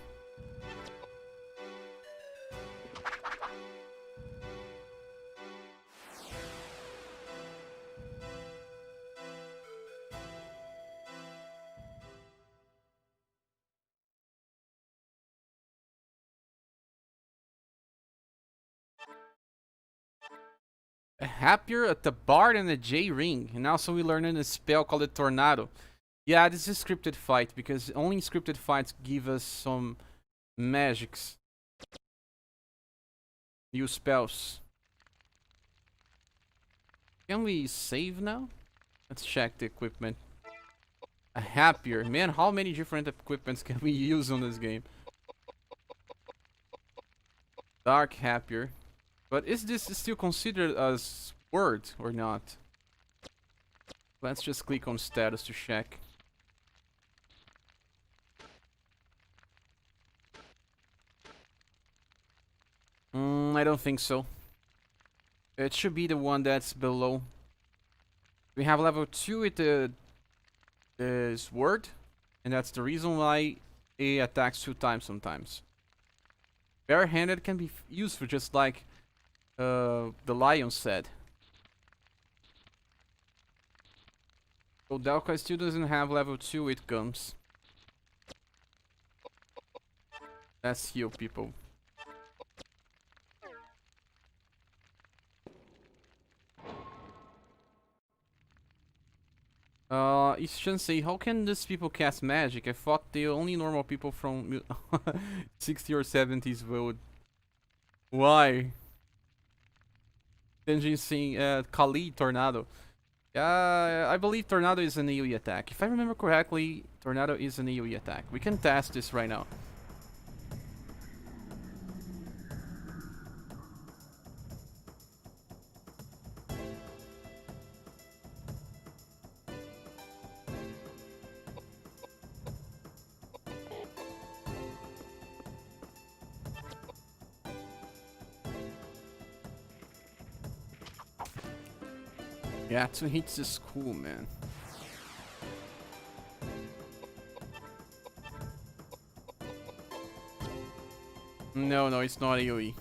Happier at the Bard and the J ring, and also we learned a spell called the Tornado. Yeah, this is a scripted fight because only scripted fights give us some magics. New spells. Can we save now? Let's check the equipment. A happier. Man, how many different equipments can we use on this game? Dark happier. But is this still considered as word or not? Let's just click on status to check. I don't think so. It should be the one that's below. We have level 2 with the sword, and that's the reason why it attacks 2 times sometimes. Barehanded can be useful, just like the lion said. Koudelka still doesn't have level 2 with guns. Let's heal people. Say, how can these people cast magic? I thought the only normal people from 60 or 70s would. Why? Denji saying, Kali Tornado. I believe Tornado is an AoE attack. If I remember correctly, Tornado is an AoE attack. We can test this right now. Yeah, 2 hits is cool, man. No, it's not AoE.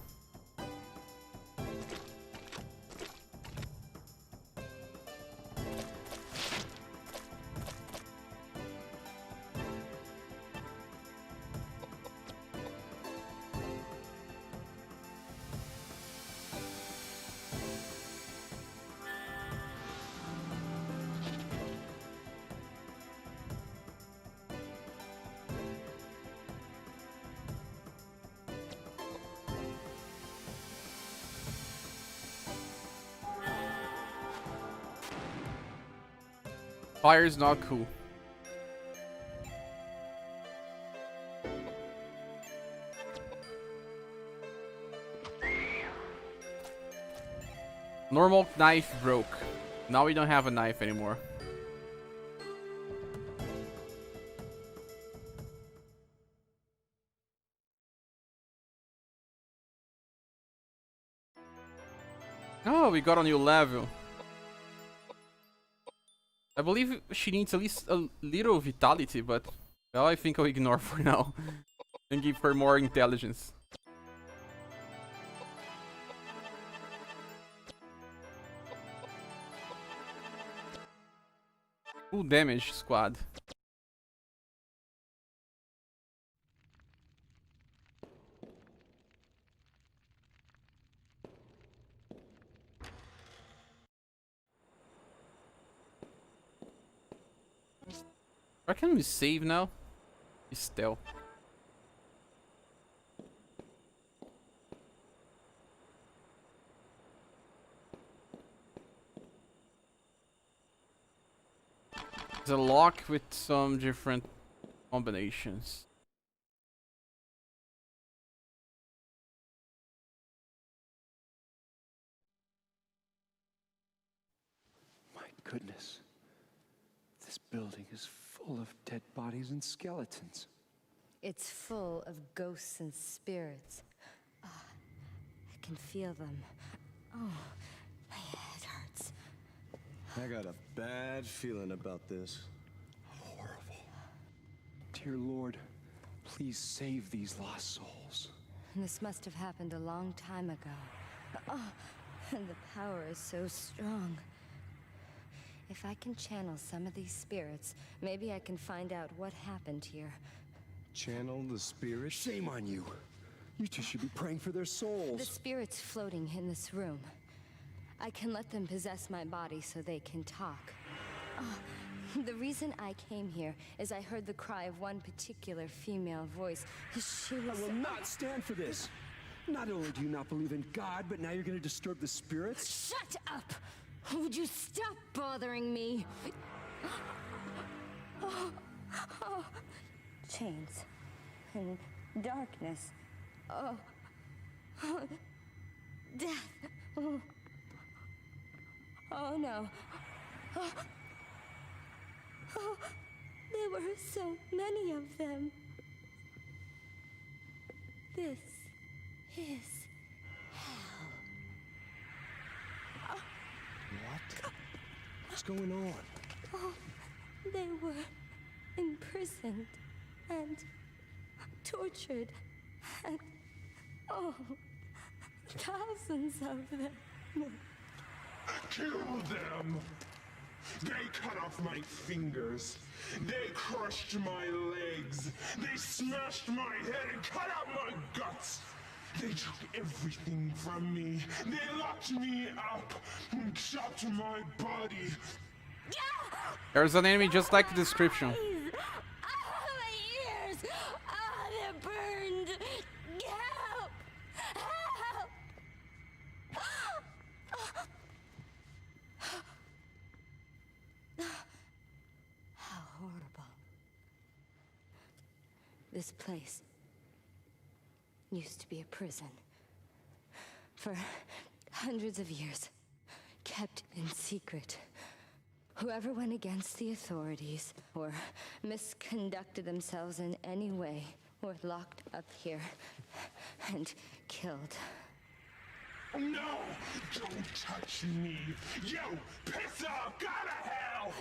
Fire is not cool. Normal knife broke. Now we don't have a knife anymore. Oh, we got a new level. I believe she needs at least a little vitality, but well, I think I'll ignore for now and give her more intelligence. Full damage, squad. Where can we save now? Still. There's a lock with some different combinations. My goodness. This building is full full of dead bodies and skeletons. It's full of ghosts and spirits. Ah, I can feel them. Oh, my head hurts. I got a bad feeling about this. Horrible. Dear Lord, please save these lost souls. This must have happened a long time ago. Oh, and the power is so strong. If I can channel some of these spirits, maybe I can find out what happened here. Channel the spirit? Shame on you. You two should be praying for their souls. The spirits floating in this room. I can let them possess my body so they can talk. Oh, the reason I came here is I heard the cry of one particular female voice. She was... I will not stand for this. Not only do you not believe in God, but now you're going to disturb the spirits? Shut up! Would you stop bothering me? Oh. Chains and darkness. Oh. Death. Oh no. There were so many of them. This is hell. What? What's going on? Oh, they were imprisoned and tortured and, oh, thousands of them. Kill them! They cut off my fingers. They crushed my legs. They smashed my head and cut out my guts. They took everything from me. They locked me up and chopped my body. There's an enemy just like the description. My ears! They're burned! Help! Help! How horrible. This place used to be a prison. For hundreds of years, kept in secret. Whoever went against the authorities or misconducted themselves in any way were locked up here and killed. No! Don't touch me! You piss off! Go to hell!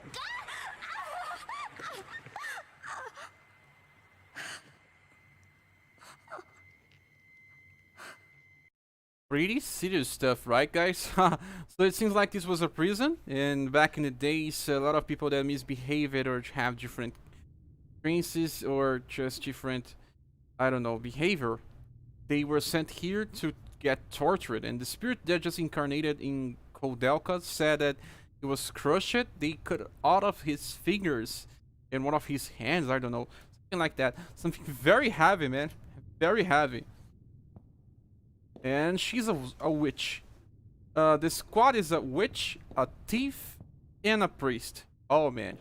Pretty serious stuff, right, guys? So it seems like this was a prison, and back in the days, a lot of people that misbehaved or have different experiences or just different, I don't know, behavior, they were sent here to get tortured. And the spirit that just incarnated in Koudelka said that he was crushed. They cut out of his fingers and one of his hands, I don't know, something like that. Something very heavy, man, very heavy. And she's a witch. The squad is a witch, a thief, and a priest. Oh man,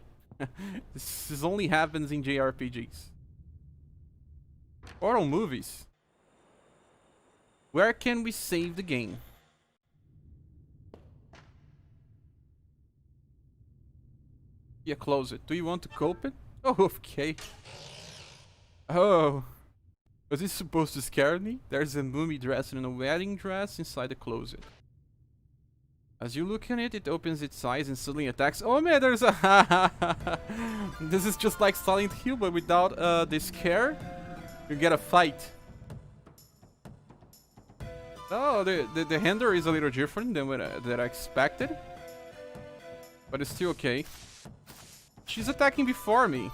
this only happens in JRPGs. Or movies. Where can we save the game? Yeah, close it. Do you want to cope it? Oh, okay. Oh. Was this supposed to scare me? There's a mummy dressed in a wedding dress inside the closet. As you look in it, it opens its eyes and suddenly attacks. Oh man, there's a... This is just like Silent Hill, but without the scare. You get a fight. Oh, the hander is a little different than what I expected. But it's still okay. She's attacking before me.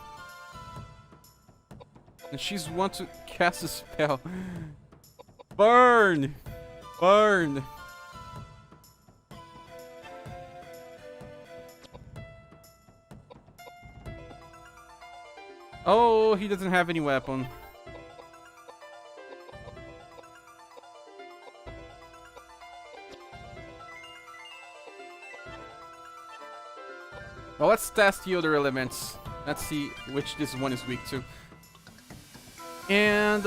And she's want to cast a spell. Burn! Burn! Oh, he doesn't have any weapon. Well, let's test the other elements. Let's see which this one is weak to. And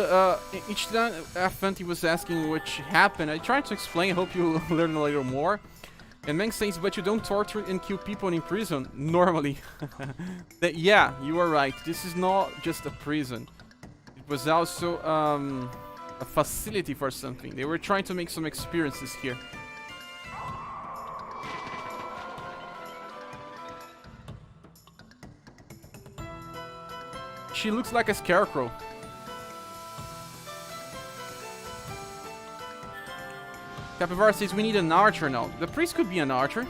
each time Fanti was asking which happened, I tried to explain. I hope you learn a little more. And Meng says, but you don't torture and kill people in prison normally. Yeah, you are right. This is not just a prison. It was also a facility for something. They were trying to make some experiences here. She looks like a scarecrow. Capybara says we need an archer now. The priest could be an archer.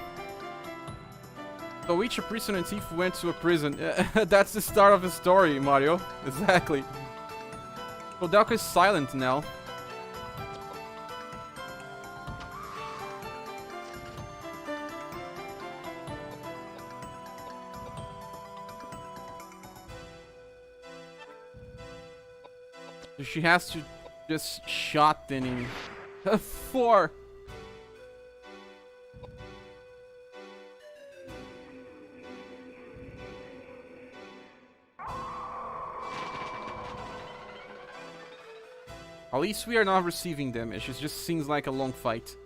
So each prisoner and thief went to a prison. That's the start of the story, Mario. Exactly. Koudelka is silent now. So she has to just shot in 4. At least we are not receiving damage. It just seems like a long fight.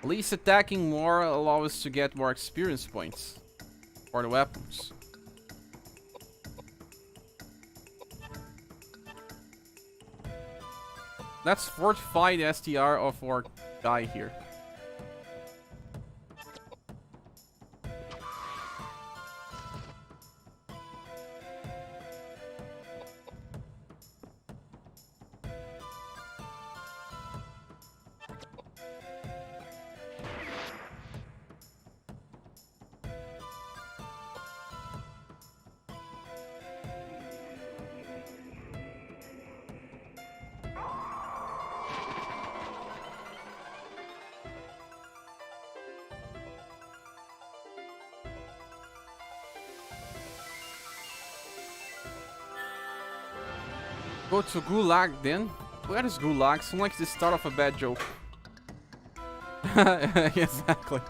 At least attacking more allows us to get more experience points for the weapons. Let's fortify the STR of our guy here. Go to Gulag then? Where is Gulag? Sounds like the start of a bad joke. Exactly.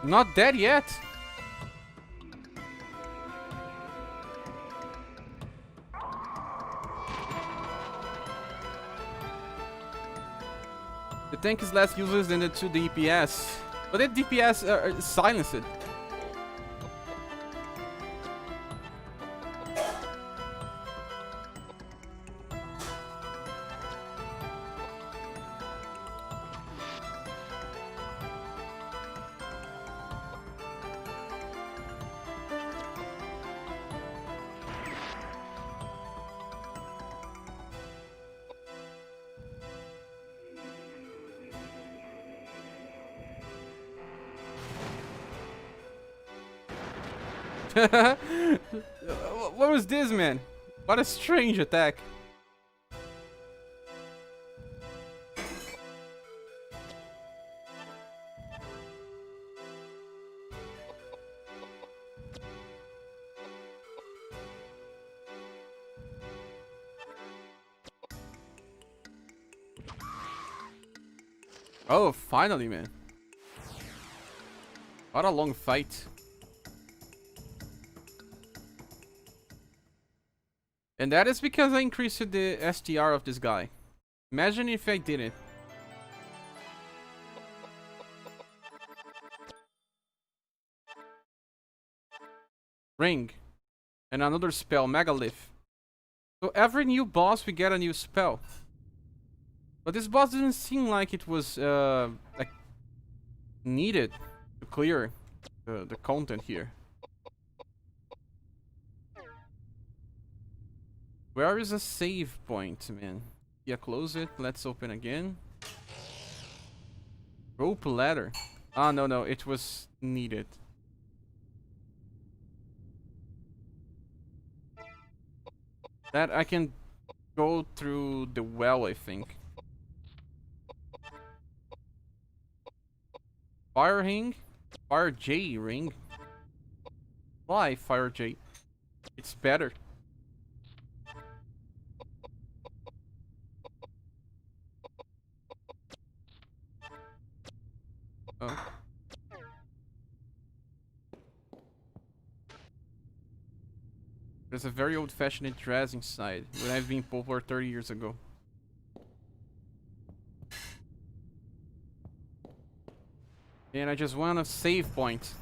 Not dead yet. The tank is less useless than the 2 DPS, but the DPS are silenced. What was this, man? What a strange attack. Oh, finally, man. What a long fight. And that is because I increased the STR of this guy. Imagine if I didn't. Ring. And another spell, Megalith. So every new boss we get a new spell. But this boss didn't seem like it was like needed to clear the content here. Where is a save point, man? Yeah, close it. Let's open again. Rope ladder. Ah, no, it was needed. That I can go through the well, I think. Fire ring. Fire J ring. Why Fire J? It's better. Oh. There's a very old-fashioned dress inside, when I've been popular 30 years ago. And I just want a save point.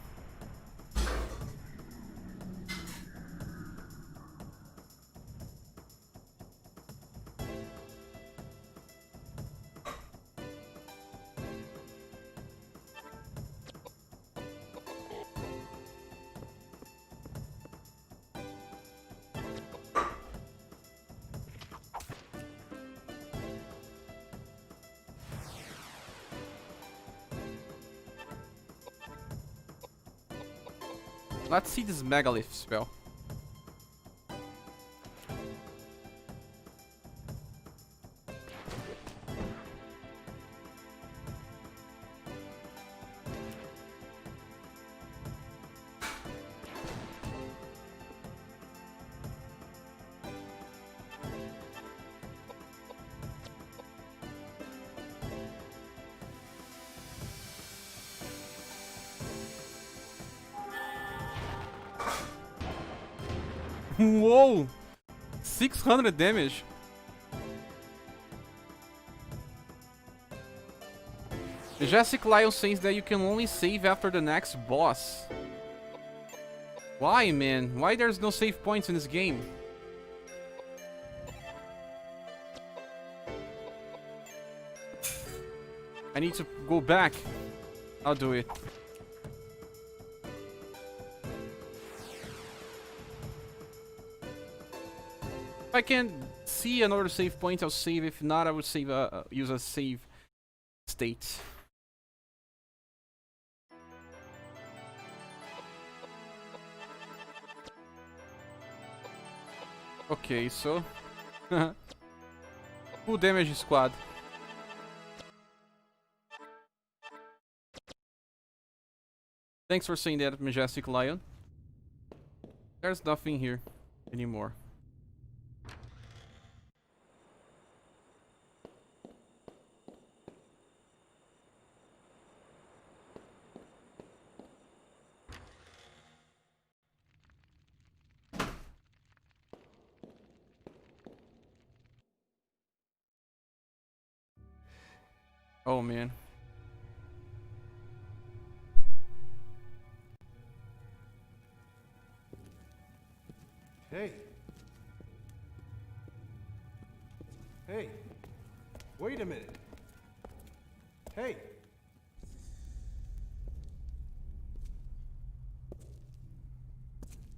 Let's see this megalith spell. Whoa! 600 damage. Jessica Lyon says that you can only save after the next boss. Why, man? Why there's no save points in this game? I need to go back. I'll do it. If I can see another save point, I'll save. If not, I would save use a save state. Okay, so full damage squad. Thanks for saying that, Majestic Lion. There's nothing here anymore. Oh man. Hey. Hey. Wait a minute. Hey.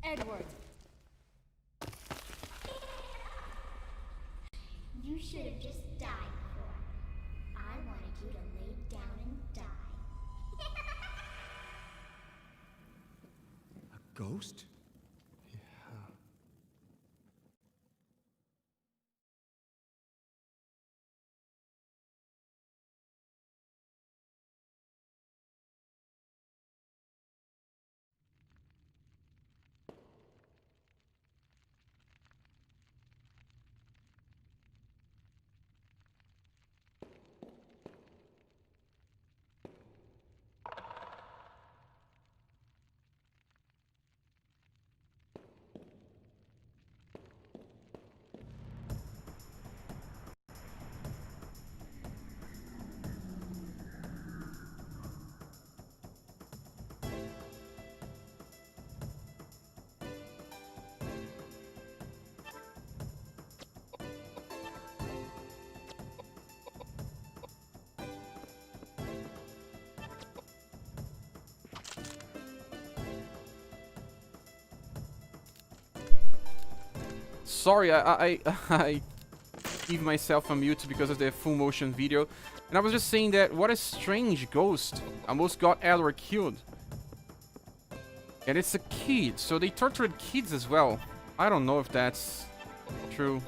Edward. You should have just died before. I wanted you to lay down and die. A ghost? Sorry, I leave myself on mute because of the full motion video. And I was just saying that what a strange ghost almost got Edward killed. And it's a kid, so they tortured kids as well. I don't know if that's true.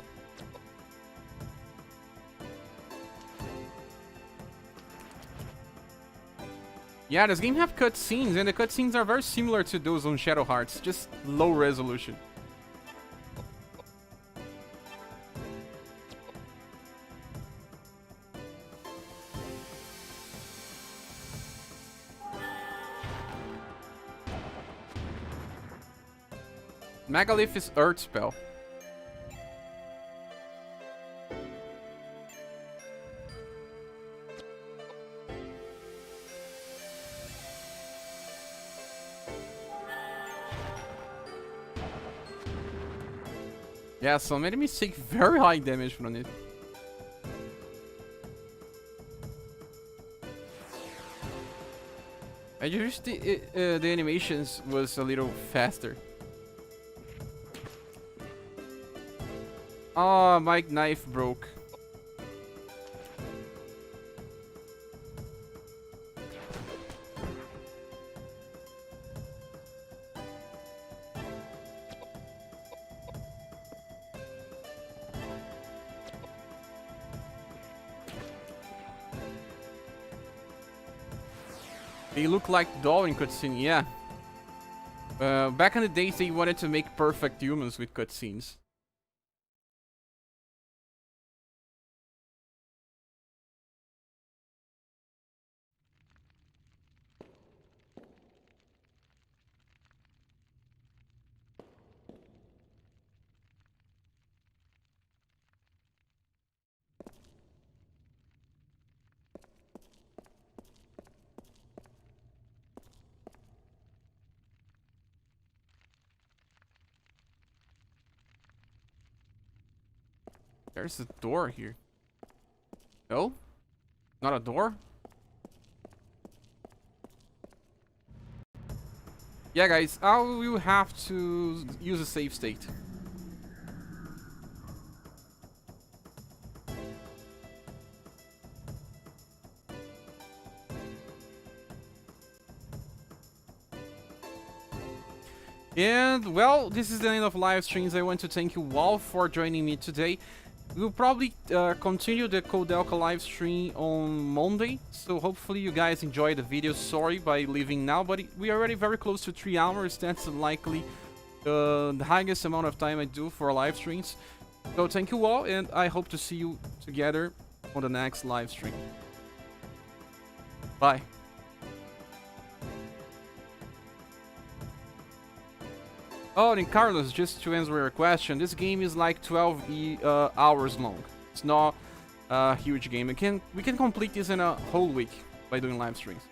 Yeah, this game have cutscenes, and the cutscenes are very similar to those on Shadow Hearts, just low resolution. Megalith is Earth spell. Yeah, some enemies take very high damage from it. I wish the animations was a little faster. Oh, my knife broke. They look like doll in cutscene, yeah. Back in the days, they wanted to make perfect humans with cutscenes. There's a door here. No? Not a door? Yeah, guys, I will have to use a save state. And, well, this is the end of live streams. I want to thank you all for joining me today. We'll probably continue the Koudelka live stream on Monday, so hopefully you guys enjoy the video. Sorry by leaving now, but we are already very close to 3 hours. That's likely the highest amount of time I do for live streams. So thank you all, and I hope to see you together on the next live stream. Bye. Oh, and Carlos, just to answer your question, this game is like 12 hours long. It's not a huge game. We can complete this in a whole week by doing live streams.